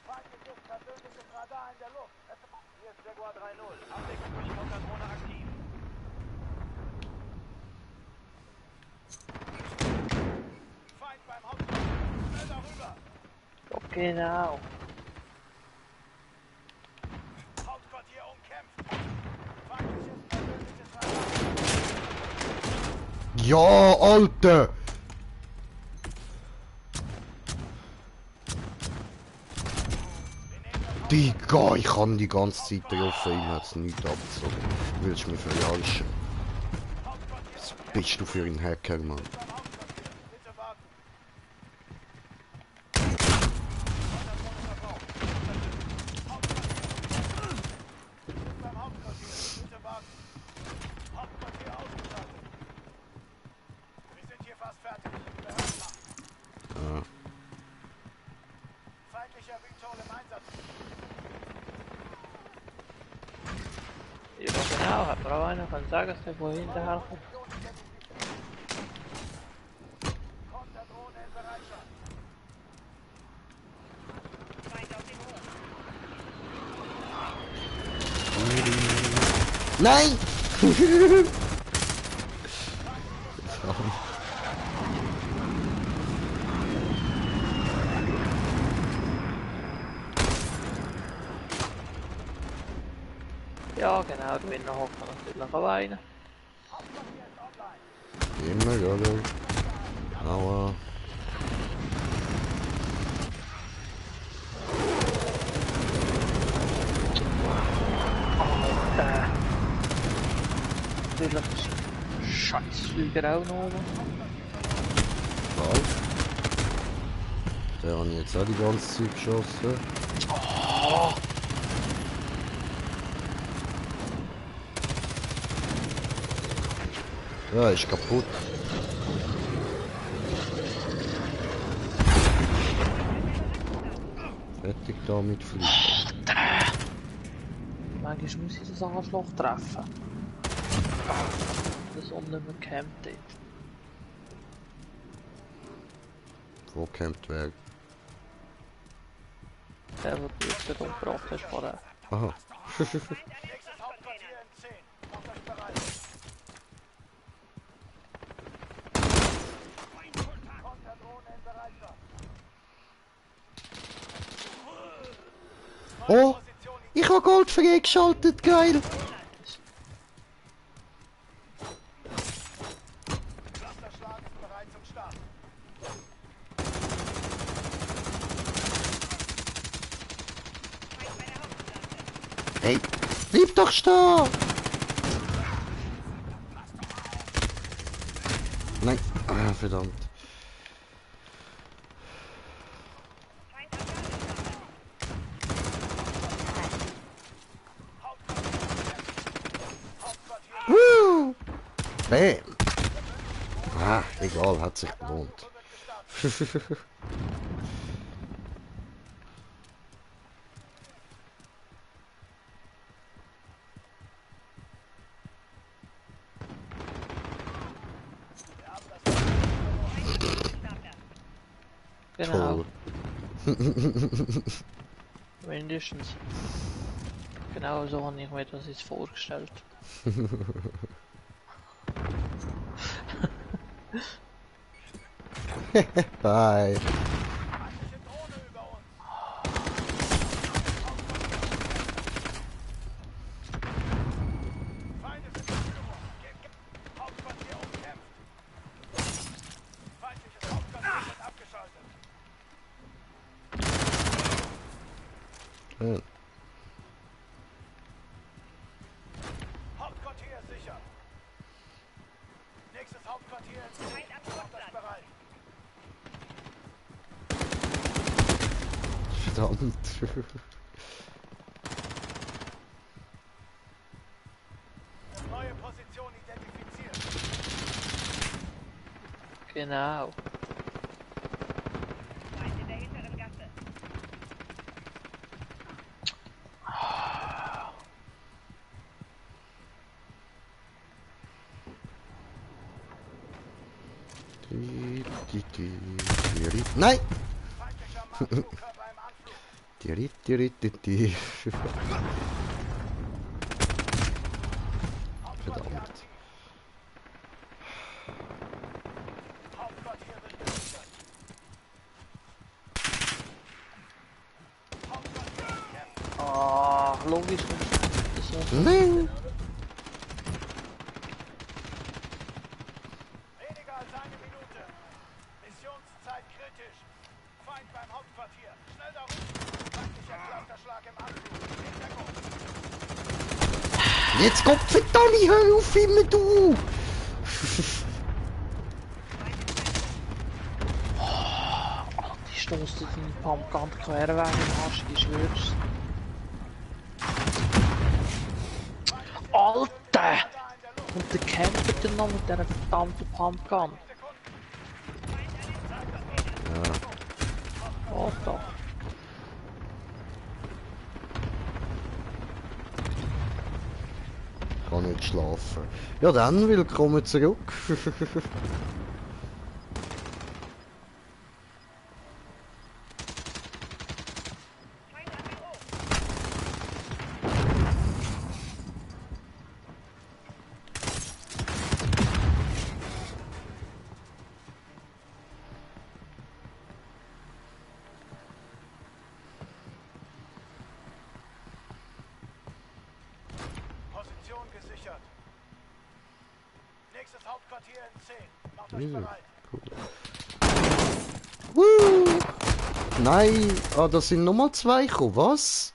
C: Feindliches persönliches Radar in der Luft. Hier ist Jaguar 3-0. Abdeckung durch Konterdrohne aktiv. Feind beim Hauptquartier. Schnell darüber.
B: Ja, genau.
C: Hauptquartier umkämpft. Feindliches persönliches Radar.
A: Ja, Alter! Digga, ich kann die ganze Zeit drauf, ihm hat's nichts abgezogen. Willst du mich verarschen? Was bist du für ein Hacker, Mann?
C: Bitte warten. Beim Hauptquartier. Bitte warten. Hauptquartier ausgeschaltet. Wir sind hier fast fertig. Behörden machen.
A: Ja.
C: Feindlicher Victor im Einsatz.
B: Ja, genau, hat man auch einer können sagen, dass der von hinten herkommt.
C: Konterdrohne in Bereitschaft.
F: Feind auf dem Hof.
A: Nein!
B: Ja, genau, da drinnen hockt man natürlich auch einer.
A: Immer, oder? Aua.
B: Natürlich ist Scheißflüger auch noch oben.
A: Bald. Der hat jetzt auch die ganze Zeit geschossen. Ja, ist kaputt. Fertig da mit Fliegen.
B: Manchmal muss ich das Arschloch treffen. Das nicht mehr gecampt dort.
A: Wo kommt wer?
B: Der, den du jetzt gerade umgebracht hast vorher.
A: Aha.
C: Nächstes Hauptquartier in 10. Macht euch bereit. Konterdrohne in Bereitschaft.
A: Oh! Ich habe Gold freigeschaltet, geil!
C: Clusterschlag ist bereit zum Start.
A: Hey, bleib doch stehen! Nein, ah, verdammt. Woo! Bam! Ah, egal, hat sich gelohnt.
B: Genau,
A: Toll.
B: mindestens. Genau so habe ich mir das jetzt vorgestellt.
A: Bye.
C: Feindliche Drohne über uns. Feinde sind in Führung. Hauptquartier umkämpft. Feindliches Hauptquartier wird abgeschaltet.
A: Ja.
C: Hauptquartier sicher. Nächstes Hauptquartier in 10. Macht euch bereit.
A: Verdammt.
C: Neue Position identifiziert.
B: Genau.
F: Feind in der hinteren Gasse.
A: Nein!
C: Feindlicher Marschflugkörper im Anflug.
A: Verdammt.
C: Hauptquartier wird gesichert. Hauptquartier umkämpft.
B: Ah, logisch. Das ist
A: Nein!
C: Weniger als eine Minute. Missionszeit kritisch. Feind beim Hauptquartier. Schnell darum. Feindlicher Clusterschlag im Anflug. In Deckung.
A: Jetzt kommt verdammt, hör auf immer du!
B: die stoßt in den Pumpgun Querweg im Arsch, ich schwör's. Alter! Und der campt dann noch mit dieser verdammten Pumpgun. Oh doch.
A: Kann nicht schlafen. Ja dann, willkommen zurück.
C: Position gesichert. Nächstes Hauptquartier in 10. Macht euch bereit.
A: Woo! Nein! Ah, da sind nochmal zwei gekommen, was?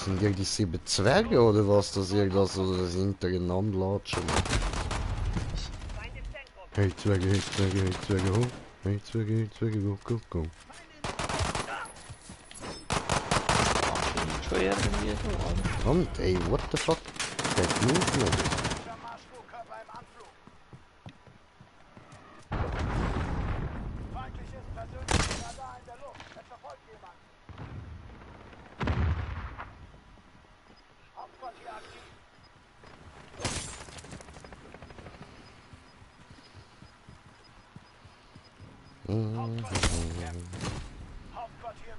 A: Sind die 7 Zwerge oder was? Dass irgendwas oder das hintereinander latschen?
F: Feind im Zentrum.
A: Hey Zwerge, hey Zwerge, hey Zwerge, ho! Hey Zwerge, go, go, go!
B: Schon irgendwie so an.
A: Verdammt, ey, what the fuck? Der Move noch.
C: Feindlicher Marschflugkörper Hauptquartier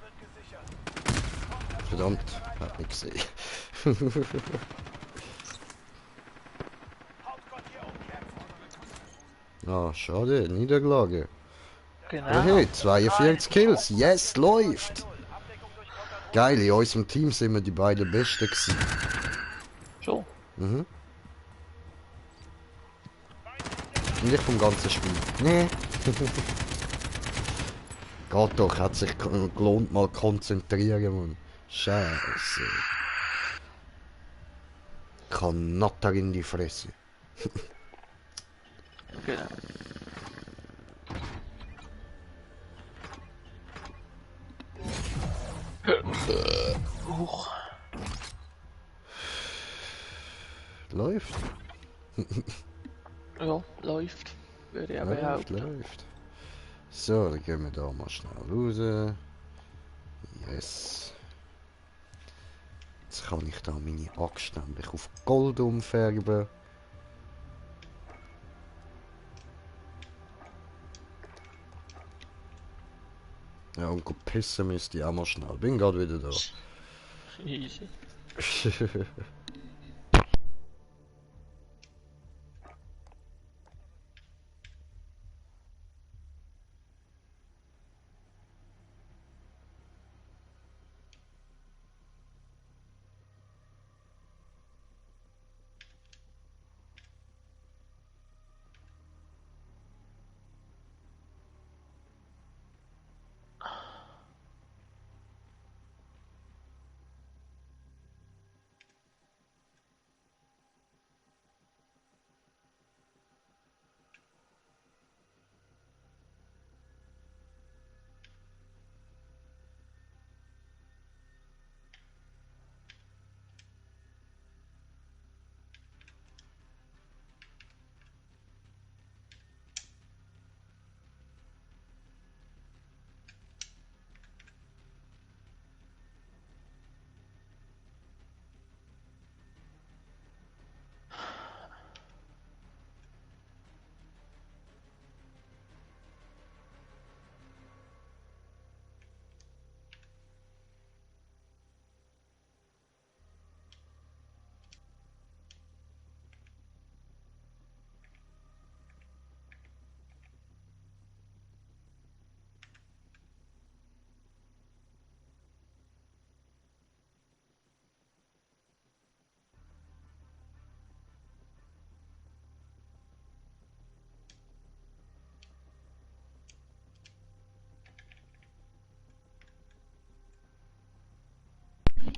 C: wird gesichert.
A: Verdammt, hat mich gesehen.
C: Hauptquartier umkämpft.
A: Ah, schade, Niederlage.
B: Genau.
A: Aber hey, 42 Kills, yes, läuft!
C: Abdeckung durch Konterdrohnen.
A: Geil, in unserem Team sind wir die beiden Besten gewesen.
B: Schon.
A: Mhm. Nicht vom ganzen Spiel. Nee. Geht doch, hat sich gelohnt mal konzentrieren, Mann. Scheiße. Kanatter in die Fresse.
B: Genau. Huch.
A: Läuft.
B: Ja, läuft. Würde ich auch
A: Läuft,
B: behaupten.
A: läuft. So, dann gehen wir da mal schnell raus. Yes. Jetzt kann ich da meine Axt nämlich auf Gold umfärben. Ja, und gut pissen müsste ich auch mal schnell. Bin gerade wieder da.
B: Easy.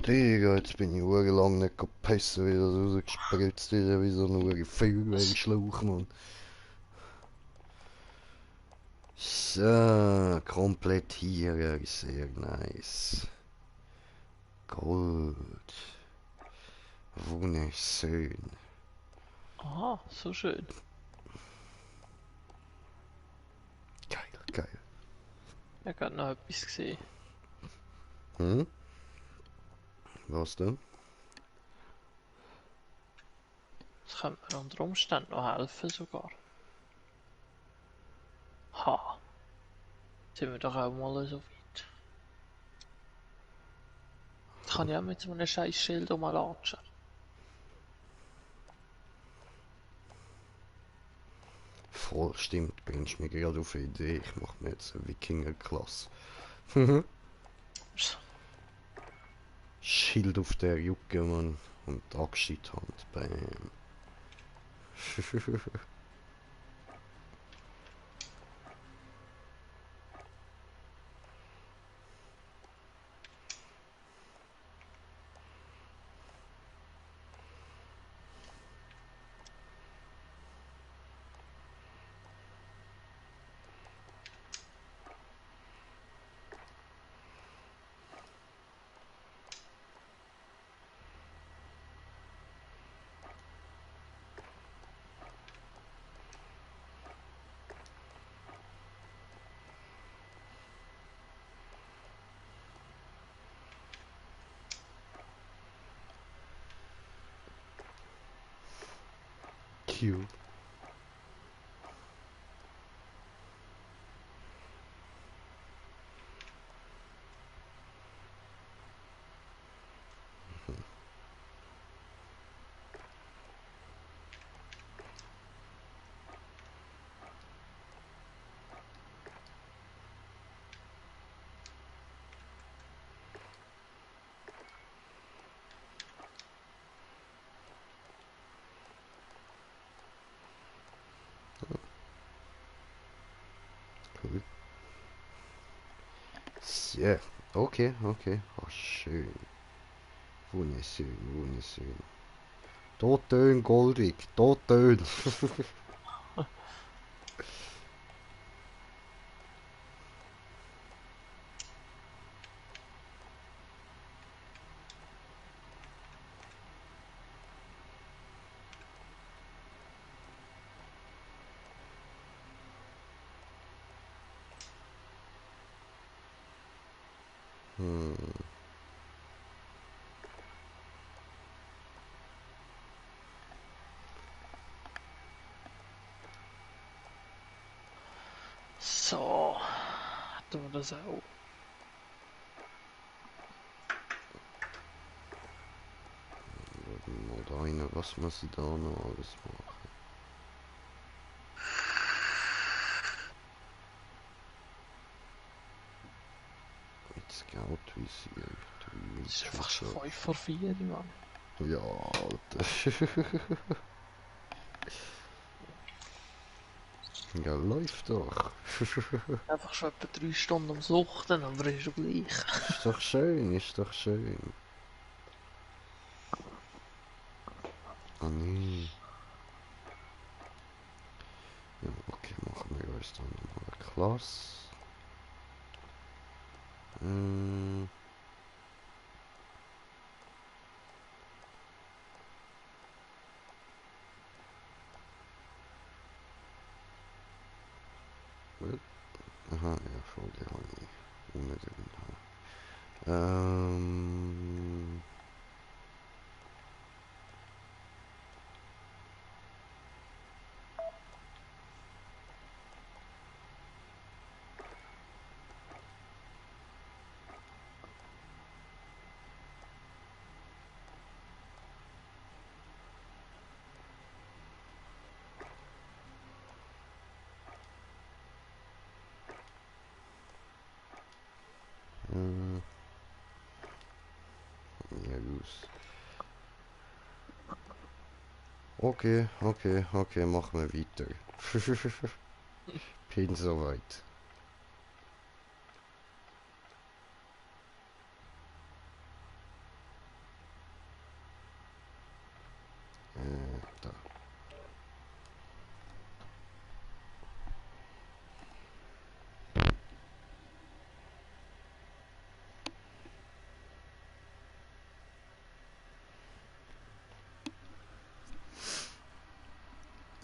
A: Digga, jetzt bin ich lang nicht gepissen, wie das rausgespritzt ist, wie so ein Feuerwehrschlauch, Mann. So, komplettieren, sehr nice. Gut. Wunderschön.
B: Aha, so schön.
A: Geil, geil.
B: Ich habe gerade noch etwas gesehen.
A: Hm? Was denn?
B: Das könnte mir unter Umständen noch helfen sogar. Ha. Sind wir doch auch mal so weit. Jetzt kann ich auch mit so einem scheiß Schild rumlatschen.
A: Voll stimmt, bringst mir gerade auf eine Idee. Ich mach mir jetzt eine Wikinger-Klasse. Schild auf der Jucke, Mann. Und Axt-Hand. Bam. Q. So, okay, okay. Oh, schön. Wunderschön, wunderschön. Toten goldig, toten.
B: So, tun wir das auch.
A: Mal da rein, was muss ich da noch alles machen? Scout-Visier.
B: Das ist fast 5 vor 4, Mann.
A: Ja, Alter. Ja, läuft doch.
B: Einfach schon etwa 3 Stunden am Suchten, aber ist doch gleich.
A: Ist doch schön, ist doch schön. Ah nee. Ja, okay, machen wir uns dann nochmal eine Klasse. Aha, ja, voll, die habe ich ohne drin. Ja, gut. Okay, okay, okay, machen wir weiter. Bin soweit. Da.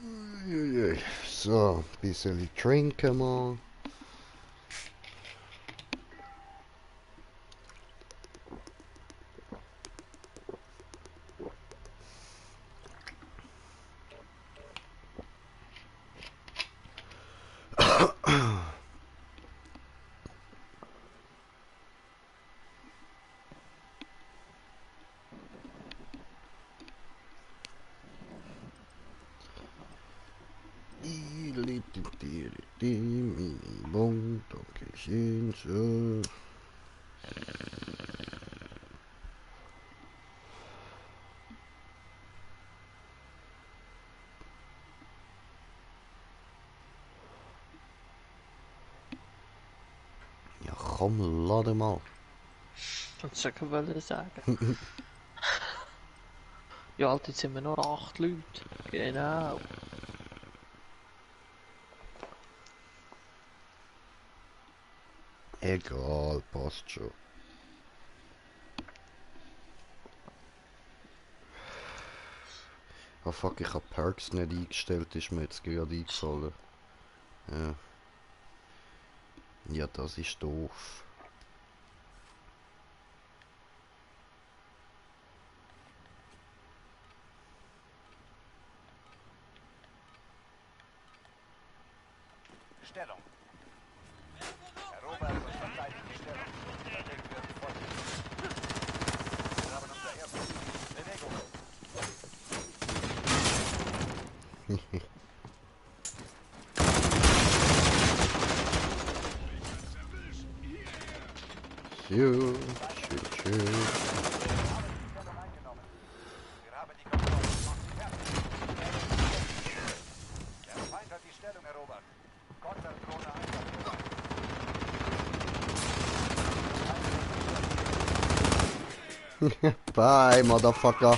A: Uiuiui. So, ein bisschen trinken mal. Mini-Bon, Dankeschön, so. Ja, komm, lade mal.
B: Das soll ich wollen sagen. Ja, Alter, jetzt sind wir noch 8 Leute. Genau.
A: Egal, passt schon. Ah fuck, ich hab Perks nicht eingestellt, ist mir jetzt gerade eingefallen. Ja. Ja, das ist doof.
C: Stellung. Erobert und verteidigt die Stellung. Verlegt wird voll. Wir haben unser erstes Ziel. Bewegung.
A: So, schön, schön.
C: Wir haben die Stellung eingenommen. Wir haben die Kontrolle. Fertig. Der Feind hat die Stellung erobert. Konterdrohne einsatzbereit.
A: Bye, Motherfucker.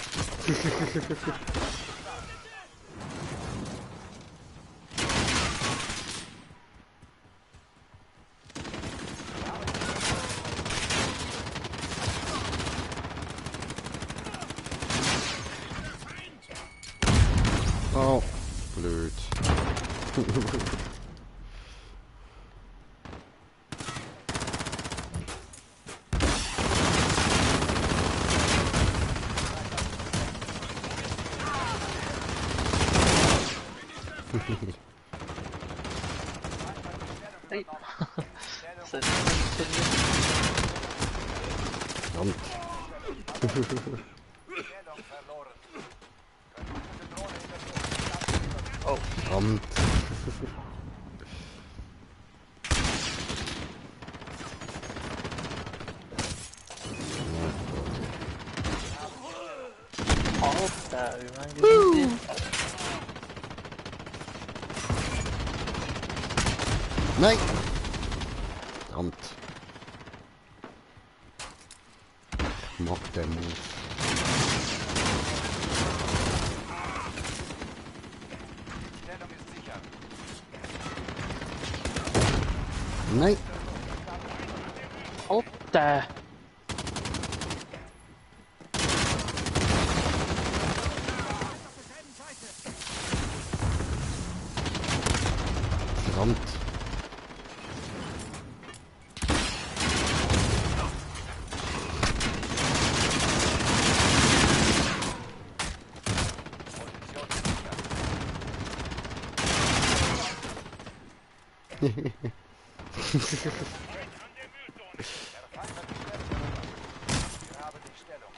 A: Oh, blöd.
B: Hey. Das hat funktioniert.
A: Verdammt.
C: Stellung verloren. Verwüstete Drohne in der Luft.
B: Oh,
A: Verdammt.
B: Alter, wie mein Gesicht.
A: Nein! Verdammt. Ich mag den Move.
C: Stellung ist sicher.
A: Nein!
B: Alter.
A: Verdammt.
C: Der Feind hat die Stellung erobert. Wir haben die Stellung.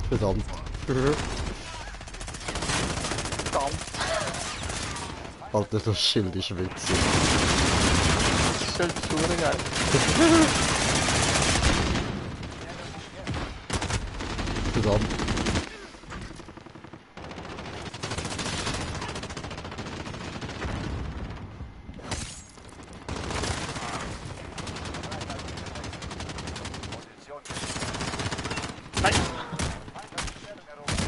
A: Verdammt.
B: Verdammt.
A: Alter, das Schild ist witzig.
B: Das ist halt super geil.
A: Verdammt.
C: Position.
B: Nein.
C: Feind hat die Stellung erobert.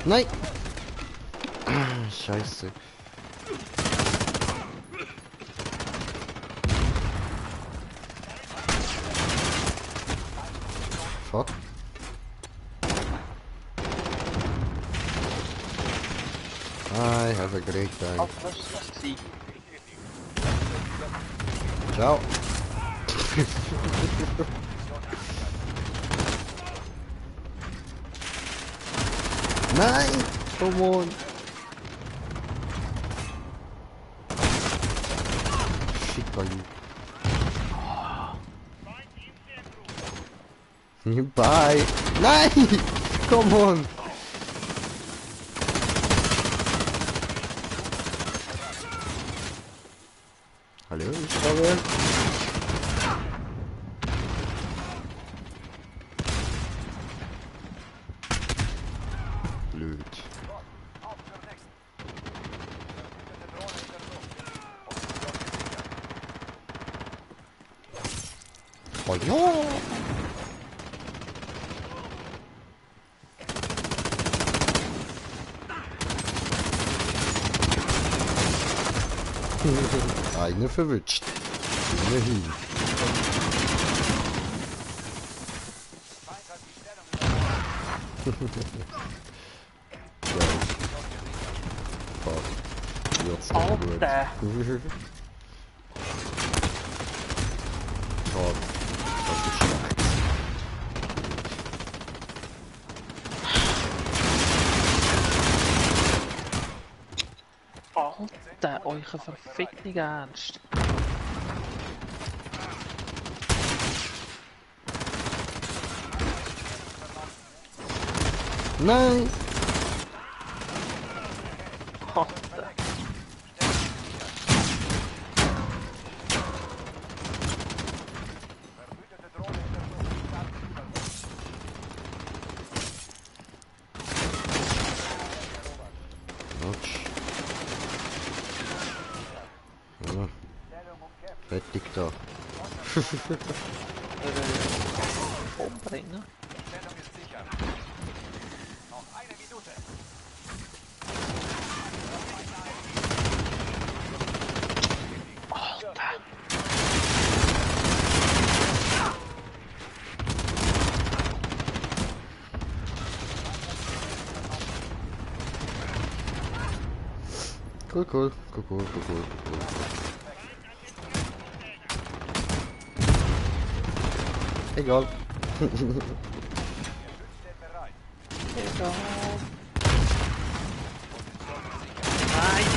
A: Nein! Scheiße. Fuck. I have a great time.
B: Alter, was ist das gewesen?
A: Ciao. Nein! Come on! Shit on
E: Feind im Zentrum.
A: you. Bye! Nein! Come on! Hallo, ich glaube. Blöd.
C: Auf zur nächsten. Verwüstete Drohne in der Luft. Position gesichert.
A: Oh ja! Eine verwünscht. Immerhin.
C: Feind hat die Stellung erobert.
A: Geil. Fuck. Jetzt noch gut.
B: Alter.
A: Fuck. Das ist schlecht.
B: Alter, euch verfickten Ernst.
A: Nein!
B: Alter.
C: Verwüstete Drohne in der Luft.
A: Ja, fertig da.
B: Umbringen.
C: Stellung ist sicher. Noch eine Minute.
B: Alter.
A: Cool, cool, cool, cool, cool, cool, cool. Egal.
C: Steht bereit.
B: Egal. Nein.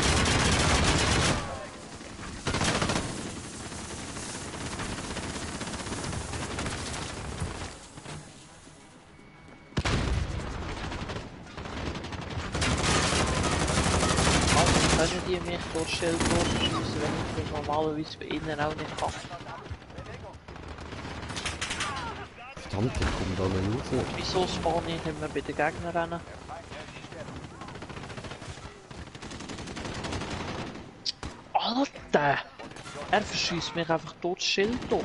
B: Also können die mich durch Schild durchschießen, wenn ich das normalerweise bei ihnen auch nicht kann.
A: Verdammt, ich komme da nicht raus.
B: Wieso spawn ich immer bei den Gegnern rennen? Alter! Er verschießt mich einfach durch das Schild durch.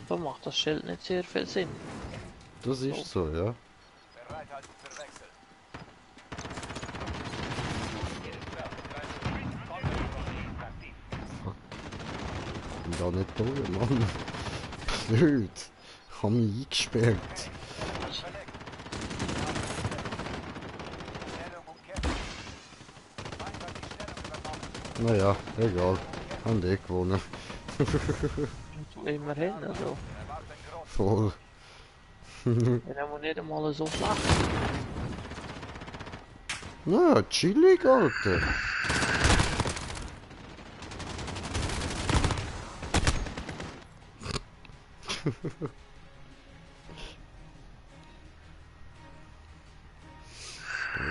B: Da macht das Schild nicht sehr viel Sinn.
A: Das ist so, ja.
C: Bereithalten für Wechsel.
A: Ich bin da nicht durch, Mann. Blöd. Ich habe mich eingesperrt.
C: Stellung umkehrt. Feind hat die Stellung übernommen.
A: Naja, egal. Haben die gewonnen.
B: Immerhin, also.
C: Erwarten groß.
A: Voll.
B: Er muss nicht einmal so schlecht.
A: Na, chillig, Alter.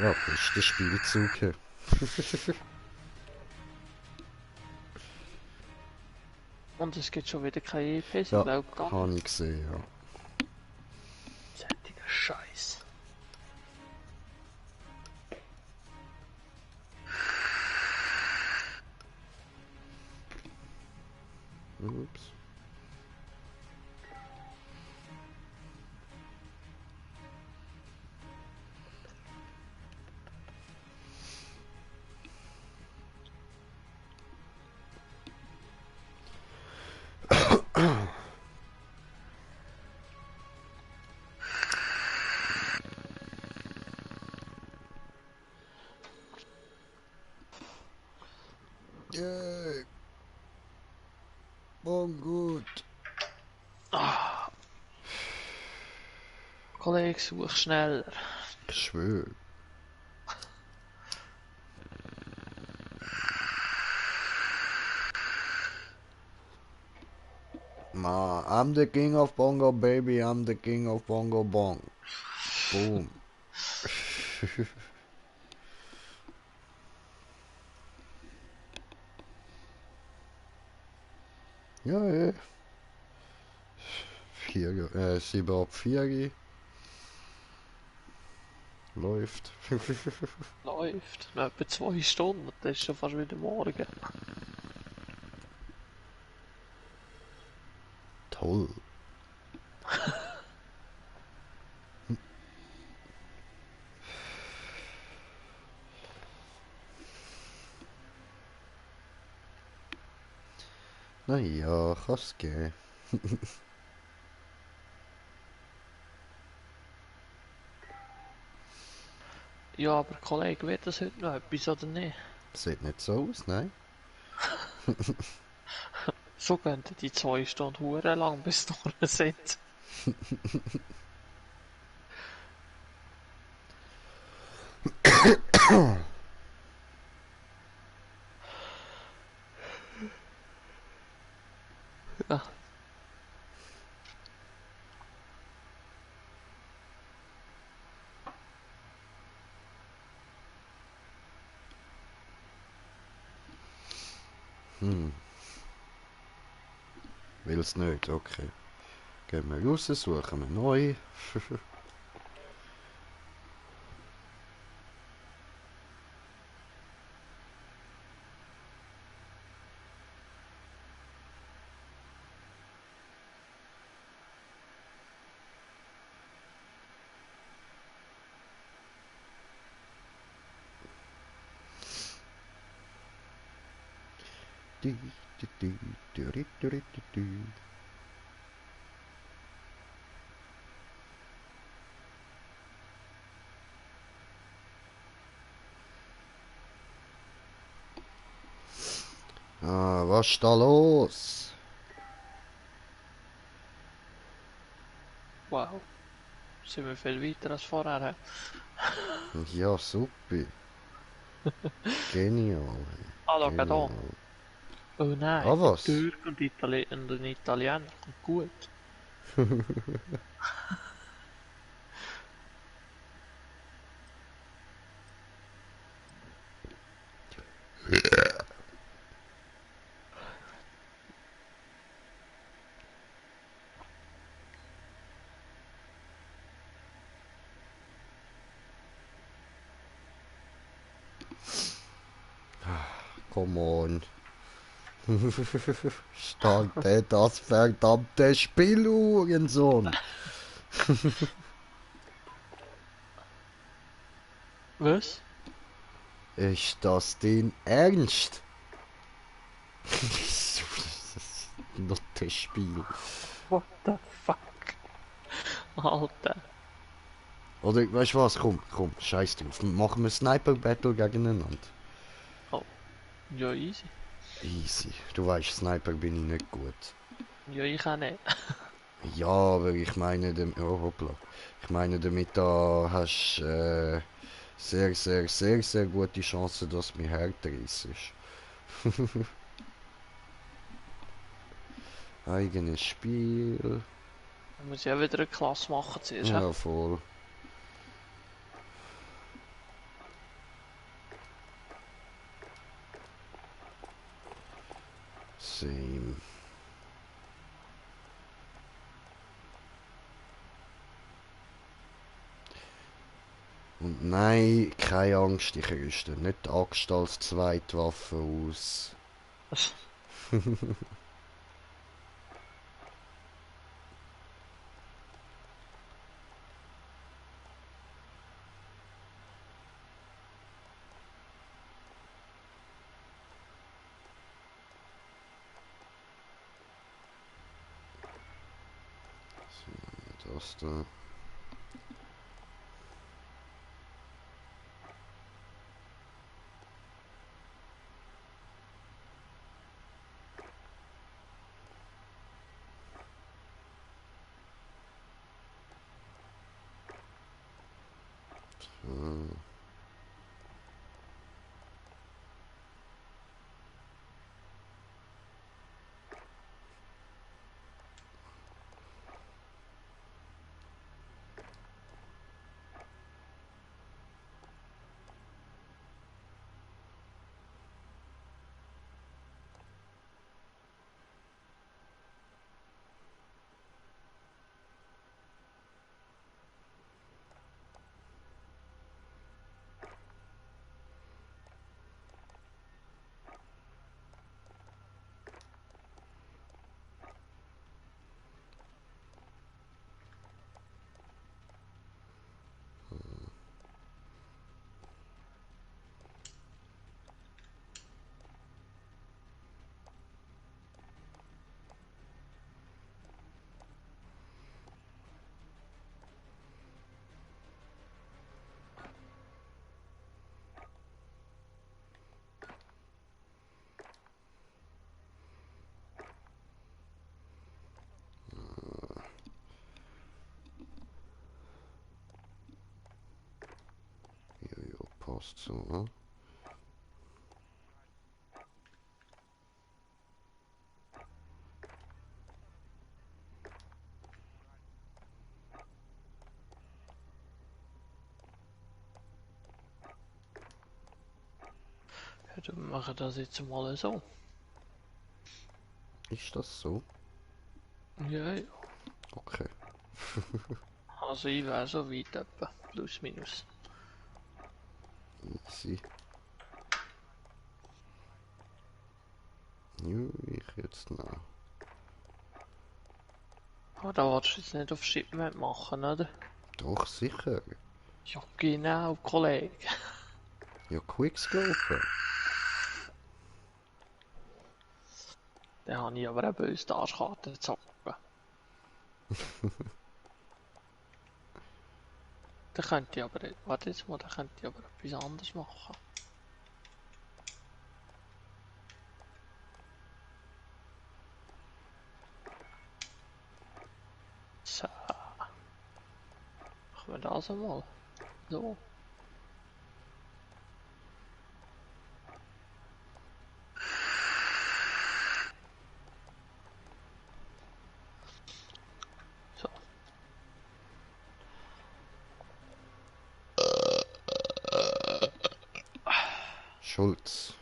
A: Ja, beste Spielzug hier.
B: Und es gibt schon wieder keine EPs,
A: Ja,
B: glaube ich.
A: habe ich gesehen, ja.
B: Sättiger Scheiß.
A: Ups. Yay. Bon gut.
B: Kollege, such schneller.
A: Ich schwöre. Ma, I'm the king of bongo, baby. I'm the king of bongo bong. Boom. Ja, ja. 7 ab 4. Läuft.
B: Läuft. Noch etwa 2 Stunden, das ist schon fast wieder morgen.
A: Toll. Naja, kann's gehen.
B: Ja, aber Kollege, wird das heute noch etwas oder nicht?
A: Sieht nicht so aus, nein.
B: So könnten die 2 Stunden hure lang bis durch sind. Ja.
A: Will's nicht, okay. Gehen wir raus, suchen wir neu. Du, du, du, du, du, du, du, du. Ah, was ist da los?
B: Wow. Sind wir viel weiter als vorher.
A: Ja, super. Genial.
B: Ah, da geht
A: Genial.
B: an. Oh nein,
A: Ah,
B: ein
A: was?
B: Türk und ein Italiener. Gut.
A: Come on. Starte das verdammte Spiel, Hurensohn.
B: Was?
A: Ist das dein Ernst? Not das Spiel.
B: What the fuck? Alter.
A: Oder, weißt du was? Komm, scheiß drauf. Machen wir Sniper Battle gegeneinander.
B: Oh. Ja, easy.
A: Easy. Du weißt, Sniper bin ich nicht gut.
B: Ja, ich auch nicht.
A: Ja, aber ich meine, oh, hoppla. Ich meine, damit da hast sehr gute Chancen, dass mir härter ist. Eigenes Spiel.
B: Dann muss ich auch wieder eine Klasse machen zuerst.
A: Ja, voll. Same. Und nein, keine Angst, ich rüste nicht die Axt als Zweitwaffe aus. So, das da. So. Jo, passt so, ne?
B: Ja, dann machen wir das jetzt mal so.
A: Ist das so?
B: Ja, ja.
A: Okay.
B: Also ich wäre so weit etwa. Plus, minus.
A: Easy. Ja, ich jetzt noch.
B: Aber da willst du jetzt nicht auf Shipment machen, oder?
A: Doch, sicher.
B: Ja, genau, Kollege.
A: Ja, Quickscope.
B: Dann habe ich aber eine böse Arschkarte gezogen. Dann könnte ich aber, warte jetzt mal, dann könnte ich aber etwas anderes machen. So. Machen wir das einmal. So. So.
A: Schulz.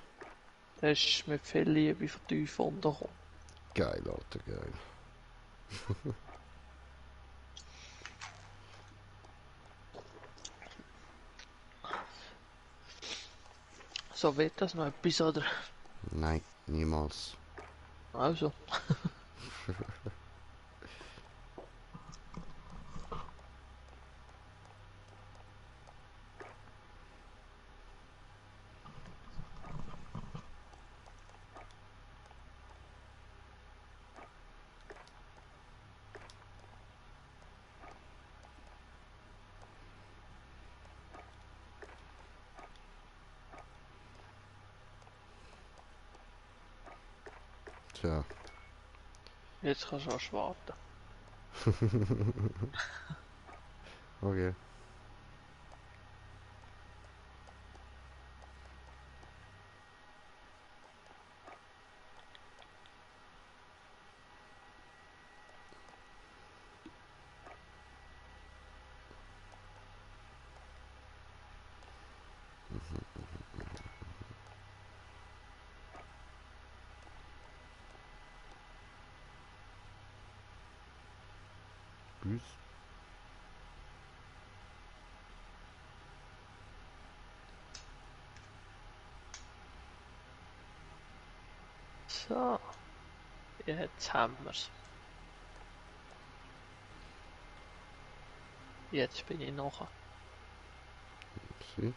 B: Das ist mit viel Liebe von tief untergekommen.
A: Geil, Alter, geil.
B: So, wird das noch etwas, oder?
A: Nein, niemals.
B: Also.
A: Tja.
B: Jetzt kannst du auch warten.
A: Okay. Tschüss.
B: So. Jetzt haben wir's. Jetzt bin ich noch.
A: Sie.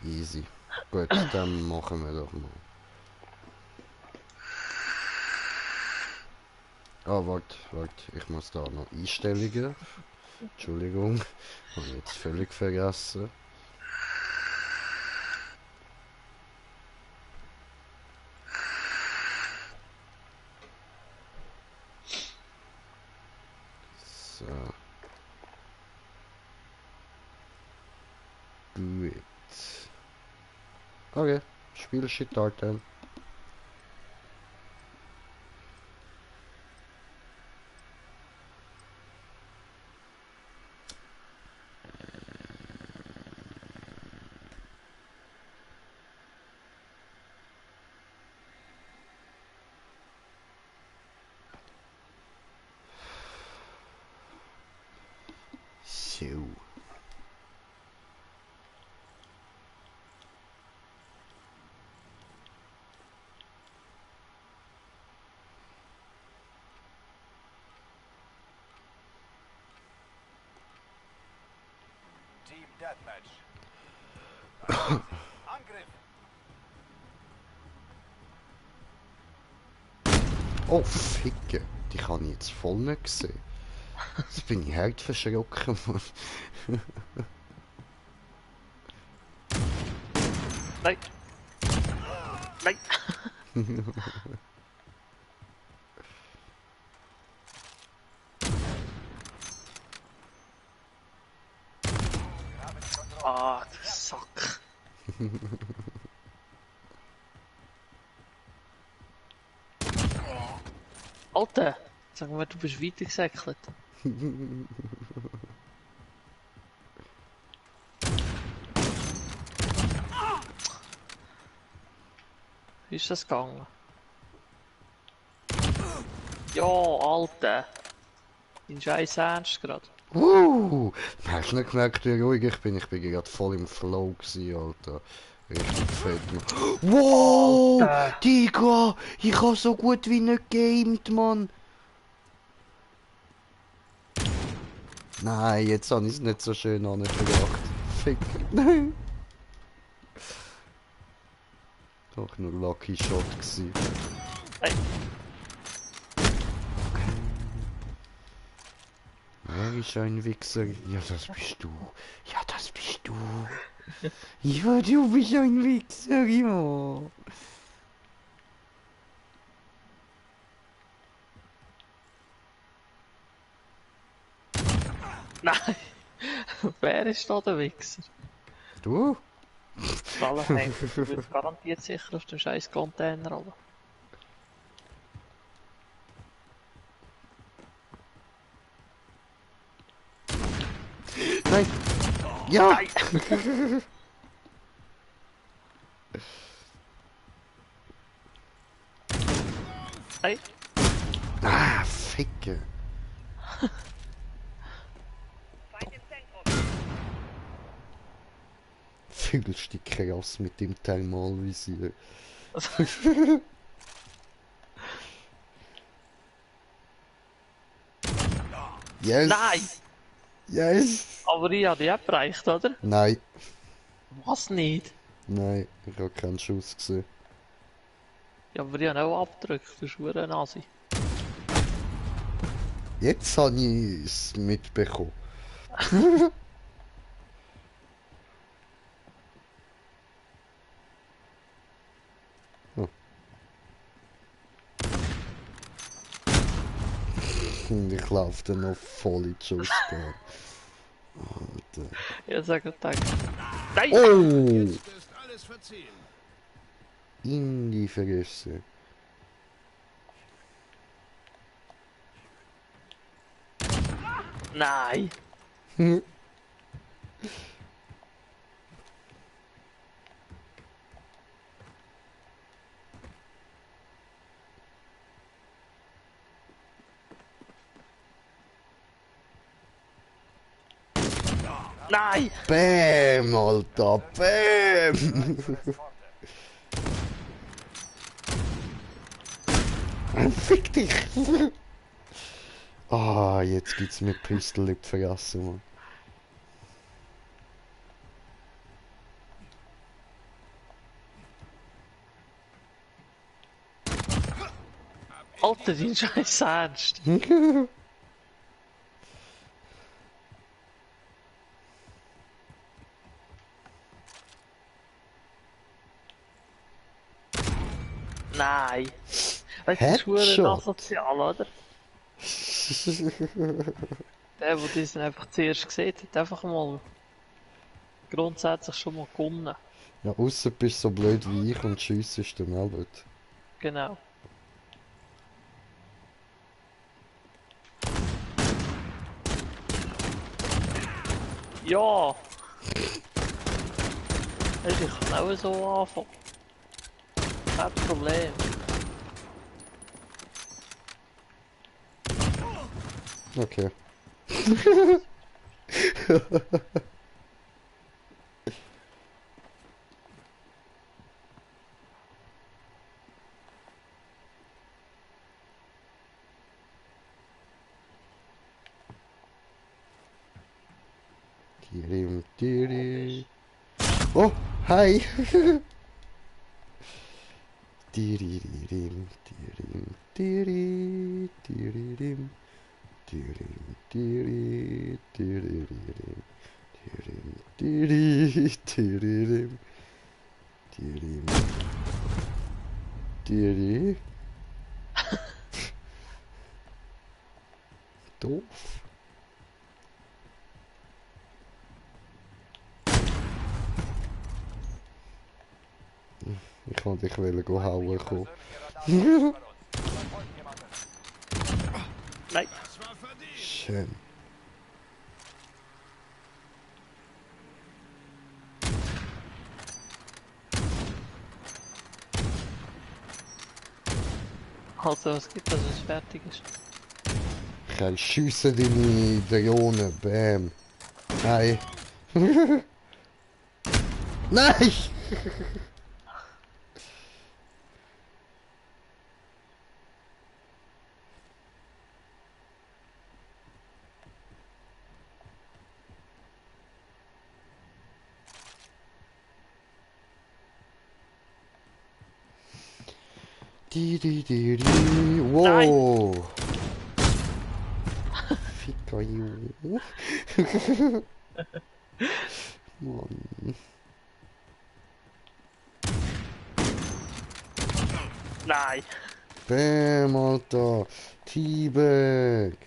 A: Easy. Gut, dann machen wir doch mal. Ah, warte. Ich muss da noch Einstellungen. Entschuldigung. Habe ich jetzt völlig vergessen. So. Gut. Okay, Spiel starten. So.
C: Team Deathmatch. Angriff!
A: Oh, Ficke. Die kann ich jetzt voll nicht sehen. Jetzt bin ich hart verschrocken.
B: Nein! Nein! Ah, du Sack! Alter! Sag mal, du bist weitergesäckelt. Wie ist das gegangen? Ja, Alter! Dein scheiß Ernst grad.
A: Hast du nicht gemerkt, wie ruhig ich bin? Ich bin gerade voll im Flow gewesen, Alter. Richtig fett, Mann. Wow!
B: Alter.
A: Digga! Ich hab so gut wie nicht gamed, Mann! Nein, jetzt habe ich es nicht so schön angebracht. Fick. Nein! Doch nur Lucky Shot gewesen.
B: Ey,
A: Wer ist ein Wichser? Ja, das bist du. Ja, das bist du. Ja, du bist ein Wichser, ja.
B: nein! Wer ist da der Wichser?
A: Du?
B: Wallenheim wird garantiert sicher auf dem scheiß Container runter.
A: Nein. Ja.
B: Nein! Nein!
A: Ah, Ficke.
F: Feind im Zentrum.
A: Fühlst dich krass mit dem Thermalvisier. Yes.
B: Nein!
A: Yes.
B: Aber ich habe die auch bereicht, oder?
A: Nein.
B: Was nicht?
A: Nein, ich habe keinen Schuss gesehen.
B: Ja, aber ich habe auch abgedrückt, du schwurer Nasi.
A: Jetzt habe ich es mitbekommen. Oh. Und ich laufe dann noch voll in die Schuss. Alter.
B: Ich sage gedacht. Nein!
A: Oh!
D: Jetzt ist alles verziehen.
A: In die Fresse.
B: Nein! Nein!
A: Bäm, Alter, Bäm! Fick dich! Ah, jetzt gibt's mit Pistol in die Fresse, Mann.
B: Alter, dein scheiß Ernst! Nein! Weißt du, das ist
A: Headshot.
B: asozial, oder? Der diesen einfach zuerst gesehen hat, einfach mal grundsätzlich schon mal gewonnen.
A: Ja, ausser bist so blöd wie ich und schiessest den Albert.
B: Genau. Ja! Weisst du, ich kann auch so anfangen. Kein Problem.
A: Okay. Tirim, tiri. Oh, hi! Tiririm, tirim, tiri, tiririm. Tirim, tiri, tiririm. Tirim, tiri, tiririm. Tirim. Tiri. Doof. Ich kann dich hauen kommen.
B: Nein!
D: Das war verdient.
A: Schön.
B: Also, was gibt, dass es fertig ist?
A: Ich schiesse deine Drohne. Bam. Nein. Nein! Wow! Ficker, jo. Mann.
B: Nein.
A: Bam, Alter. T-Bag.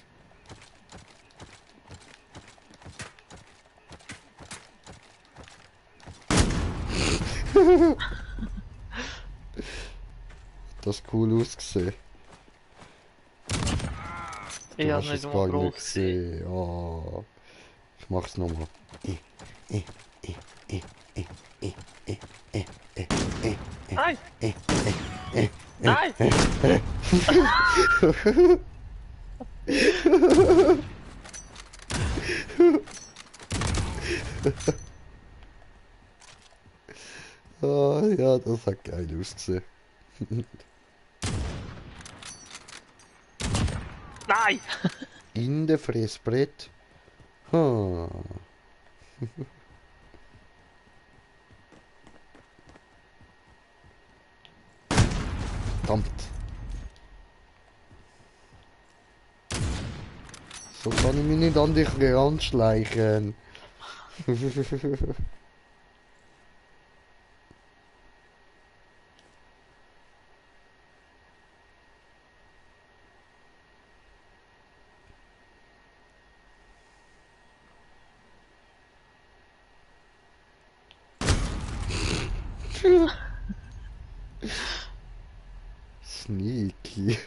A: Das ist cool ausgesehen.
B: Ich
A: Du
B: hab's
A: hast
B: nicht
A: es
B: mal
A: gar nicht
B: groß gesehen.
A: gesehen. Oh. Ich mach's nochmal.
B: Nein! Nein!
A: Ah, ja, das hat geil ausgesehen.
B: Nein!
A: In der Fressbrett. Ha. Verdammt. So kann ich mich nicht an dich heranschleichen. Sneaky.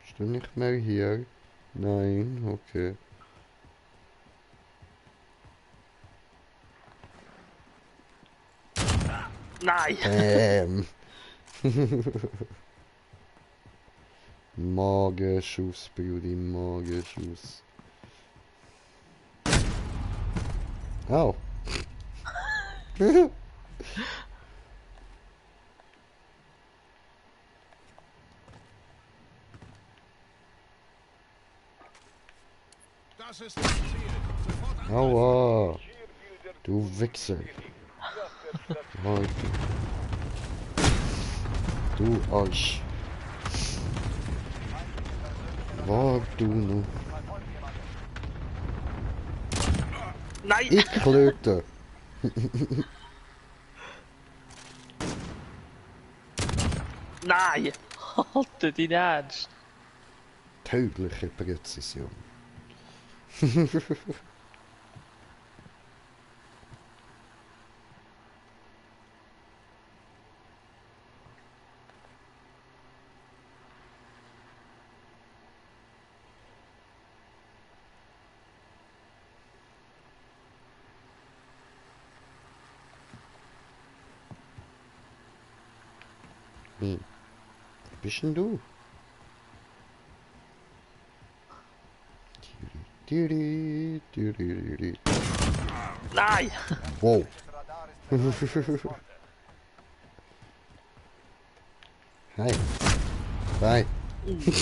A: Bist du nicht mehr hier? Nein, okay.
B: Nein!
A: Bäm. Magenschuss, Brudi, Magenschuss. Au.
D: Das ist das Ziel. Sofort an.
A: Aua. Du Wichser. Alter. Du Arsch. War du noch?
B: Nein!
A: Ich klöte.
B: Nein! Alter, dein Ernst?
A: Tödliche Präzision. Hm. Wo bist denn du?
B: Nein!
A: Wow. Hi. Bye.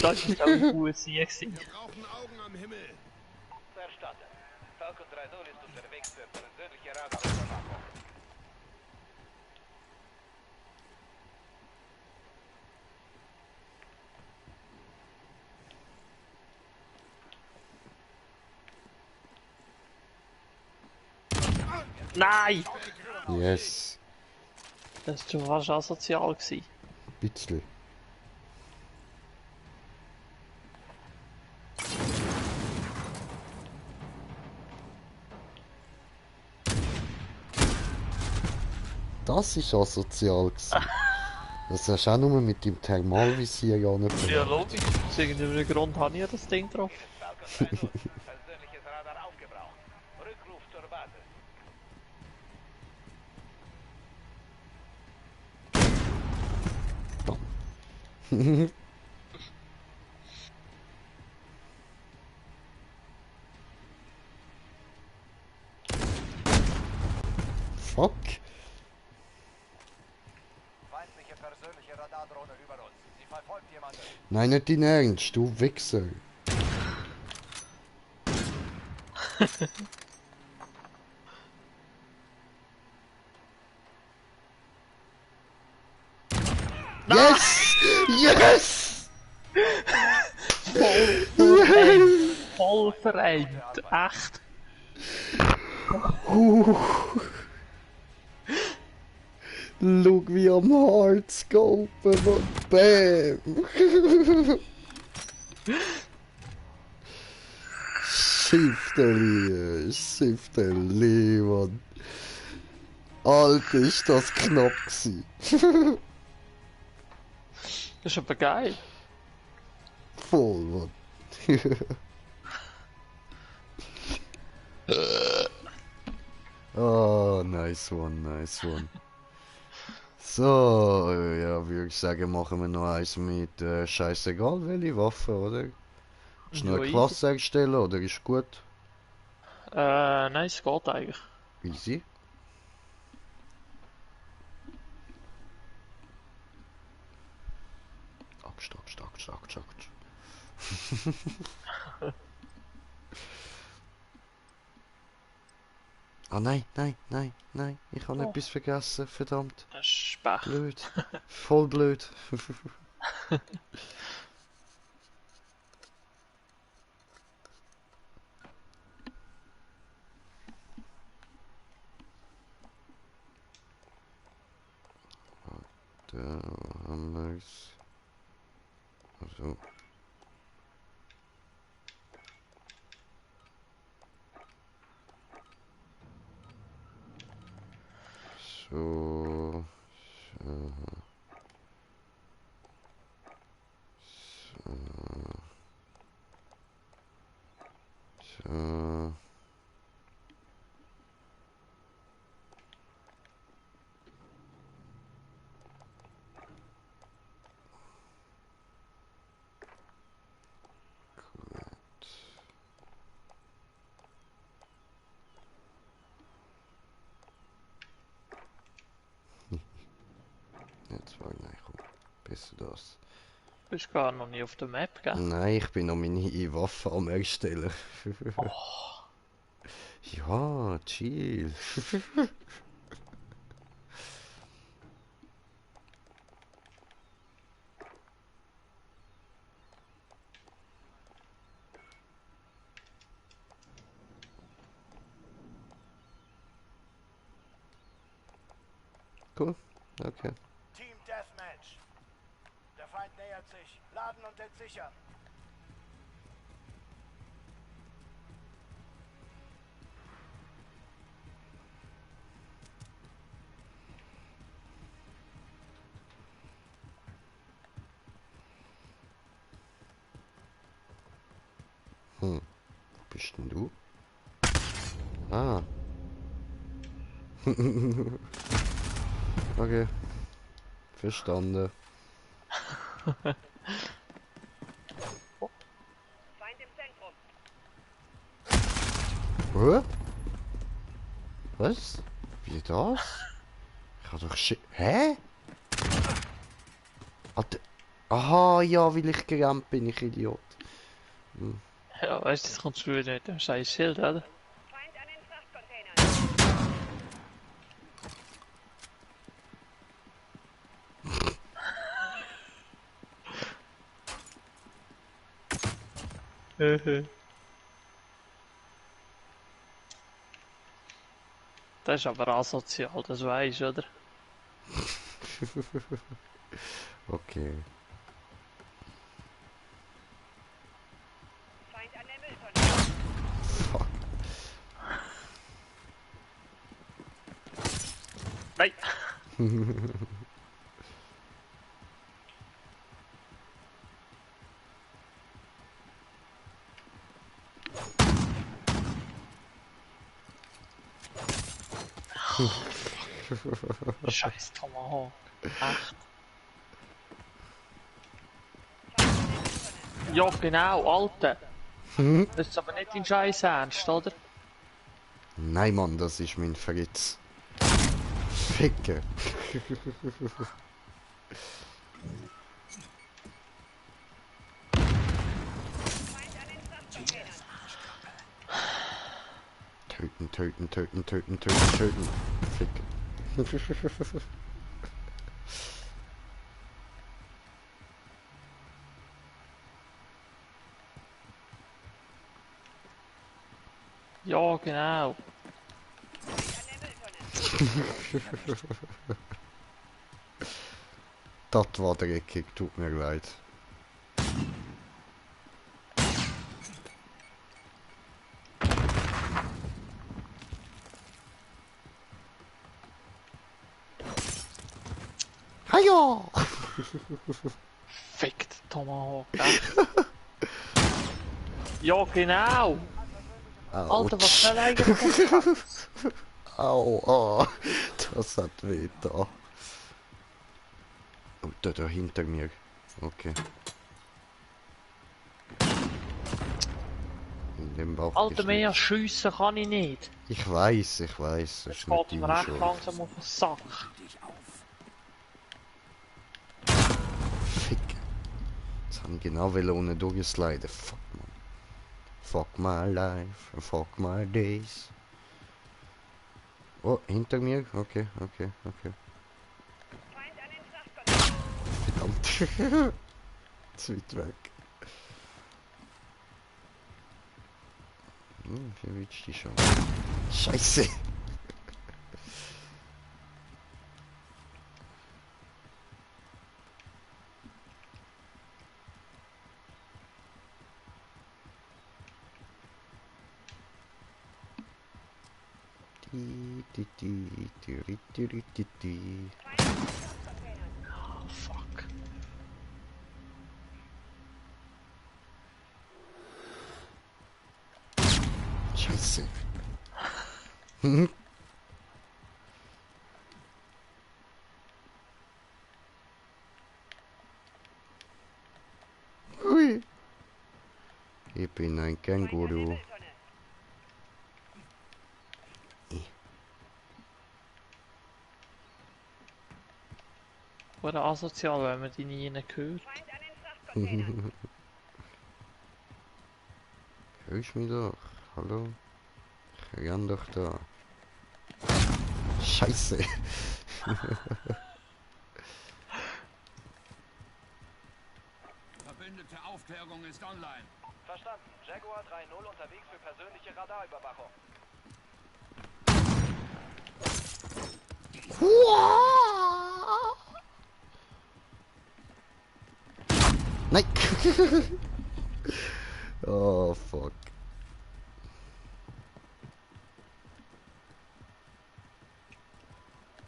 B: Das ist auch ein gutes Sieg gewesen.
D: Wir brauchen Augen am Himmel.
C: Verstanden. Falcon 3-0 ist unterwegs für persönliche Radarüberwachung.
B: Nein!
A: Yes.
B: Das war schon fast asozial gewesen.
A: Bisschen. Das ist asozial gewesen. Das hast du auch nur mit dem Thermalvisier ja nicht
B: Ja,
A: gemacht.
B: logisch. Aus irgendeinem Grund habe ich ja das Ding drauf.
C: Falcon 3-0. Persönliches Radar aufgebraucht. Rückruf zur Basis.
A: Fuck.
C: Feindliche persönliche Radardrohne über uns. Sie verfolgt jemanden.
A: Nein, nicht dein Ernst, du Wichser. Yes! Yes!
B: Voll vereimt. Echt.
A: Schau wie am Hardscopen, Mann. Bam! Schifteli, Mann. Alter, ist das knapp gewesen.
B: Das ist aber geil.
A: Voll, Mann. Oh, nice one, nice one. So, ja, würde ich sagen, machen wir noch eins mit scheißegal, welche Waffe, oder? Ist noch
B: Ja,
A: eine
B: easy.
A: Klasse erstellen, oder ist gut?
B: Nein, es geht eigentlich.
A: Easy. Stock. Ah nein. Ich habe
B: Oh.
A: etwas vergessen, verdammt.
B: Das ist Pech.
A: Blöd. Voll blöd. Da haben wir's. Also. So. So. Jetzt war nein, komm. Besser das.
B: Du bist gar noch nie auf der Map, gell?
A: Nein, ich bin noch meine Waffe am erstellen. Ja, chill. Cool, okay.
C: Team Deathmatch. Der Feind nähert sich. Laden und entsichern.
A: Wo bist denn du? Ah. Okay. Verstanden.
F: Feind im Zentrum.
A: Hä? Was? Wie das? Ich hab doch Hä? Aha, ja, weil ich gerannt bin, ich Idiot.
B: Ja, weißt du, das kommt schon wieder mit dem scheiß Schild, oder?
F: Feind an den Frachtcontainern.
B: Das ist aber asozial, das weisst du, oder?
A: Okay.
F: Feind an der Mülltonne.
A: Fuck.
B: Nein! Scheiß Tomahawk. Echt. Ja, genau, Alter. Das ist aber nicht dein Scheiß Ernst, oder?
A: Nein, Mann, das ist mein Fritz. Ficke.
F: Feind an den Frachtcontainern.
A: Töten. Ficke.
B: Ja, genau.
F: Feind an der Mülltonne.
A: Das war dreckig, tut mir leid. Haja!
B: Fickt Tomahawk, echt. Ja, genau. Alter, was soll eigentlich das?
A: Au, oh, das hat weh da. Oh, da hinter mir. Okay. In dem Bauch
B: Alter, mehr
A: geschnitzt.
B: schiessen kann ich nicht.
A: Ich weiß, das
B: Jetzt
A: ist nicht
B: geht's mir
A: deine
B: recht
A: Schuld.
B: langsam auf den Sack.
A: Fick. Jetzt haben genau ohne durchgesliden. Fuck, man. Fuck my life, fuck my days. Oh, hinter mir? Okay.
F: Feind an den Frachtcontainer.
A: Verdammt. Zu weit weg. Wie willst du die schon? Scheiße.
F: Feind an den Frachtcontainern.
B: Oh, fuck.
A: Scheiße. Hui. Ich bin ein
F: Feind an der
A: Känguru.
F: Mülltonne.
B: Oder asozial, wenn man die nie hört.
F: Feind an den Frachtcontainern.
A: Hörst du mich doch? Hallo? Ich renn doch da. Scheiße.
D: Verbündete Aufklärung ist online.
C: Verstanden. Jaguar 3-0 unterwegs für persönliche Radarüberwachung.
A: Nein. Oh, fuck.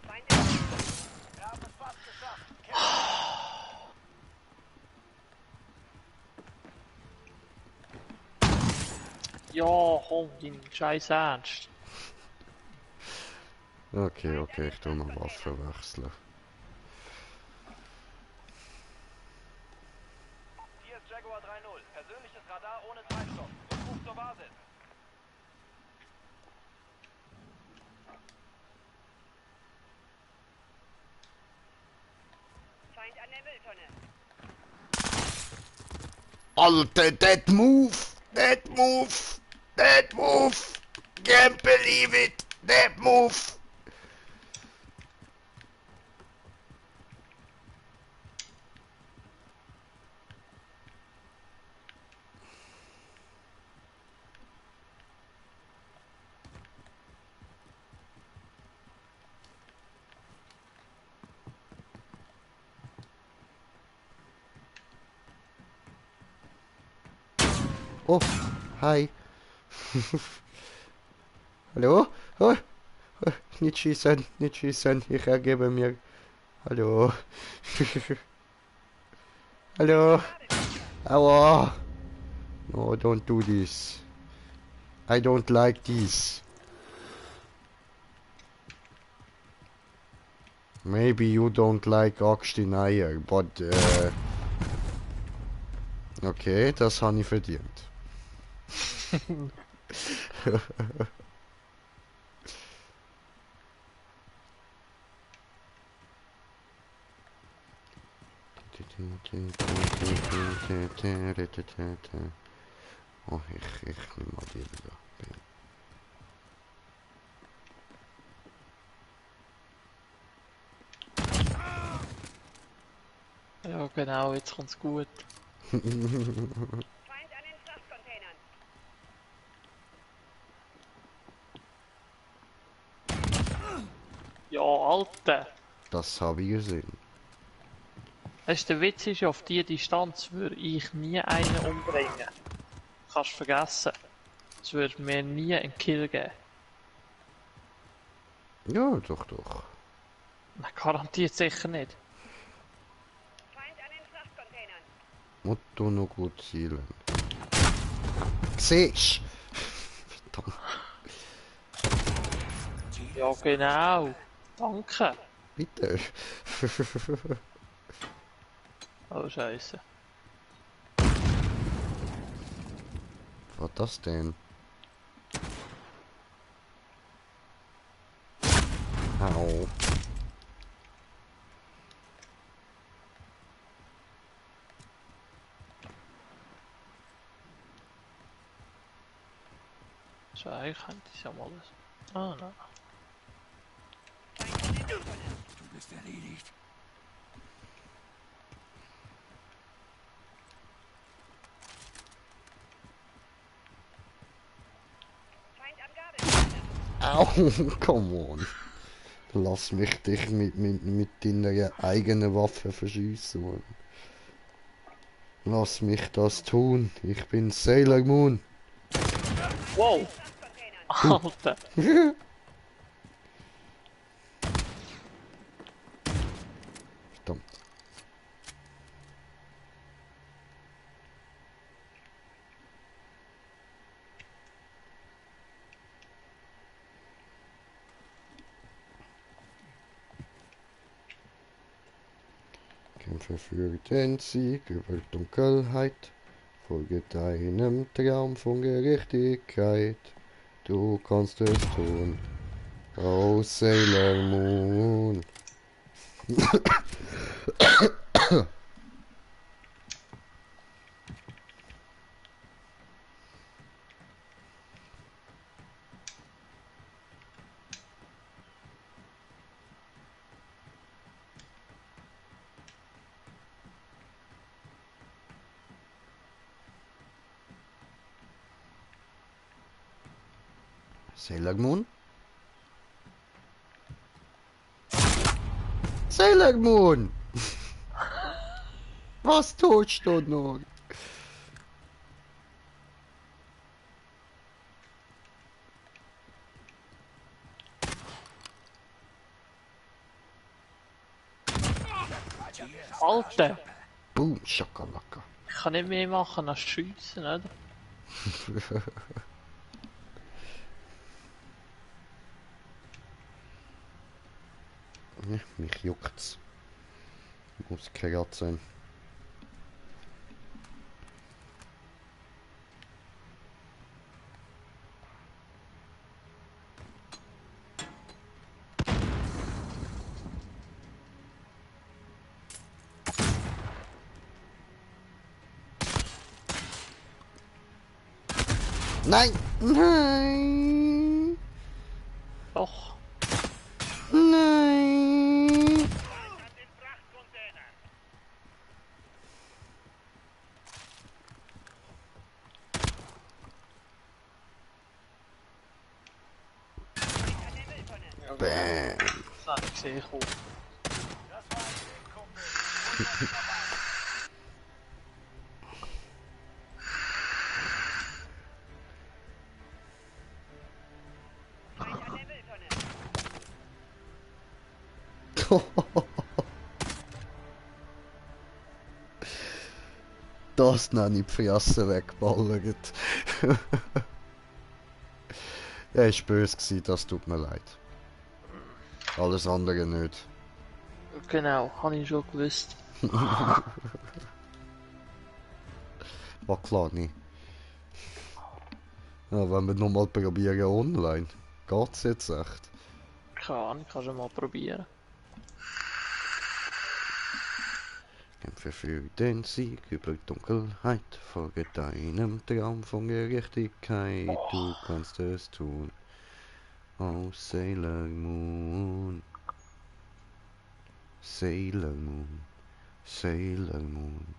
F: Feind an den
C: Wir haben es fast geschafft.
B: Ja, komm, dein scheiß Ernst.
A: Okay, ich tu mal Waffe wechseln.
C: Hier ist Jaguar 3-0. Persönliches Radar ohne Treibstoff. Rückruf zur Basis.
F: Feind an der Mülltonne.
A: Alter, that move! Can't believe it! That move! Oh, hi. Hallo? Oh, nicht schießen, ich ergebe mir. Hallo. Hallo. Aua. No, don't do this. I don't like this. Maybe you don't like Axt in Eier, but okay, das habe ich verdient. Oh, ich nehme mal die wieder.
B: Ja, genau, jetzt kommt's gut.
F: Feind an den Frachtcontainern.
B: Alter!
A: Das habe ich gesehen.
B: Weißt du, der Witz ist ja, auf diese Distanz würde ich nie einen umbringen. Kannst vergessen. Es würde mir nie einen Kill geben.
A: Ja, doch, doch.
B: Na, garantiert sicher nicht.
F: Feind an den Frachtcontainern.
A: Motto noch gut zielen. Siehst Verdammt.
B: Ja, genau. Danke.
A: Bitte.
B: Oh, Scheiße.
A: Was das denn? Au.
B: So, eigentlich könnte ich ja mal. Ah, nein.
F: Feind an der Mülltonne.
D: Du bist erledigt.
F: Feind am Gabelstapler.
A: Au, come on. Lass mich dich mit deiner eigenen Waffe verschießen, Mann. Lass mich das tun. Ich bin Sailor Moon.
B: Wow!
F: Frachtcontainern.
B: Alter!
A: Verdammt. Kämpfe für den Sieg über Dunkelheit. Folge deinem Traum von Gerechtigkeit. Du kannst es tun. Oh, Sailor Moon. Sailor Moon? Sailor Moon! Was tust du noch?
B: Alter!
A: Boom, Shakalaka.
B: Ich kann nicht mehr machen als schiessen, oder?
A: Ja, mich juckt's. Muss kreat sein. Nein! Nein!
B: Doch.
A: Nein!
E: Feind an den Frachtcontainern.
F: Feind an der Mülltonne.
A: Bam!
B: Das habe ich gesehen. Cool.
C: Das war ein Teamkumpel.
F: Feind an der Mülltonne.
A: Das nenne ich die Fresse weggeballert. Er war böse gewesen, das tut mir leid. Alles andere nicht.
B: Genau, habe ich schon gewusst.
A: War klar nicht. Ja, wenn wir nochmal probieren online. Geht's jetzt echt?
B: Keine Ahnung, kannst du mal probieren.
A: Kämpfe für den Sieg über Dunkelheit. Folge deinem Traum von Gerechtigkeit. Du kannst es tun. Oh, Sailor Moon. Sailor Moon. Sailor Moon.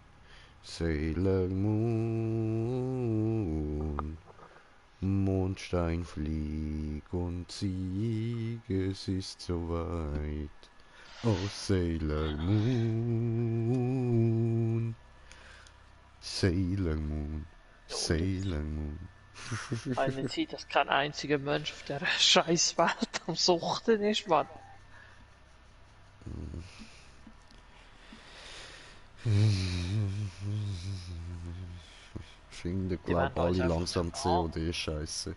A: Sailor Moon. Mondstein, flieg und sieg, es ist soweit. Oh, Sailor Moon, Sailor Moon, Sailor Moon.
B: Eine Zeit, dass kein einziger Mensch auf der scheiß Welt am Suchten ist, Mann.
A: Finden,
B: Die
A: glaub
B: wollen uns
A: alle
B: einfach
A: langsam
B: nicht
A: COD-Scheiße.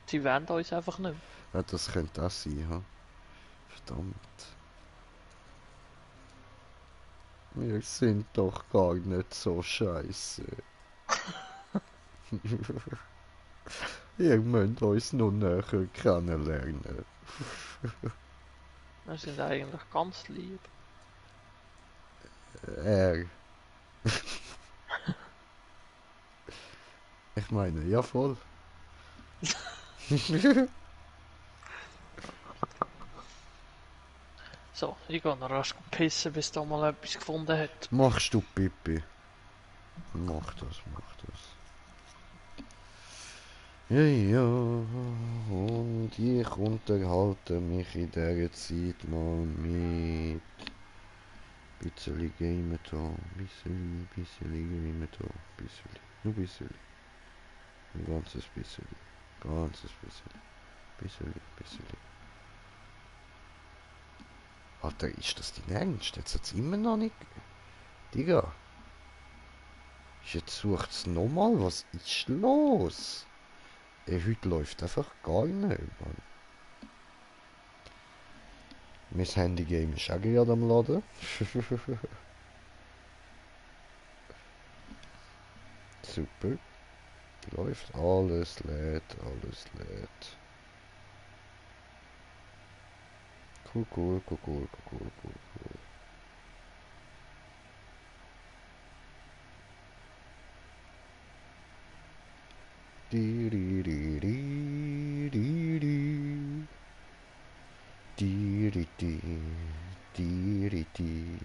B: Sie wollen uns einfach nicht mehr.
A: Ja, das könnte auch sein, ha? Verdammt. Wir sind doch gar nicht so scheiße. Ihr müsst uns noch näher kennenlernen.
B: Wir sind eigentlich ganz lieb.
A: Er. Ich meine, ja voll.
B: So, ich gehe noch rasch pissen, bis da mal etwas gefunden hat.
A: Machst du Pipi? Mach das, mach das. Ja, ja, und ich unterhalte mich in dieser Zeit mal mit bisschen Gamen da, bisschen Gamen da, nur bisschen, ein ganzes bisschen, bisschen. Alter, ist das dein Ernst? Jetzt hat's immer noch nicht... Digga. Jetzt sucht's nochmal, was ist los? Ey, heute läuft einfach gar nicht, Mann. Mein Handygame ist auch gerade am Laden. Super. Läuft, alles lädt. Cool. Di, di, di, di, di, di. Di, di, di. Di, di, di.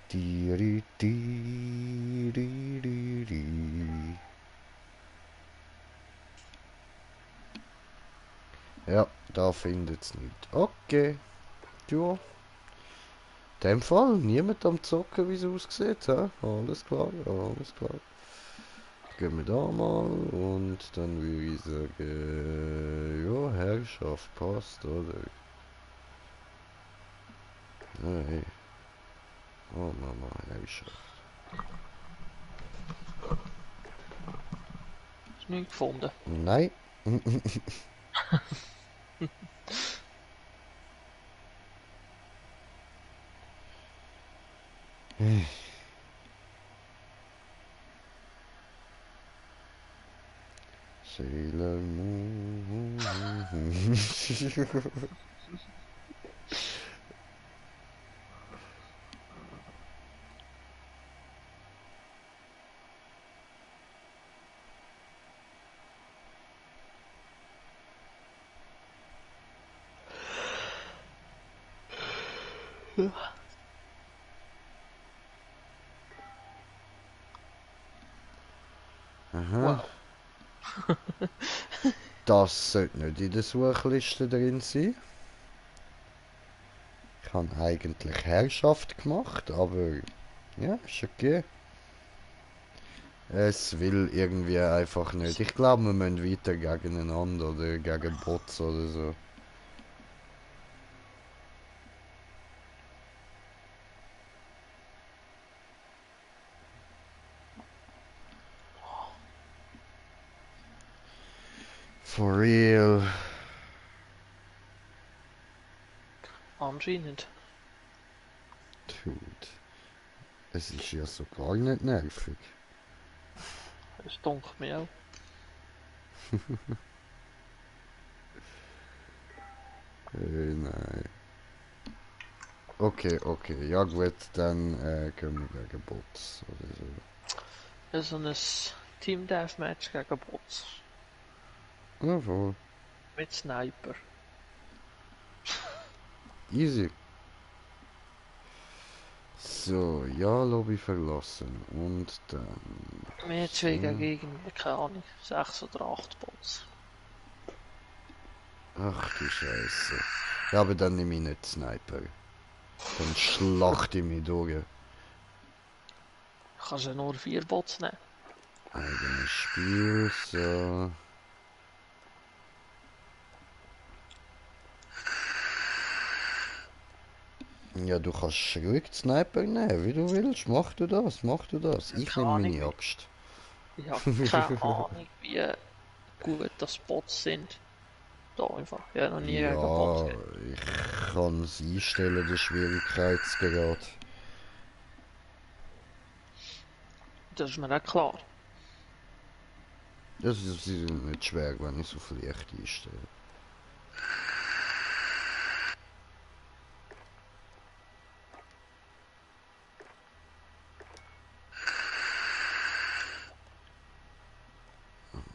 A: Di, di, di, di, di, di. Ja, da findet's nicht. Okay. Ja. In dem Fall niemand am Zocken, wie es aussieht. He? Alles klar. Gehen wir da mal und dann würde ich sagen, ja, Herrschaft passt, oder? Nein. Oh Mama, Herrschaft.
B: Ist nichts gefunden.
A: Nein. Sailor Moon. Aha.
B: Wow.
A: Das sollte nicht in der Suchliste drin sein. Ich habe eigentlich Herrschaft gemacht, aber ja, ist okay. Es will irgendwie einfach nicht. Ich glaube, wir müssen weiter gegeneinander oder gegen Bots oder so. For real.
B: Anscheinend.
A: Dude. Es ist ja so gar nicht nervig.
B: Es dunkelt mir auch.
A: Nein. Okay. Ja gut, dann gehen wir gegen Bots oder so.
B: So ein Team Deathmatch gegen Bots.
A: Jawohl.
B: Mit Sniper.
A: Easy. So, ja, Lobby verlassen. Und dann.
B: Mehr zwei gegen, keine Ahnung, 6 oder 8 Bots.
A: Ach du Scheiße. Ja, aber dann nehme ich nicht Sniper. Dann schlachte ich mich durch.
B: Kannst du nur 4 Bots nehmen.
A: Eigenes Spiel, so. Ja, du kannst ruhig die Sniper nehmen, wie du willst. Mach du das, mach du das. Ich
B: Keine
A: nehme
B: Ahnung,
A: meine Axt.
B: ich habe keine Ahnung, wie gut das Bots sind. Da einfach. Ich habe noch nie gegen Bots
A: Ja,
B: gespielt.
A: ich kann es einstellen, den Schwierigkeitsgrad.
B: Das ist mir auch klar.
A: Das ist nicht schwer, wenn ich es auf leicht einstelle.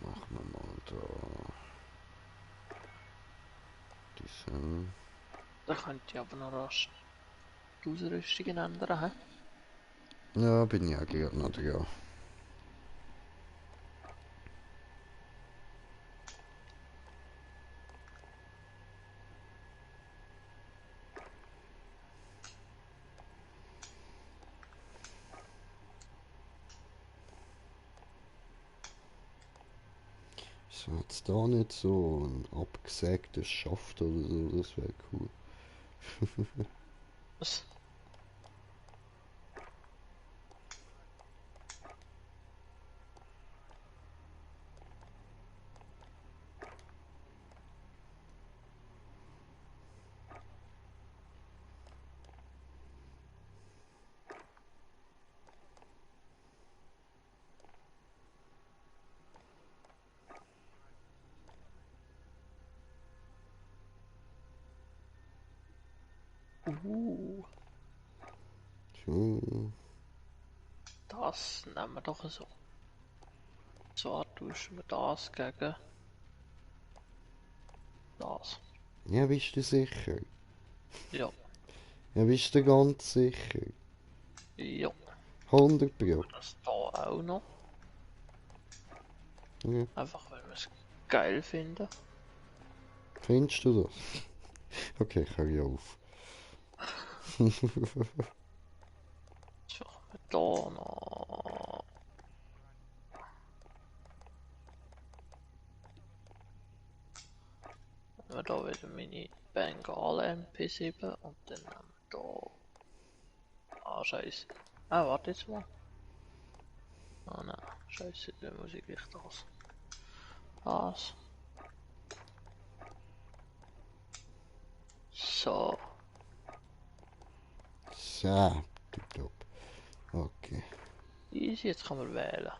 A: Machen wir mal da. Diesen.
B: Da könnte ich aber noch rasch die Ausrüstungen ändern. He?
A: Ja, bin ich auch gerade noch dran. So, jetzt da nicht so ein abgesägtes Schaft oder so, das wäre cool.
B: Was?
A: So,
B: Das nehmen wir doch so. Zwar tauschen wir das gegen das.
A: ja, bist du sicher?
B: Ja,
A: Ja, bist du ganz sicher?
B: ja.
A: 100 Pro.
B: Das da auch noch.
A: Ja.
B: Einfach weil wir es geil finden.
A: Findest du das? Okay, ich höre auf.
B: So, wir da noch. Nehmen wir da wieder meine Bengala MP7 und dann nehmen wir da. Ah, scheiße. Ah, warte jetzt mal. Ah, nein, scheiße, dann muss ich gleich das. Das. So.
A: So, tipptopp. Okay,
B: Easy, jetzt kann man wählen.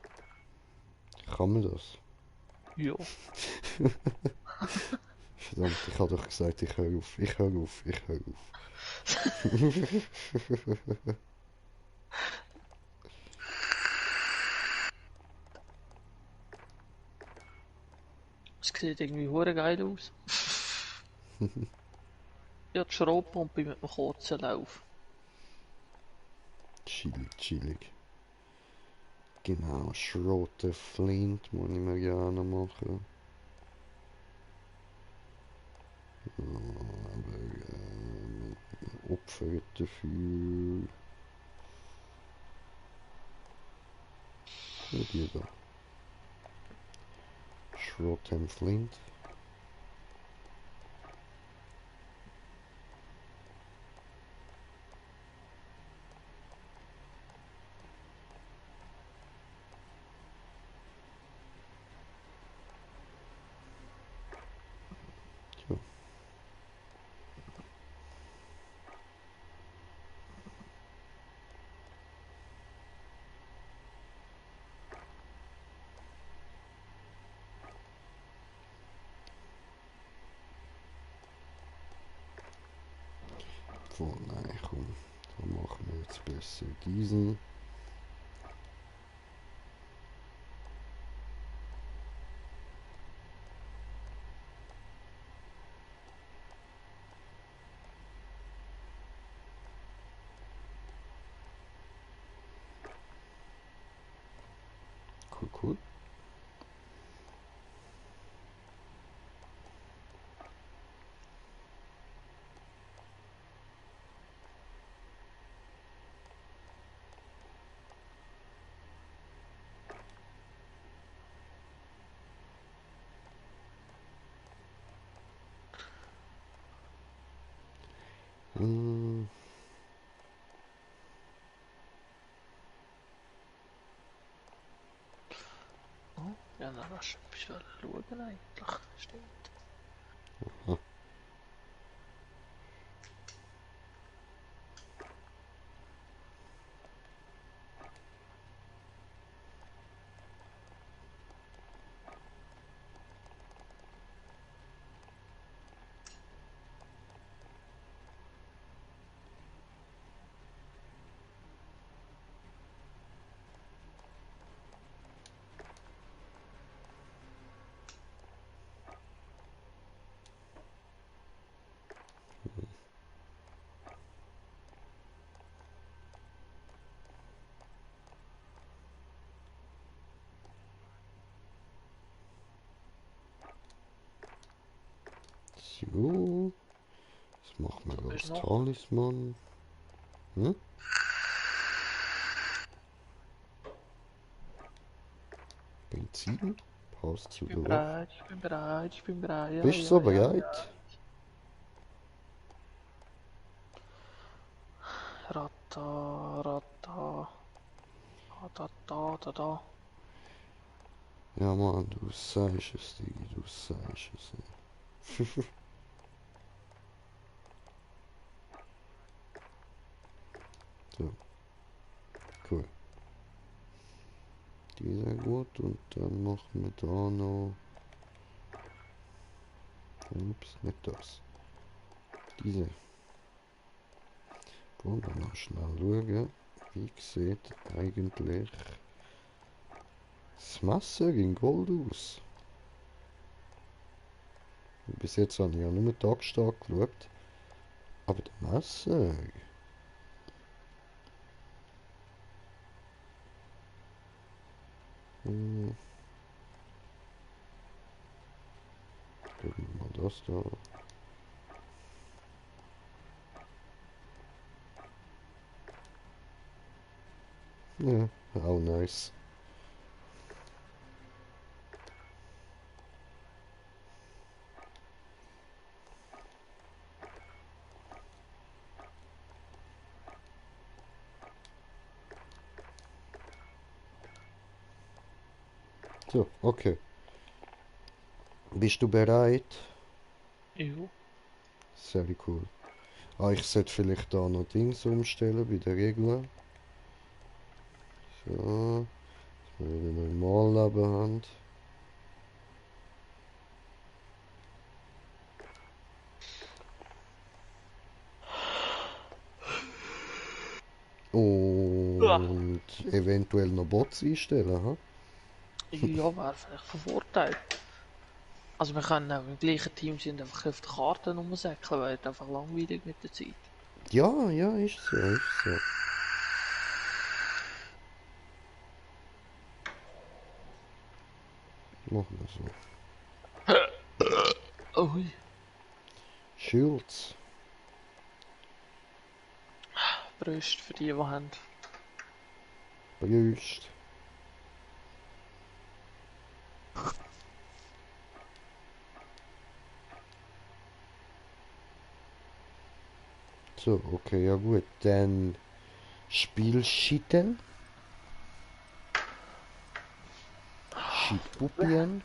A: kann man das?
B: Ja.
A: Verdammt, ich habe doch gesagt, ich höre auf, ich höre auf, ich höre auf.
B: Es sieht irgendwie hure geil aus. Ja, die Schrotpumpe mit einem kurzen Lauf.
A: Chillig, chillig. Genau, Schrote Flint muss ich mir gerne machen. Aber Opfer dafür. Ja, die da. Schrotem Flint. Ja. So, nein, komm. Dann machen wir jetzt besser diesen. Cool. Hm.
B: Oh, ja, dann hast du etwas schauen eigentlich. Stimmt.
A: So. Was machen wir
B: Was ist
A: los?
B: noch?
A: Talisman. Hm? Benzin? Passt zu
B: Ich bin
A: der Waffe.
B: bereit, ich bin bereit, ich bin bereit. Ja,
A: Bist du
B: ja,
A: so
B: ja,
A: bereit?
B: ja. Rata, rata. Da, da, da, da.
A: Ja, Mann, du sagst es, Digi, du sagst es. So, cool. Dieser gut und dann machen wir da noch. Ups, nicht das. Diese. Wollen wir noch schnell schauen. Wie sieht eigentlich das Messer in Gold aus? Bis jetzt habe ich ja nur Tagstark geschaut. Aber das Messer. Hm. Gucken wir mal das da. Ja, auch nice. So, okay. Bist du bereit?
B: Jo.
A: Sehr cool. Ah, ich sollte vielleicht da noch Dings umstellen bei den Regeln. So, dass wir wieder Normalleben haben.
B: Ja.
A: Und eventuell noch Bots einstellen, ha?
B: Ja, wäre vielleicht von Vorteil. Also wir können auch im gleichen Team sind, einfach auf die Karten rumsäckeln, weil es einfach langweilig mit der Zeit.
A: Ja, ja, ist so, ist so. Machen wir so.
B: Ui.
A: Shields.
B: Brüste für die, die haben.
A: Brüst. So, okay, ja gut. Dann Spielschitte. Schiedpuppien.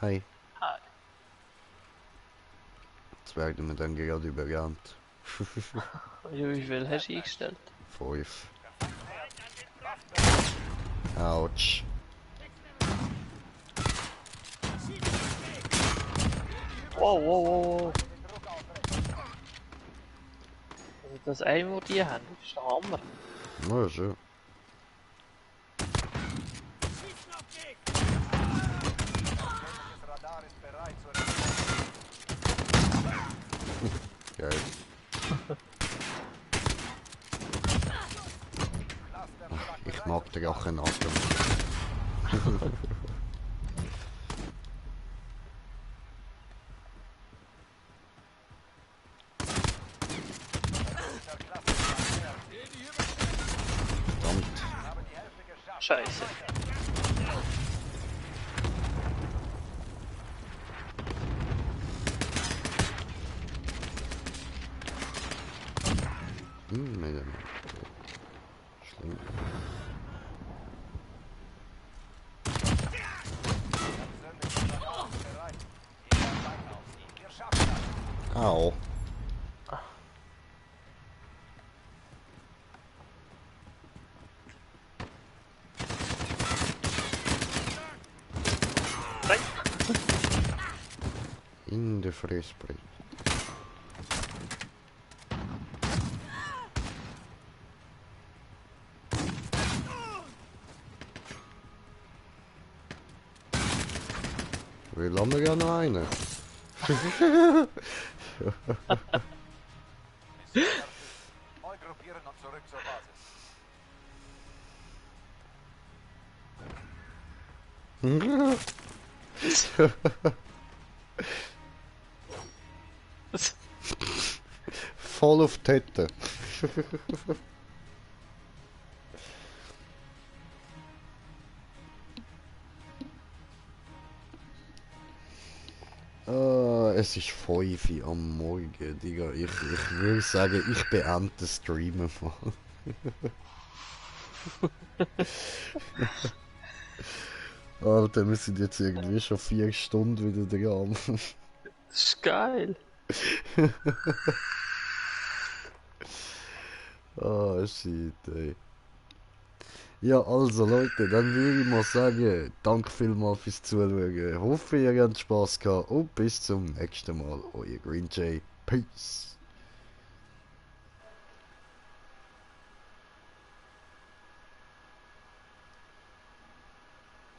A: Hi.
B: Hi.
A: Jetzt werden wir dann gerade überrannt.
B: Ja, wie viel hast du eingestellt?
A: 5. Autsch.
B: Wow, wow, wow, wow. Also das Aim, das die haben, das ist der Hammer.
A: Ja, schön.
C: Das Radar ist bereit zur
A: Geil. Ich mag den Rachenatem. Verdammt.
B: Scheiße.
A: Nein. Schlimm. Au.
B: Nein.
A: In der Fressbrett. Wir haben ja noch einen.
C: Neu gruppieren und zurück zur Basis.
A: Voll auf die Tette. Es ist 5 Uhr am Morgen, Digga. Ich würde sagen, ich beende den Stream mal. Alter, wir sind jetzt irgendwie schon 4 Stunden wieder dran.
B: Das ist geil.
A: Ah, shit, ey. Ja, also Leute, dann würde ich mal sagen, danke vielmals fürs Zuschauen. Hoffe, ihr habt Spaß gehabt und bis zum nächsten Mal. Euer Green Jay. Peace.